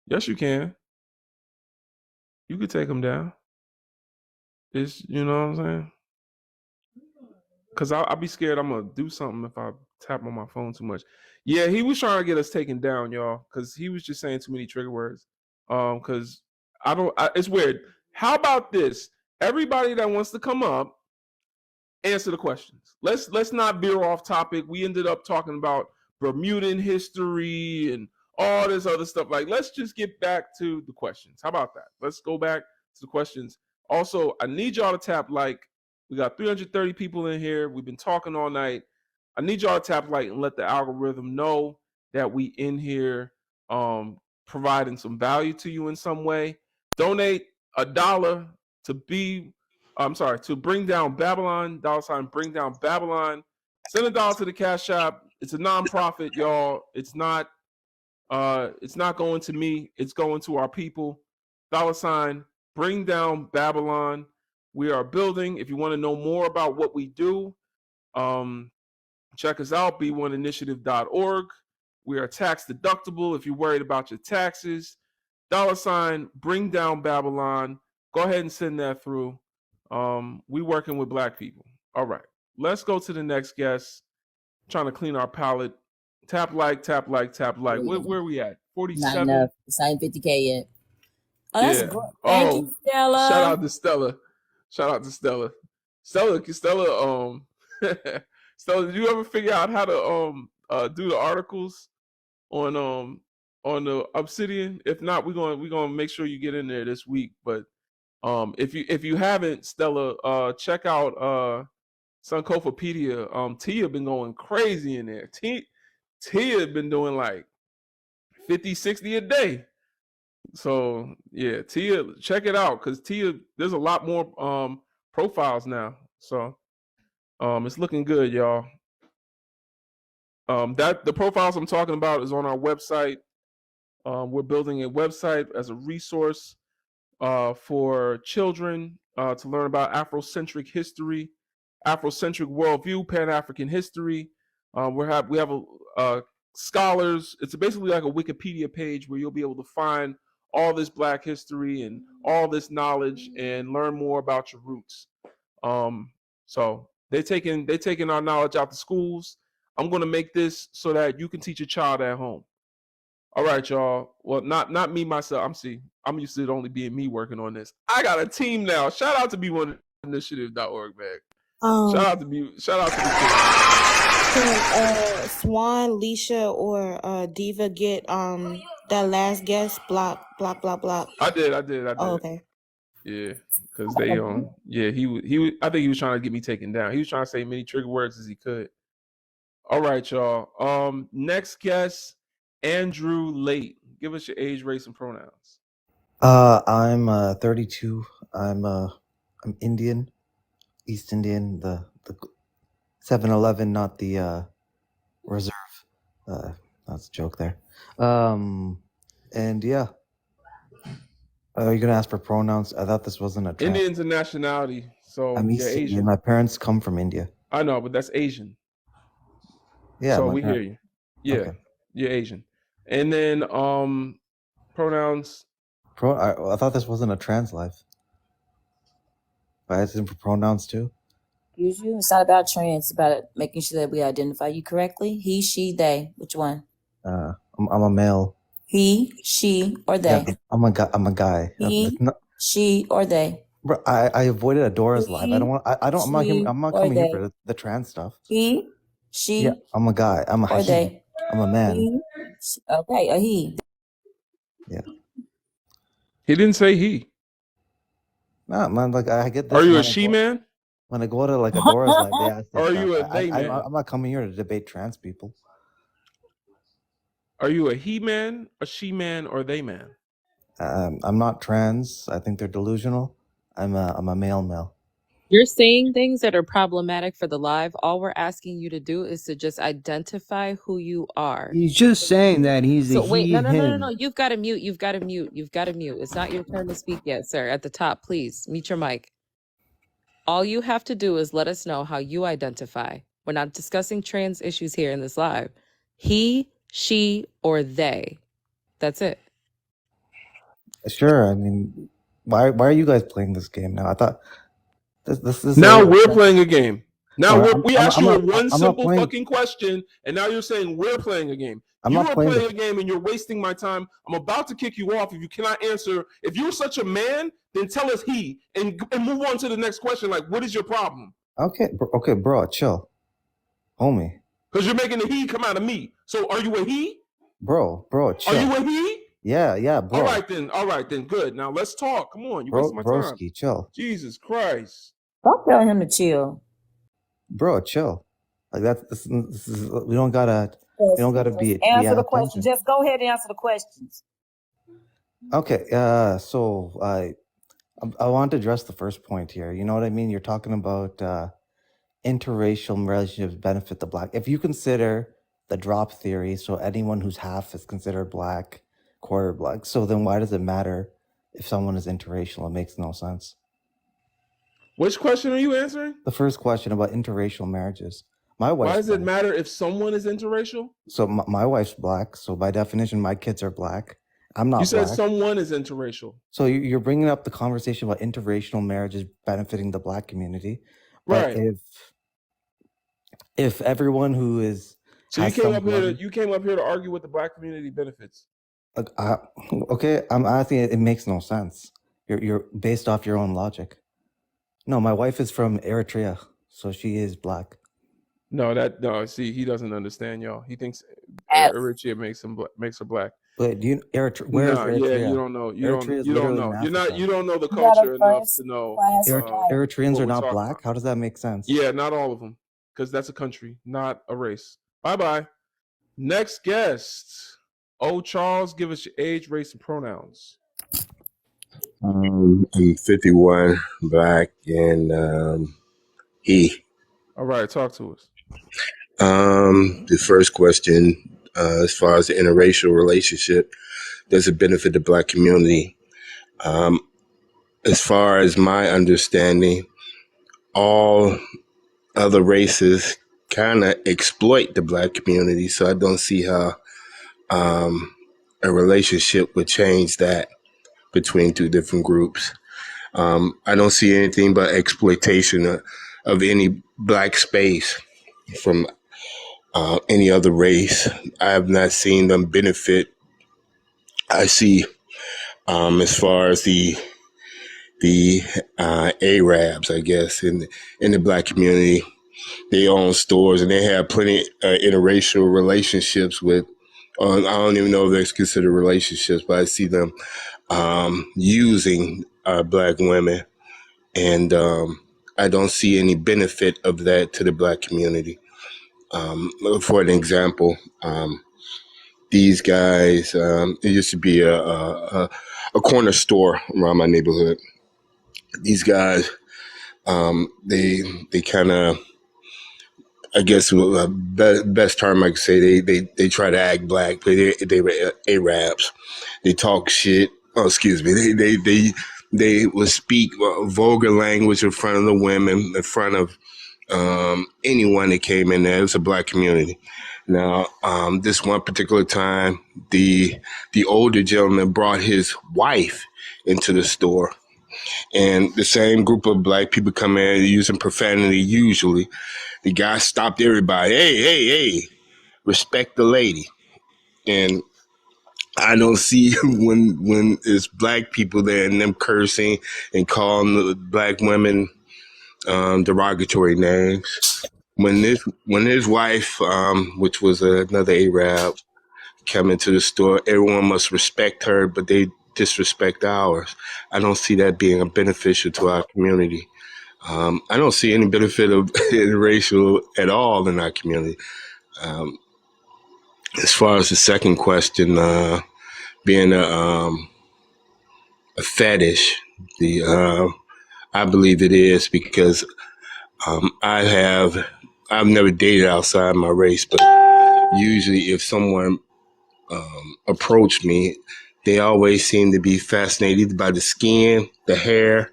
Speaker 1: Yes, you can. You could take them down. It's you know what I'm saying. Cause I'll be scared I'm gonna do something if I tap on my phone too much. Yeah, he was trying to get us taken down, y'all, because he was just saying too many trigger words. Cause it's weird. How about this? Everybody that wants to come up, answer the questions. Let's not veer off topic. We ended up talking about Bermudan history and all this other stuff. Like, let's just get back to the questions. How about that? Let's go back to the questions. Also, I need y'all to tap like. We got 330 people in here. We've been talking all night. I need y'all to tap like and let the algorithm know that we in here providing some value to you in some way. Donate $1 to to bring down Babylon, $ bring down Babylon. Send $1 to the Cash App. It's a nonprofit, y'all. It's not going to me. It's going to our people. $ bring down Babylon. We are building. If you want to know more about what we do, check us out, b1initiative.org. We are tax deductible if you're worried about your taxes. $ bring down Babylon. Go ahead and send that through. We working with Black people. All right. Let's go to the next guest. Trying to clean our palate. Tap like, tap like, tap like. Where are we at?
Speaker 2: Not
Speaker 1: 47?
Speaker 2: enough. It's not 50K yet. Oh, that's
Speaker 1: Yeah.
Speaker 2: great. Thank you, Stella.
Speaker 1: Shout out to Stella. Shout out to Stella. Stella, Stella, did you ever figure out how to do the articles on the Obsidian? If not, we're gonna make sure you get in there this week. But if you haven't, Stella, check out Sunkofapedia. Tia been going crazy in there. Tia been doing like 50, 60 a day. So yeah, Tia, check it out because Tia, there's a lot more profiles now. So it's looking good, y'all. That the profiles I'm talking about is on our website. We're building a website as a resource for children to learn about Afrocentric history, Afrocentric worldview, Pan-African history. We have scholars. It's basically like a Wikipedia page where you'll be able to find all this Black history and all this knowledge and learn more about your roots. So they're taking our knowledge out to schools. I'm going to make this so that you can teach your child at home. All right, y'all. Well, not me myself. I'm used to it only being me working on this. I got a team now. Shout out to b1initiative.org, man. Shout out to
Speaker 7: Can Swan, Leisha, or Diva get that last guest block?
Speaker 1: I did.
Speaker 7: Oh, okay.
Speaker 1: Yeah, because they I think he was trying to get me taken down. He was trying to say many trigger words as he could. All right, y'all. Next guest, Andrew Late. Give us your age, race, and pronouns.
Speaker 16: I'm 32. I'm Indian, East Indian, the 7-Eleven, not the reserve. That's a joke there. And yeah. Are you gonna ask for pronouns? I thought this wasn't a trans.
Speaker 1: Indian's a nationality, so
Speaker 16: I'm East
Speaker 1: you're
Speaker 16: Indian.
Speaker 1: Asian.
Speaker 16: My parents come from India.
Speaker 1: I know, but that's Asian.
Speaker 16: Yeah.
Speaker 1: So we hear you. Yeah,
Speaker 16: okay.
Speaker 1: You're Asian. And then pronouns.
Speaker 16: I thought this wasn't a trans life. I asked him for pronouns too.
Speaker 2: Usually, it's not about trans. It's about making sure that we identify you correctly. He, she, they. Which one?
Speaker 16: I'm a male.
Speaker 2: He, she, or they.
Speaker 16: Yeah, I'm a guy.
Speaker 2: He, she, or they.
Speaker 16: Bro, I avoided Adora's live. I don't
Speaker 2: He,
Speaker 16: want. I don't.
Speaker 2: she,
Speaker 16: I'm not
Speaker 2: or
Speaker 16: coming here
Speaker 2: they.
Speaker 16: for the trans stuff.
Speaker 2: He,
Speaker 16: Yeah,
Speaker 2: she,
Speaker 16: I'm a guy. I'm a
Speaker 2: or
Speaker 16: he.
Speaker 2: they.
Speaker 16: I'm a man.
Speaker 2: He, okay, a he.
Speaker 16: Yeah.
Speaker 1: He didn't say he.
Speaker 16: Nah, man. Like I get
Speaker 1: Are
Speaker 16: this
Speaker 1: you a she man?
Speaker 16: when I go to like Adora's live. They ask
Speaker 1: Or
Speaker 16: this
Speaker 1: are
Speaker 16: stuff.
Speaker 1: you a they man?
Speaker 16: I'm not coming here to debate trans people.
Speaker 1: Are you a he man, a she man, or they man?
Speaker 16: I'm not trans. I think they're delusional. I'm a male.
Speaker 6: You're saying things that are problematic for the live. All we're asking you to do is to just identify who you are.
Speaker 17: He's just saying that he's a
Speaker 6: So wait,
Speaker 17: he,
Speaker 6: no.
Speaker 17: him.
Speaker 6: You've got to mute. You've got to mute. It's not your turn to speak yet, sir. At the top, please mute your mic. All you have to do is let us know how you identify. We're not discussing trans issues here in this live. He, she, or they. That's it.
Speaker 16: Sure. I mean, why are you guys playing this game now? I thought this is
Speaker 1: Now
Speaker 16: over.
Speaker 1: we're playing a game. Now
Speaker 16: No,
Speaker 1: we asked you
Speaker 16: I'm
Speaker 1: one
Speaker 16: not
Speaker 1: simple
Speaker 16: playing.
Speaker 1: fucking question, and now you're saying we're playing a game.
Speaker 16: I'm
Speaker 1: You
Speaker 16: not
Speaker 1: are
Speaker 16: playing
Speaker 1: playing a game, and you're wasting my time. I'm about to kick you off if you cannot answer. If you're such a man, then tell us he, and move on to the next question. Like, what is your problem?
Speaker 16: Okay, bro, chill, homie.
Speaker 1: Because you're making the he come out of me. So are you a he?
Speaker 16: Bro, chill.
Speaker 1: Are you a he?
Speaker 16: Yeah, bro.
Speaker 1: All right then. Good. Now let's talk. Come on, you
Speaker 16: Bro,
Speaker 1: wasting my time.
Speaker 16: broski, chill.
Speaker 1: Jesus Christ.
Speaker 2: Don't tell him to chill.
Speaker 16: Bro, chill. Like this is we don't gotta be
Speaker 2: Answer the
Speaker 16: out of
Speaker 2: question.
Speaker 16: tension.
Speaker 2: Just go ahead and answer the questions.
Speaker 16: Okay, so I want to address the first point here. You know what I mean? You're talking about interracial relationships benefit the black. If you consider the drop theory, so anyone who's half is considered black, quarter black. So then why does it matter if someone is interracial? It makes no sense.
Speaker 1: Which question are you answering?
Speaker 16: The first question about interracial marriages. My wife.
Speaker 1: Why does it matter if someone is interracial?
Speaker 16: So my wife's black. So by definition, my kids are black. I'm not.
Speaker 1: You said
Speaker 16: black.
Speaker 1: someone is interracial.
Speaker 16: So you're bringing up the conversation about interracial marriages benefiting the black community, but
Speaker 1: Right.
Speaker 16: if everyone who is
Speaker 1: so you came up here to argue what the black community benefits.
Speaker 16: Okay, I'm asking. It makes no sense. You're based off your own logic. No, my wife is from Eritrea, so she is black.
Speaker 1: No. See, he doesn't understand, y'all. He thinks Eritrea makes her black.
Speaker 16: But do you Eritrea? Where is Eritrea?
Speaker 1: Yeah, you don't know. You
Speaker 16: Eritrea
Speaker 1: don't know. You don't know the culture enough to know.
Speaker 16: Eritreans are not black. How does that make sense?
Speaker 1: Yeah, not all of them, because that's a country, not a race. Bye. Next guest. Oh, Charles, give us your age, race, and pronouns.
Speaker 18: I'm 51, black, and he.
Speaker 1: All right, talk to us.
Speaker 18: The first question, as far as the interracial relationship, does it benefit the black community? As far as my understanding, all other races kind of exploit the black community, so I don't see how a relationship would change that between two different groups. I don't see anything but exploitation of any black space from any other race. I have not seen them benefit. I see, as far as the Arabs, I guess, in the black community, they own stores and they have plenty interracial relationships with. I don't even know if that's considered relationships, but I see them using black women, and I don't see any benefit of that to the black community. For an example, these guys, it used to be a corner store around my neighborhood. These guys, they kind of, I guess, best term I could say, they try to act black, but they were Arabs. They talk shit. Oh, excuse me. They would speak vulgar language in front of the women, in front of anyone that came in there. It was a black community. Now, this one particular time, the older gentleman brought his wife into the store, and the same group of black people come in using profanity. Usually, the guy stopped everybody. Hey, respect the lady. And I don't see when it's black people there and them cursing and calling the black women derogatory names. When his wife, which was another Arab, come into the store, everyone must respect her, but they disrespect ours. I don't see that being beneficial to our community. I don't see any benefit of interracial at all in our community. As far as the second question, being a fetish, I believe it is because I've never dated outside my race, but usually if someone approached me, they always seem to be fascinated by the skin, the hair,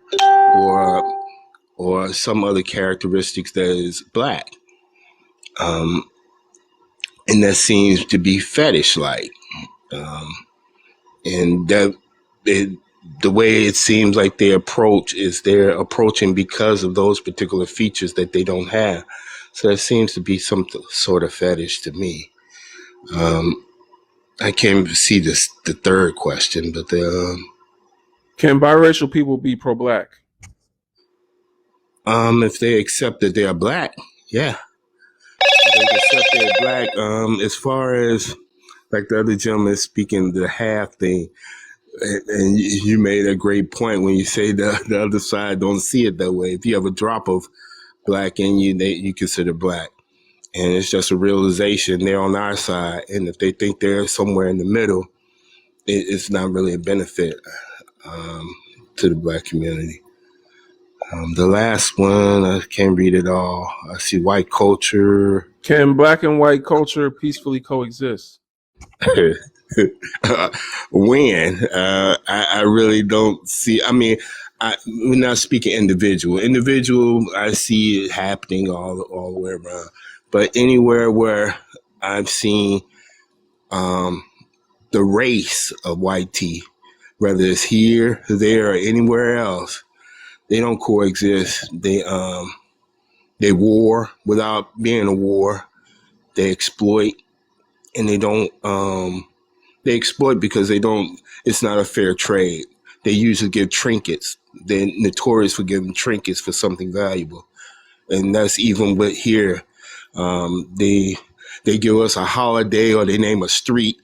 Speaker 18: or some other characteristics that is black. And that seems to be fetish like. And the way it seems like they approach is they're approaching because of those particular features that they don't have. So it seems to be some sort of fetish to me. I can't see the third question, but
Speaker 1: Can biracial people be pro-black?
Speaker 18: If they accept that they are black, yeah. If they accept they're black. As far as like the other gentleman speaking, the half thing, and you made a great point when you say the other side don't see it that way. If you have a drop of black in you, you consider black. And it's just a realization they're on our side. And if they think they're somewhere in the middle, it's not really a benefit to the black community. The last one, I can't read it all. I see white culture.
Speaker 1: Can black and white culture peacefully coexist?
Speaker 18: When? I really don't see. I mean, we're not speaking individual. Individual, I see it happening all the way around. But anywhere where I've seen the race of white tea, whether it's here, there, or anywhere else, they don't coexist. They war without being a war. They exploit, and they exploit because it's not a fair trade. They usually give trinkets. They're notorious for giving trinkets for something valuable. And that's even with here. They give us a holiday or they name a street,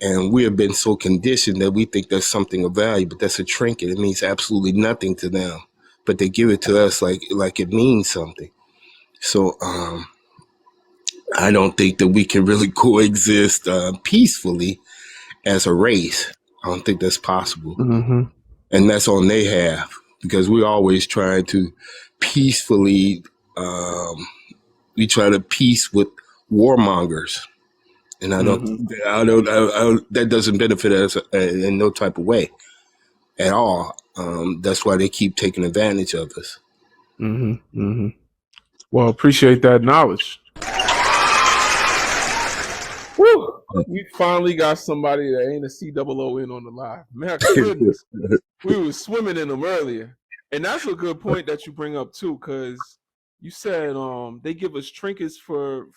Speaker 18: and we have been so conditioned that we think that's something of value, but that's a trinket. It means absolutely nothing to them, but they give it to us like it means something. So I don't think that we can really coexist peacefully as a race. I don't think that's possible.
Speaker 1: Mm-hmm.
Speaker 18: And that's on their half, because we always try to peacefully, we try to peace with warmongers. And that doesn't benefit us in no type of way at all. That's why they keep taking advantage of us.
Speaker 1: Mm-hmm. Mm-hmm. Well, appreciate that knowledge. Woo! We finally got somebody that ain't a COON on the live. Man, goodness. We were swimming in them earlier. And that's a good point that you bring up too, because you said they give us trinkets for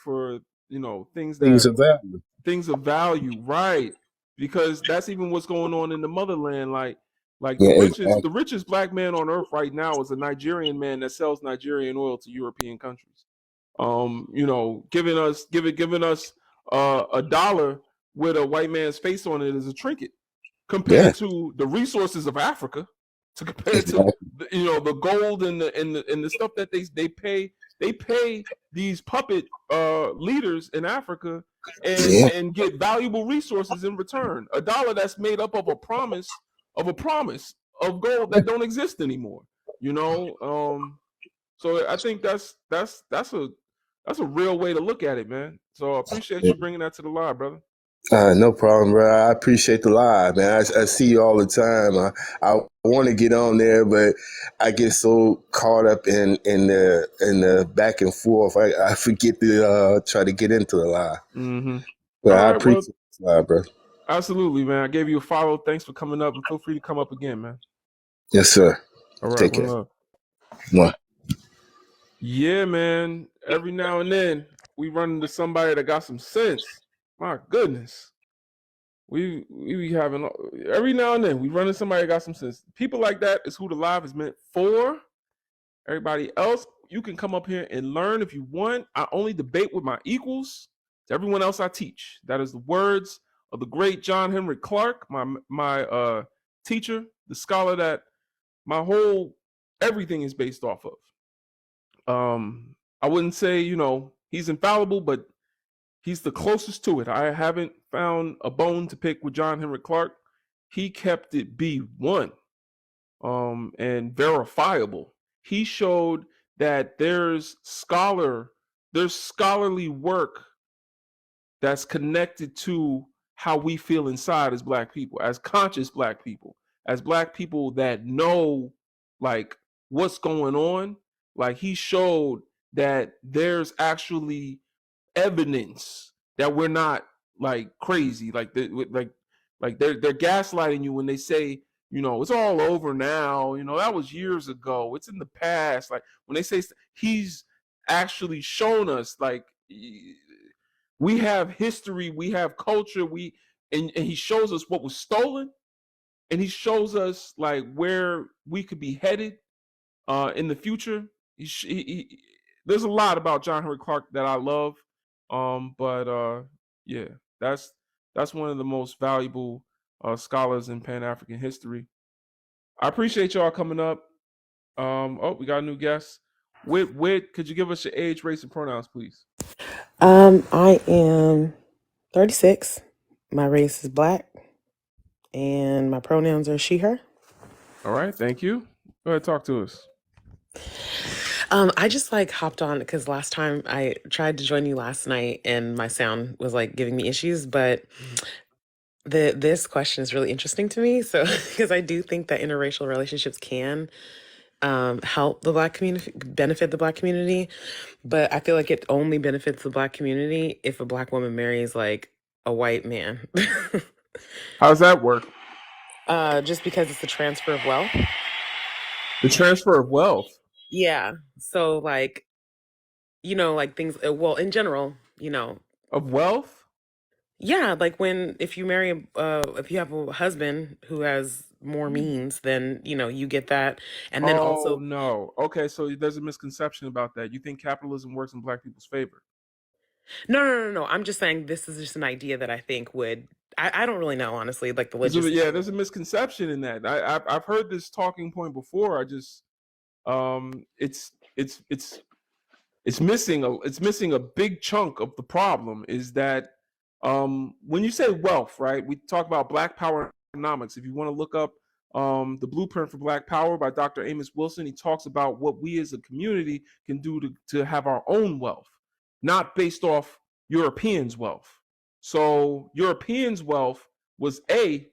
Speaker 1: things of value, right? Because that's even what's going on in the motherland. Like the richest black man on earth right now is a Nigerian man that sells Nigerian oil to European countries. Giving us $1 with a white man's face on it is a trinket compared to the resources of Africa, to compare to the gold and the stuff that they pay these puppet leaders in Africa and get valuable resources in return. $1 that's made up of a promise of gold that don't exist anymore. So I think that's a real way to look at it, man. So I appreciate you bringing that to the live, brother.
Speaker 18: No problem, bro. I appreciate the live, man. I see you all the time. I want to get on there, but I get so caught up in the back and forth. I forget to try to get into the live.
Speaker 1: Mm-hmm.
Speaker 18: But I appreciate the live, bro.
Speaker 1: Absolutely, man. I gave you a follow. Thanks for coming up, and feel free to come up again, man.
Speaker 18: Yes, sir.
Speaker 1: All right.
Speaker 18: Take care.
Speaker 1: One. Yeah, man. Every now and then we run into somebody that got some sense. My goodness. We be having every now and then we run into somebody that got some sense. People like that is who the live is meant for. Everybody else, you can come up here and learn if you want. I only debate with my equals. To everyone else, I teach. That is the words of the great John Henry Clark, my teacher, the scholar that my whole everything is based off of. I wouldn't say he's infallible, but he's the closest to it. I haven't found a bone to pick with John Henry Clark. He kept it B1 and verifiable. He showed that there's scholarly work that's connected to how we feel inside as Black people, as conscious Black people, as Black people that know like what's going on. Like he showed that there's actually evidence that we're not like crazy, like they're gaslighting you when they say it's all over now. That was years ago. It's in the past. Like when they say he's actually shown us like we have history, we have culture, and he shows us what was stolen, and he shows us like where we could be headed in the future. There's a lot about John Henry Clark that I love, but yeah, that's one of the most valuable scholars in Pan-African history. I appreciate y'all coming up. We got a new guest. Wit, could you give us your age, race, and pronouns, please?
Speaker 17: I am 36. My race is Black, and my pronouns are she, her.
Speaker 1: All right, thank you. Go ahead, talk to us.
Speaker 17: I just hopped on because last time I tried to join you last night and my sound was giving me issues, but this question is really interesting to me. So because I do think that interracial relationships can help the Black community, benefit the Black community, but I feel like it only benefits the Black community if a Black woman marries a white man.
Speaker 1: How does that work?
Speaker 17: Just because it's the transfer of wealth.
Speaker 1: The transfer of wealth.
Speaker 17: Yeah. So things, well, in general,
Speaker 1: of wealth.
Speaker 17: Yeah. If you marry, if you have a husband who has more means, then, you get that. And then also.
Speaker 1: No. Okay. So there's a misconception about that. You think capitalism works in Black people's favor?
Speaker 17: No. I'm just saying this is just an idea that I think would, I don't really know, honestly, the logistics.
Speaker 1: Yeah, there's a misconception in that. I've heard this talking point before. I just, it's missing a big chunk of the problem is that when you say wealth, right? We talk about Black power economics. If you want to look up the Blueprint for Black Power by Dr. Amos Wilson, he talks about what we as a community can do to have our own wealth, not based off Europeans' wealth. So Europeans' wealth was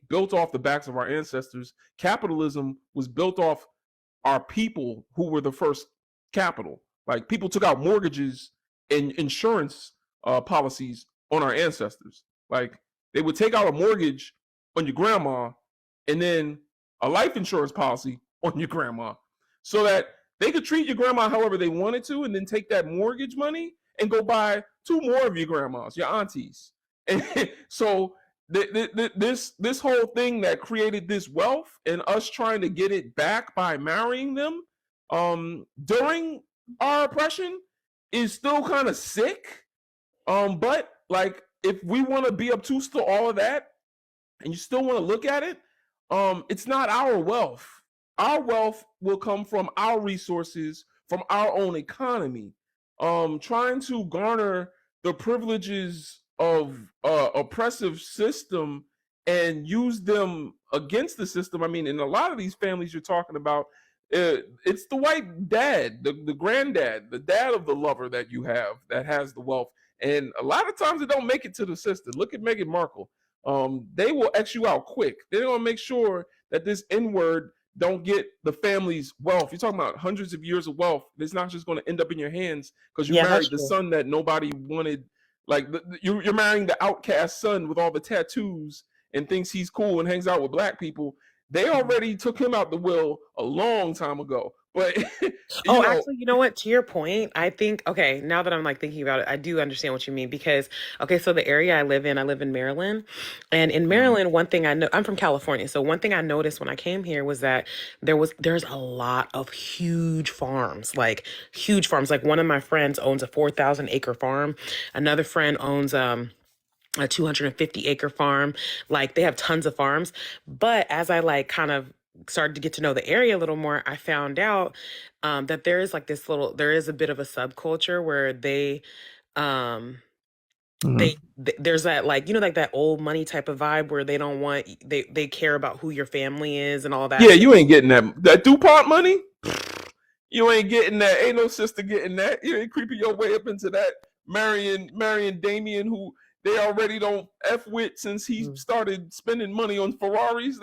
Speaker 1: built off the backs of our ancestors. Capitalism was built off our people who were the first capital. Like people took out mortgages and insurance policies on our ancestors. Like they would take out a mortgage on your grandma and then a life insurance policy on your grandma so that they could treat your grandma however they wanted to and then take that mortgage money and go buy 2 more of your grandmas, your aunties. And so this whole thing that created this wealth and us trying to get it back by marrying them during our oppression is still kind of sick. But if we want to be obtuse to all of that and you still want to look at it, it's not our wealth. Our wealth will come from our resources, from our own economy. Trying to garner the privileges of oppressive system and use them against the system. I mean, in a lot of these families you're talking about, it's the white dad, the granddad, the dad of the lover that you have that has the wealth. And a lot of times it don't make it to the sister. Look at Meghan Markle. They will X you out quick. They're going to make sure that this N-word don't get the family's wealth. You're talking about hundreds of years of wealth. It's not just going to end up in your hands because you married the son that nobody wanted. You're marrying the outcast son with all the tattoos and thinks he's cool and hangs out with Black people. They already took him out the will a long time ago. But
Speaker 17: Oh,
Speaker 1: you know,
Speaker 17: actually, you know what? To your point, I think, okay, now that I'm like thinking about it, I do understand what you mean because, okay, so the area I live in Maryland. And in Maryland, one thing I know, I'm from California. So one thing I noticed when I came here was that there's a lot of huge farms, like huge farms. Like one of my friends owns a 4,000 acre farm. Another friend owns, a 250 acre farm. Like they have tons of farms. But as I like kind of started to get to know the area a little more, I found out that there is like there is a bit of a subculture where um, there's that like, you know, like that old money type of vibe where they don't want, they care about who your family is and all that.
Speaker 1: yeah, you ain't getting that DuPont money. You ain't getting that. Ain't no sister getting that. You ain't creeping your way up into that. Marion Damien, who they already don't F with since he started spending money on Ferraris.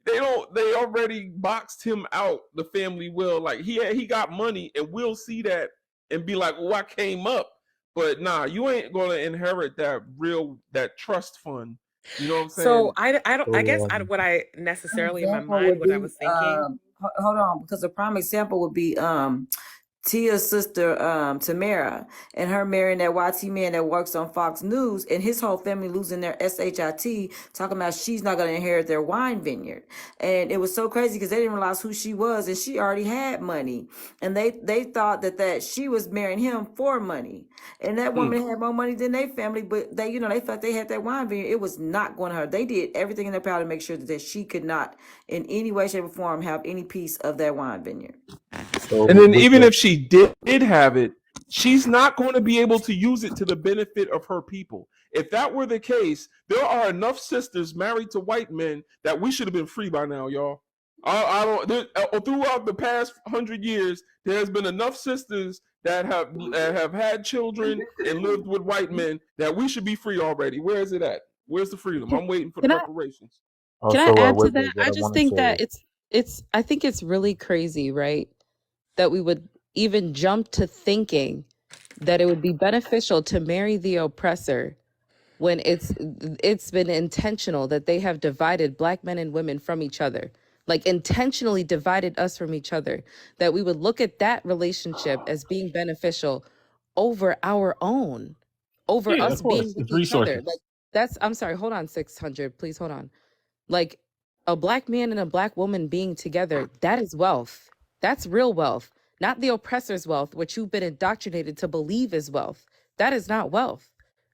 Speaker 1: They already boxed him out. The family will, like, he got money and we'll see that and be like, well, I came up. But nah, you ain't gonna inherit that trust fund. You know what I'm saying?
Speaker 17: So I guess what I necessarily in my
Speaker 2: Example
Speaker 17: mind,
Speaker 2: would
Speaker 17: what I
Speaker 2: be,
Speaker 17: was thinking.
Speaker 2: hold on, because a prime example would be Tia's sister, Tamara, and her marrying that YT man that works on Fox News, and his whole family losing their SHIT, talking about she's not going to inherit their wine vineyard. And it was so crazy because they didn't realize who she was, and she already had money. And they thought that she was marrying him for money. And that woman had more money than their family, but they thought they had that wine vineyard. It was not going to her. They did everything in their power to make sure that she could not, in any way, shape, or form, have any piece of that wine vineyard.
Speaker 12: So
Speaker 1: And then even if she did have it, she's not going to be able to use it to the benefit of her people. If that were the case, there are enough sisters married to white men that we should have been free by now, y'all. I don't. Throughout the past 100 years, there's been enough sisters that have had children and lived with white men that we should be free already. Where is it at? Where's the freedom? I'm waiting for the reparations.
Speaker 19: Can I add to that? I just think that I think it's really crazy, right? That we would even jump to thinking that it would be beneficial to marry the oppressor when it's been intentional that they have divided Black men and women from each other, like intentionally divided us from each other, that we would look at that relationship as being beneficial over our own, over
Speaker 12: Yeah,
Speaker 19: us
Speaker 12: of course.
Speaker 19: being with
Speaker 12: It's
Speaker 19: each other.
Speaker 12: resources.
Speaker 19: Like I'm sorry, hold on, 600, please hold on. Like a Black man and a Black woman being together, that is wealth. That's real wealth, not the oppressor's wealth, which you've been indoctrinated to believe is wealth. That is not wealth.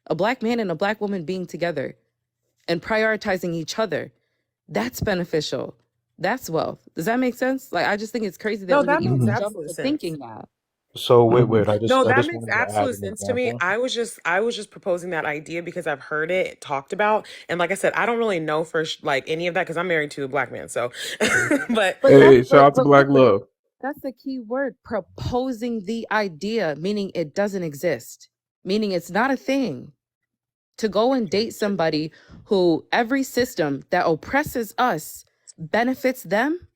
Speaker 19: A Black man and a Black woman being together and prioritizing each other, that's beneficial. That's wealth. Does that make sense? Like, I just think it's crazy that
Speaker 17: No,
Speaker 19: we would
Speaker 17: that makes
Speaker 19: even jump
Speaker 17: absolute
Speaker 19: to
Speaker 17: sense.
Speaker 19: thinking that.
Speaker 12: So
Speaker 19: wait,
Speaker 12: I
Speaker 17: No, that
Speaker 12: just
Speaker 17: makes
Speaker 12: wanted to add
Speaker 17: absolute
Speaker 12: an
Speaker 17: sense to me.
Speaker 12: example.
Speaker 17: I was just proposing that idea because I've heard it talked about, and like I said, I don't really know for like any of that because I'm married to a Black man. So, but
Speaker 1: Hey, shout out to Black Love.
Speaker 19: That's the key word, proposing the idea, meaning it doesn't exist, meaning it's not a thing. To go and date somebody who every system that oppresses us benefits them,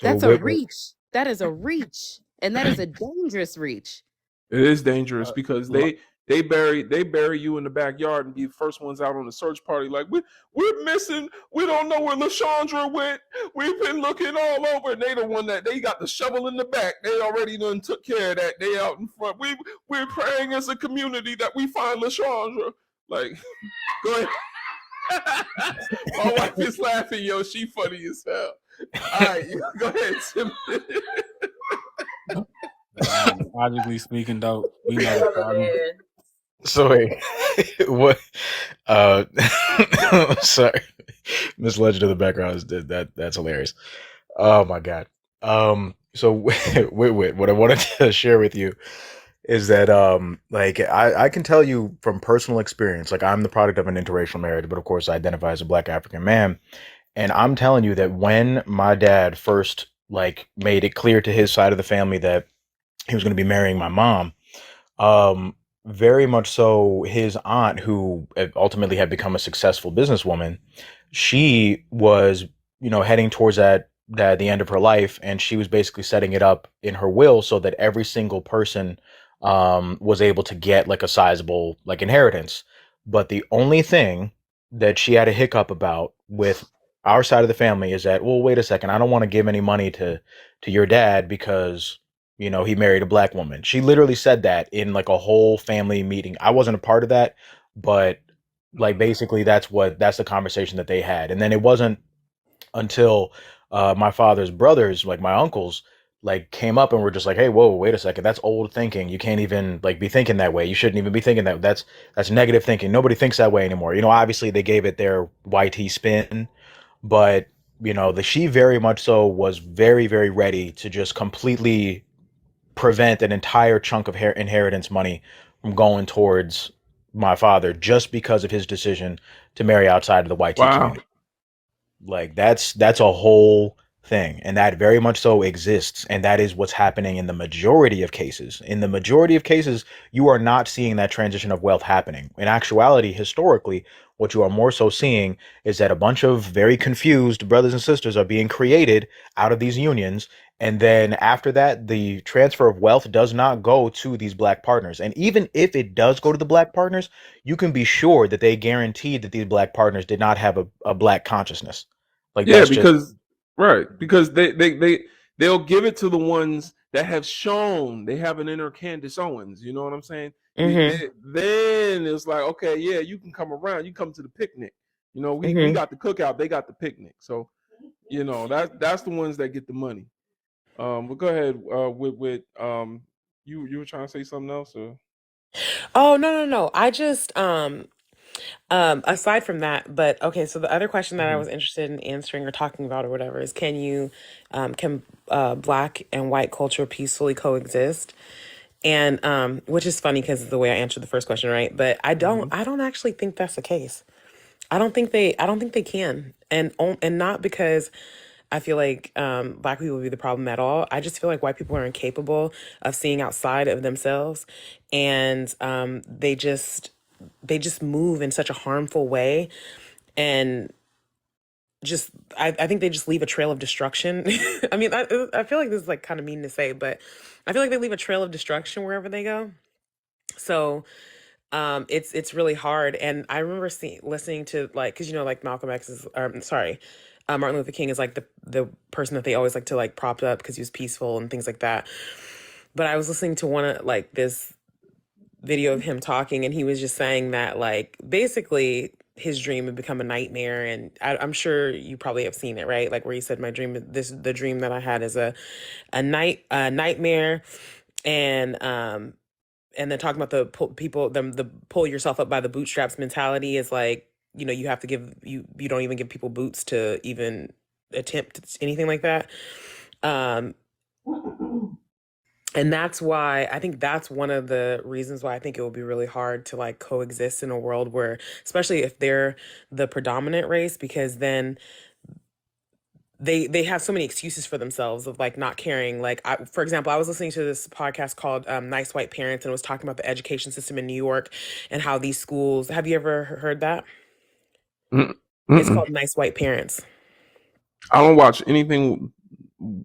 Speaker 19: that's a reach. That is a reach. And that is a dangerous reach.
Speaker 1: It is dangerous because they bury you in the backyard and be the first ones out on the search party. Like we're missing. We don't know where LaShondra went. We've been looking all over. And they the one that they got the shovel in the back. They already done took care of that. They out in front. We're praying as a community that we find LaShondra. Like, go ahead. My wife is laughing, yo. She funny as hell. All right, go ahead, Tim.
Speaker 12: Logically speaking, though, we know the problem.
Speaker 20: So wait, what? Sorry, Miss Legend in the background is that's hilarious. Oh my god. So what I wanted to share with you is that like I can tell you from personal experience, like I'm the product of an interracial marriage, but of course I identify as a Black African man, and I'm telling you that when my dad first like made it clear to his side of the family that he was going to be marrying my mom, very much so his aunt, who ultimately had become a successful businesswoman, she was, heading towards the end of her life, and she was basically setting it up in her will so that every single person was able to get like a sizable like inheritance. But the only thing that she had a hiccup about with our side of the family is that, well, wait a second, I don't want to give any money to your dad because he married a black woman. She literally said that in like a whole family meeting. I wasn't a part of that, but like basically that's the conversation that they had. And then it wasn't until my father's brothers, like my uncles, like came up and were just like, hey, whoa, wait a second, that's old thinking. You can't even like be thinking that way. You shouldn't even be thinking that. That's negative thinking. Nobody thinks that way anymore. Obviously they gave it their YT spin, but she very much so was very, very ready to just completely prevent an entire chunk of inheritance money from going towards my father just because of his decision to marry outside of the YT
Speaker 1: Wow.
Speaker 20: community. Like that's a whole thing, and that very much so exists, and that is what's happening in the majority of cases. In the majority of cases, you are not seeing that transition of wealth happening. In actuality, historically, what you are more so seeing is that a bunch of very confused brothers and sisters are being created out of these unions, and then after that, the transfer of wealth does not go to these black partners. And even if it does go to the black partners, you can be sure that they guaranteed that these black partners did not have a black consciousness. Like
Speaker 1: Yeah,
Speaker 20: that's just
Speaker 1: because they'll give it to the ones that have shown they have an inner Candace Owens. You know what I'm saying? Then it's like, okay, yeah, you can come around, you come to the picnic. We got the cookout, they got the picnic. So that's the ones that get the money. But go ahead with you were trying to say something else, or?
Speaker 17: Oh, no. I just aside from that, but okay, so the other question that I was interested in answering or talking about or whatever is can black and white culture peacefully coexist? And which is funny because of the way I answered the first question, right? But I don't actually think that's the case. I don't think they can. And not because I feel like black people would be the problem at all. I just feel like white people are incapable of seeing outside of themselves, and they just move in such a harmful way, and just I think they just leave a trail of destruction. I mean, I feel like this is like kind of mean to say, but I feel like they leave a trail of destruction wherever they go. So it's really hard. And I remember listening to like, because like Malcolm X is sorry, Martin Luther King is like the person that they always like to like prop up because he was peaceful and things like that. But I was listening to one of like this video of him talking, and he was just saying that like basically his dream had become a nightmare. And I'm sure you probably have seen it, right? Like where he said, the dream that I had is a nightmare. And then talking about the pull yourself up by the bootstraps mentality is like, you have to you don't even give people boots to even attempt anything like that. And that's why I think that's one of the reasons why I think it will be really hard to like coexist in a world where, especially if they're the predominant race, because then they have so many excuses for themselves of like not caring. Like for example, I was listening to this podcast called Nice White Parents, and it was talking about the education system in New York and how these schools, have you ever heard that? It's called Nice White Parents.
Speaker 1: I don't watch anything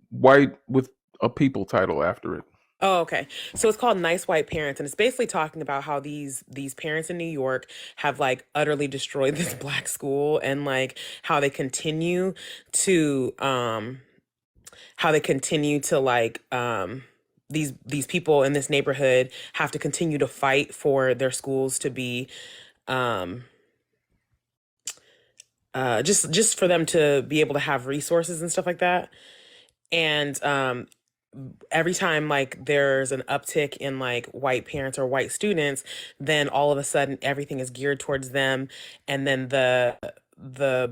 Speaker 1: white with a people title after it.
Speaker 17: Oh, okay. So it's called Nice White Parents, and it's basically talking about how these parents in New York have like utterly destroyed this black school, and like how they continue to like these people in this neighborhood have to continue to fight for their schools to be just for them to be able to have resources and stuff like that. And every time like there's an uptick in like white parents or white students, then all of a sudden everything is geared towards them. And then the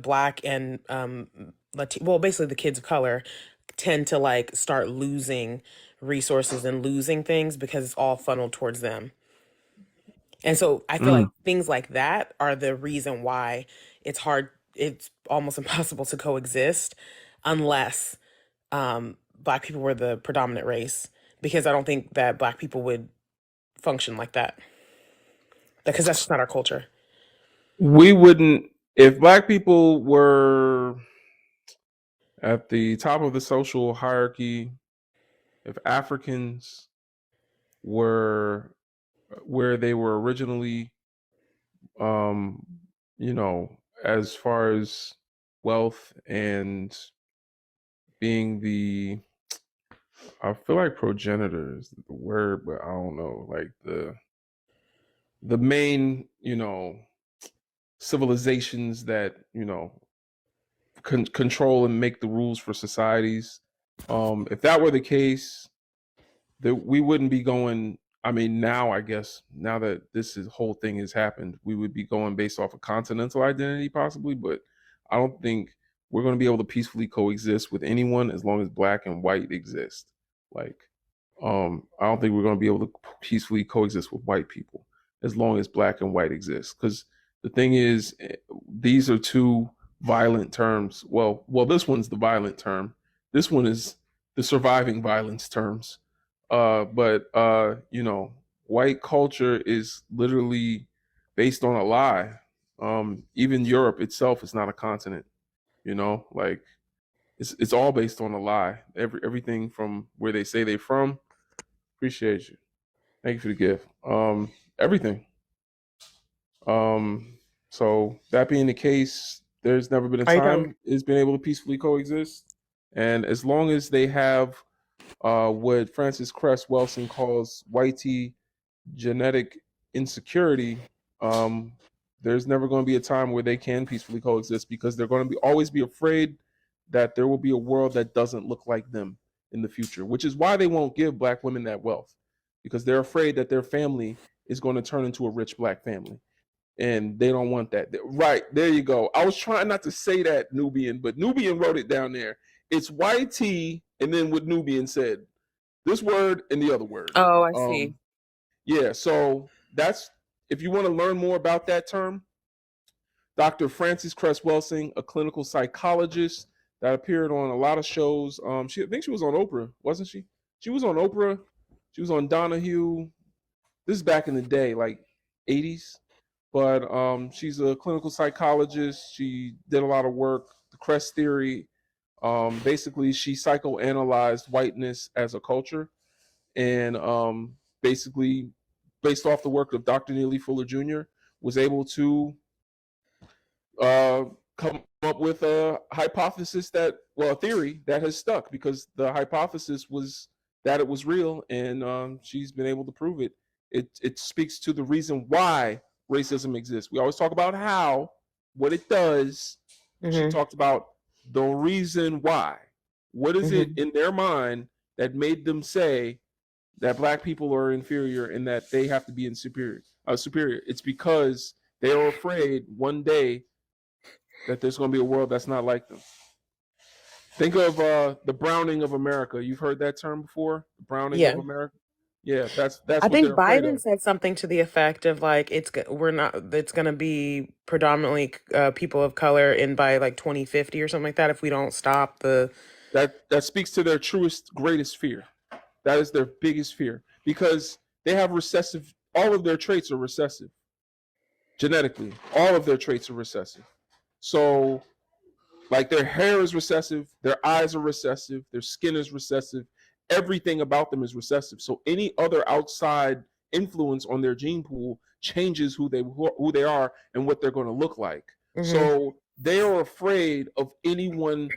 Speaker 17: black and basically the kids of color tend to like start losing resources and losing things because it's all funneled towards them. And so I feel like things like that are the reason why it's almost impossible to coexist unless black people were the predominant race, because I don't think that black people would function like that, because that's just not our culture.
Speaker 1: We wouldn't, if black people were at the top of the social hierarchy, if Africans were where they were originally, as far as wealth and being the, I feel like progenitor is the word, but I don't know, like the main, civilizations that, control and make the rules for societies. If that were the case, that we wouldn't be going. I mean, now I guess now that whole thing has happened, we would be going based off a continental identity possibly, but I don't think we're going to be able to peacefully coexist with anyone as long as black and white exist. Like, I don't think we're going to be able to peacefully coexist with white people as long as black and white exist. Because the thing is, these are two violent terms. Well, this one's the violent term. This one is the surviving violence terms. But white culture is literally based on a lie. Even Europe itself is not a continent. Like it's all based on a lie. Everything from where they say they're from. Appreciate you. Thank you for the gift. Everything. So that being the case, there's never been a time it's been able to peacefully coexist, and as long as they have what Francis Cress Welsing calls whitey genetic insecurity, there's never going to be a time where they can peacefully coexist because they're going to always be afraid that there will be a world that doesn't look like them in the future, which is why they won't give black women that wealth, because they're afraid that their family is going to turn into a rich black family. And they don't want that. Right, there you go. I was trying not to say that, Nubian, but Nubian wrote it down there. It's YT, and then what Nubian said. This word and the other word.
Speaker 17: Oh, I see.
Speaker 1: Yeah, so that's, if you want to learn more about that term, Dr. Frances Cress Welsing, a clinical psychologist that appeared on a lot of shows. I think she was on Oprah, wasn't she? She was on Oprah. She was on Donahue. This is back in the day, like 80s. But she's a clinical psychologist. She did a lot of work, the Cress theory. Basically, she psychoanalyzed whiteness as a culture. And basically, based off the work of Dr. Neely Fuller Jr., was able to come up with a hypothesis a theory that has stuck, because the hypothesis was that it was real, and she's been able to prove it. It speaks to the reason why racism exists. We always talk about how, what it does. She talked about the reason why. What is it in their mind that made them say that black people are inferior and that they have to be superior? It's because they are afraid one day that there's going to be a world that's not like them. Think of the browning of America. You've heard that term before? The browning of America? Yeah, that's
Speaker 17: I
Speaker 1: what
Speaker 17: think
Speaker 1: they're afraid
Speaker 17: Biden
Speaker 1: of.
Speaker 17: said something to the effect of like it's going to be predominantly people of color in by like 2050 or something like that if we don't stop the.
Speaker 1: That speaks to their greatest fear. That is their biggest fear, because they have recessive. All of their traits are recessive. Genetically, all of their traits are recessive. So, like, their hair is recessive, their eyes are recessive, their skin is recessive. Everything about them is recessive. So any other outside influence on their gene pool changes who they are and what they're going to look like. So they are afraid of anyone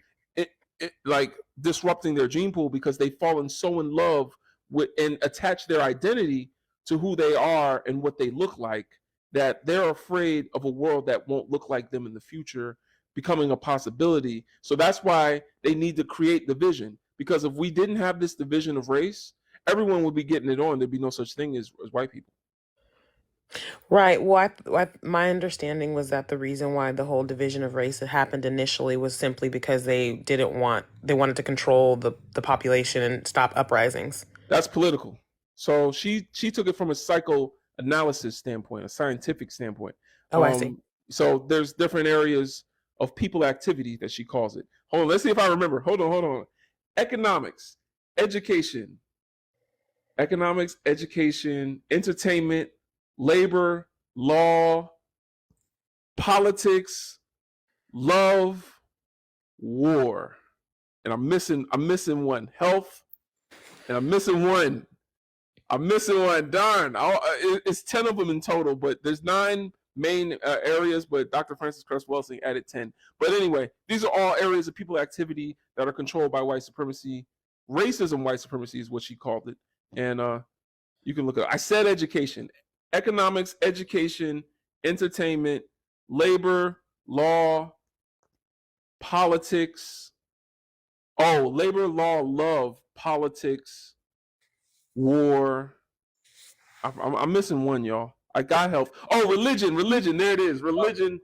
Speaker 1: like disrupting their gene pool, because they've fallen so in love with and attach their identity to who they are and what they look like, that they're afraid of a world that won't look like them in the future becoming a possibility. So that's why they need to create division. Because if we didn't have this division of race, everyone would be getting it on. There'd be no such thing as white people.
Speaker 17: Right. Well, my understanding was that the reason why the whole division of race had happened initially was simply because they wanted to control the population and stop uprisings.
Speaker 1: That's political. So she took it from a psychoanalysis standpoint, a scientific standpoint.
Speaker 17: Oh, I see.
Speaker 1: So there's different areas of people activity that she calls it. Hold on, let's see if I remember. Hold on. Economics, education, entertainment, labor, law, politics, love, war. And I'm missing one. Health, and I'm missing one. Darn. It's 10 of them in total, but there's 9 main areas, but Dr. Francis Cress Welsing added 10. But anyway, these are all areas of people activity that are controlled by white supremacy. Racism, white supremacy is what she called it. And you can look at, I said education, economics, education, entertainment, labor, law, politics. Oh, labor, law, love, politics, war. I'm missing one, y'all. I got health. Oh, religion. There it is. Religion,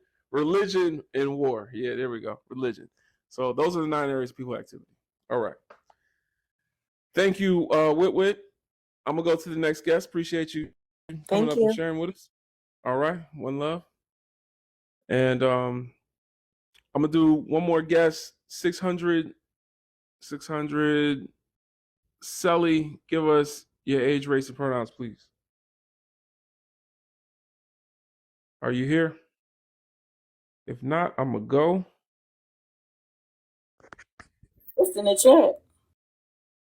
Speaker 1: and war. Yeah, there we go. Religion. So those are the 9 areas of people activity. All right. Thank you, Wit. I'm gonna go to the next guest. Appreciate you coming up and sharing with us. All right, one love. And I'm gonna do one more guest. 600. Selly, give us your age, race, and pronouns, please. Are you here? If not, I'm gonna go.
Speaker 2: It's in the chat.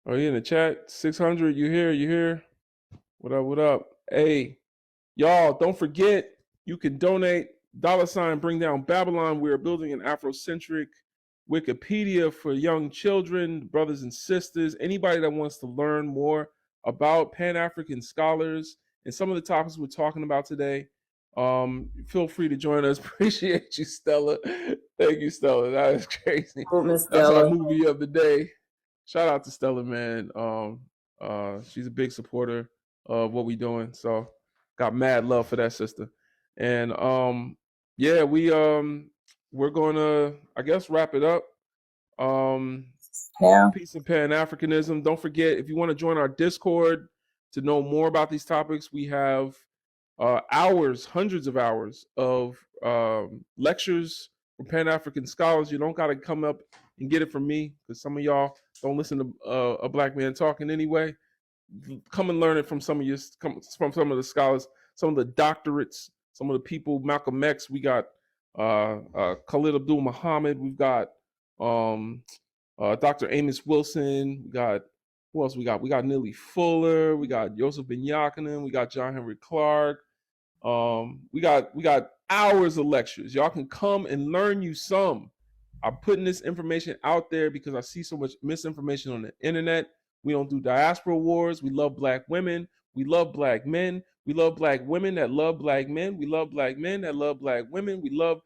Speaker 1: Oh, you in the chat? 600, you here? What up? Hey, y'all, don't forget, you can donate. $ Bring Down Babylon. We are building an Afrocentric Wikipedia for young children, brothers and sisters, anybody that wants to learn more about Pan-African scholars and some of the topics we're talking about today. Feel free to join us. Appreciate you, Stella. Thank you, Stella. That is crazy. That's our movie of the day. Shout out to Stella, man. She's a big supporter of what we're doing. So got mad love for that sister. And yeah, we're gonna, I guess, wrap it up. Peace and Pan-Africanism. Don't forget, if you want to join our Discord to know more about these topics, we have hours, hundreds of hours of lectures from Pan-African scholars. You don't got to come up and get it from me, because some of y'all don't listen to a black man talking anyway. Come and learn it from some of the scholars, some of the doctorates, some of the people. Malcolm X. We got Khalid Abdul Muhammad. We've got Dr. Amos Wilson. We got, who else we got? We got Neely Fuller. We got Joseph Ben Yakinen. We got John Henry Clark. We got hours of lectures. Y'all can come and learn you some. I'm putting this information out there because I see so much misinformation on the internet. We don't do diaspora wars. We love black women. We love black men. We love black women that love black men. We love black men that love black women. We love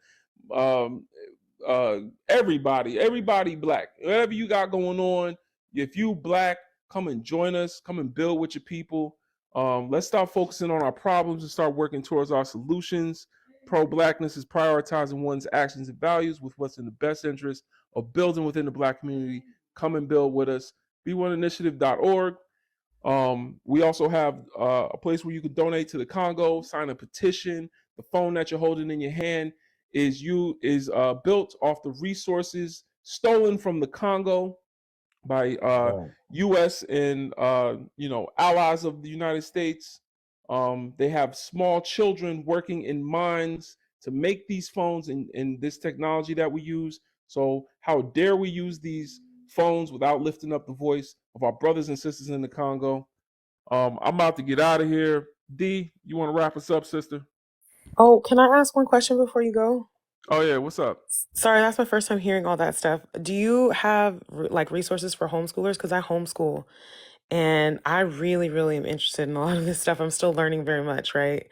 Speaker 1: everybody black. Whatever you got going on, if you black, come and join us. Come and build with your people. Let's stop focusing on our problems and start working towards our solutions. Pro-blackness is prioritizing one's actions and values with what's in the best interest of building within the black community. Come and build with us. Be1initiative.org. We also have a place where you can donate to the Congo, sign a petition. The phone that you're holding in your hand is built off the resources stolen from the Congo by U.S. and allies of the United States. They have small children working in mines to make these phones and this technology that we use. So how dare we use these phones without lifting up the voice of our brothers and sisters in the Congo? I'm about to get out of here. D, you want to wrap us up, sister?
Speaker 17: Oh, can I ask one question before you go?
Speaker 1: Oh yeah, what's up?
Speaker 17: Sorry, that's my first time hearing all that stuff. Do you have like resources for homeschoolers? Because I homeschool, and I really, really am interested in a lot of this stuff. I'm still learning very much, right?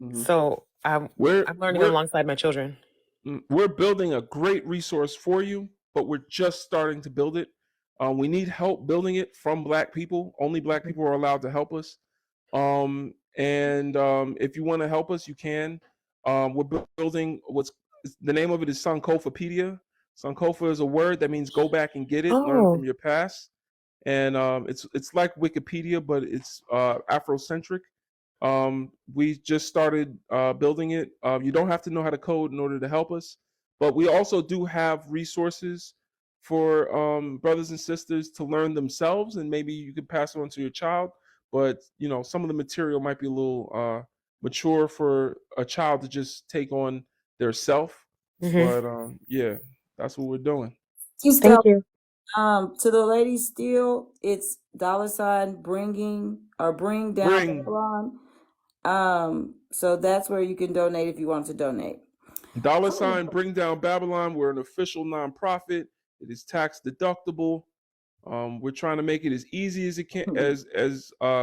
Speaker 1: Mhm.
Speaker 17: So I'm learning alongside my children.
Speaker 1: We're building a great resource for you, but we're just starting to build it. We need help building it from black people. Only black people are allowed to help us. If you want to help us, you can. We're building the name of it is Sankofapedia. Sankofa is a word that means go back and get it, learn from your past. And it's like Wikipedia, but it's Afrocentric. We just started building it. You don't have to know how to code in order to help us, but we also do have resources for brothers and sisters to learn themselves, and maybe you could pass it on to your child. But some of the material might be a little mature for a child to just take on their self. But yeah, that's what we're doing.
Speaker 17: Thank you.
Speaker 2: To the ladies still, it's $ bring down Babylon. So that's where you can donate if you want to donate.
Speaker 1: $ Bring Down Babylon. We're an official nonprofit. It is tax deductible. We're trying to make it as easy as it can, as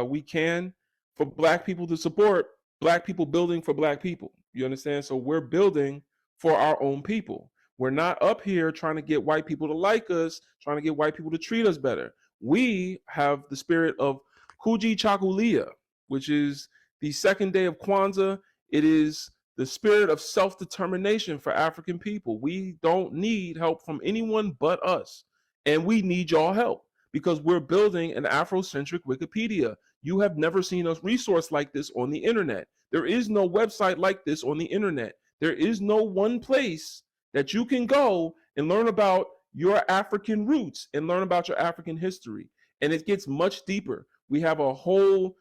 Speaker 1: we can, for Black people to support Black people building for Black people. You understand? So we're building for our own people. We're not up here trying to get white people to like us, trying to get white people to treat us better. We have the spirit of Kuji Chakulia, which is the second day of Kwanzaa. It is the spirit of self-determination for African people. We don't need help from anyone but us. And we need y'all help because we're building an Afrocentric Wikipedia. You have never seen a resource like this on the internet. There is no website like this on the internet. There is no one place that you can go and learn about your African roots and learn about your African history. And it gets much deeper. We have a whole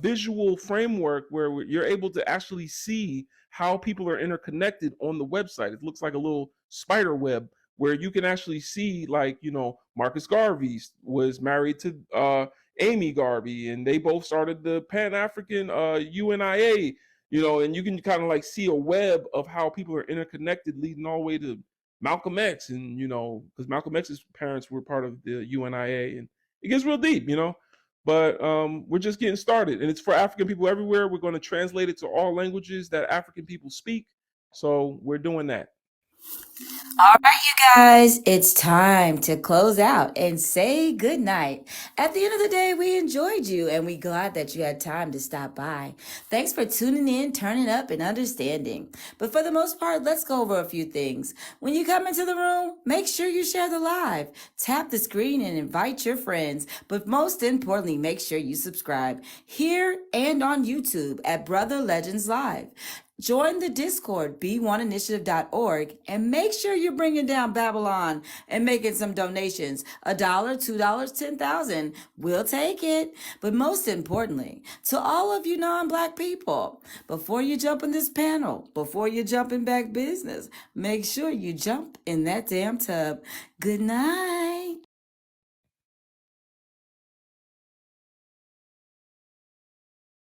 Speaker 1: visual framework where you're able to actually see how people are interconnected on the website. It looks like a little spider web where you can actually see, like, you know, Marcus Garvey was married to Amy Garvey, and they both started the Pan-African UNIA, you know, and you can kind of like see a web of how people are interconnected leading all the way to Malcolm X, and, you know, because Malcolm X's parents were part of the UNIA, and it gets real deep, you know. But we're just getting started, and it's for African people everywhere. We're going to translate it to all languages that African people speak, so we're doing that.
Speaker 5: All right, you guys, it's time to close out and say goodnight. At the end of the day, we enjoyed you and we're glad that you had time to stop by. Thanks for tuning in, turning up, and understanding. But for the most part, let's go over a few things. When you come into the room, make sure you share the live. Tap the screen and invite your friends. But most importantly, make sure you subscribe here and on YouTube at Brother Legends Live. Join the Discord, b1initiative.org, and make sure you're bringing down Babylon and making some donations. $1, $2, 10,000. We'll take it. But most importantly, to all of you non-Black people, before you jump in this panel, before you jump in back business, make sure you jump in that damn tub. Good night.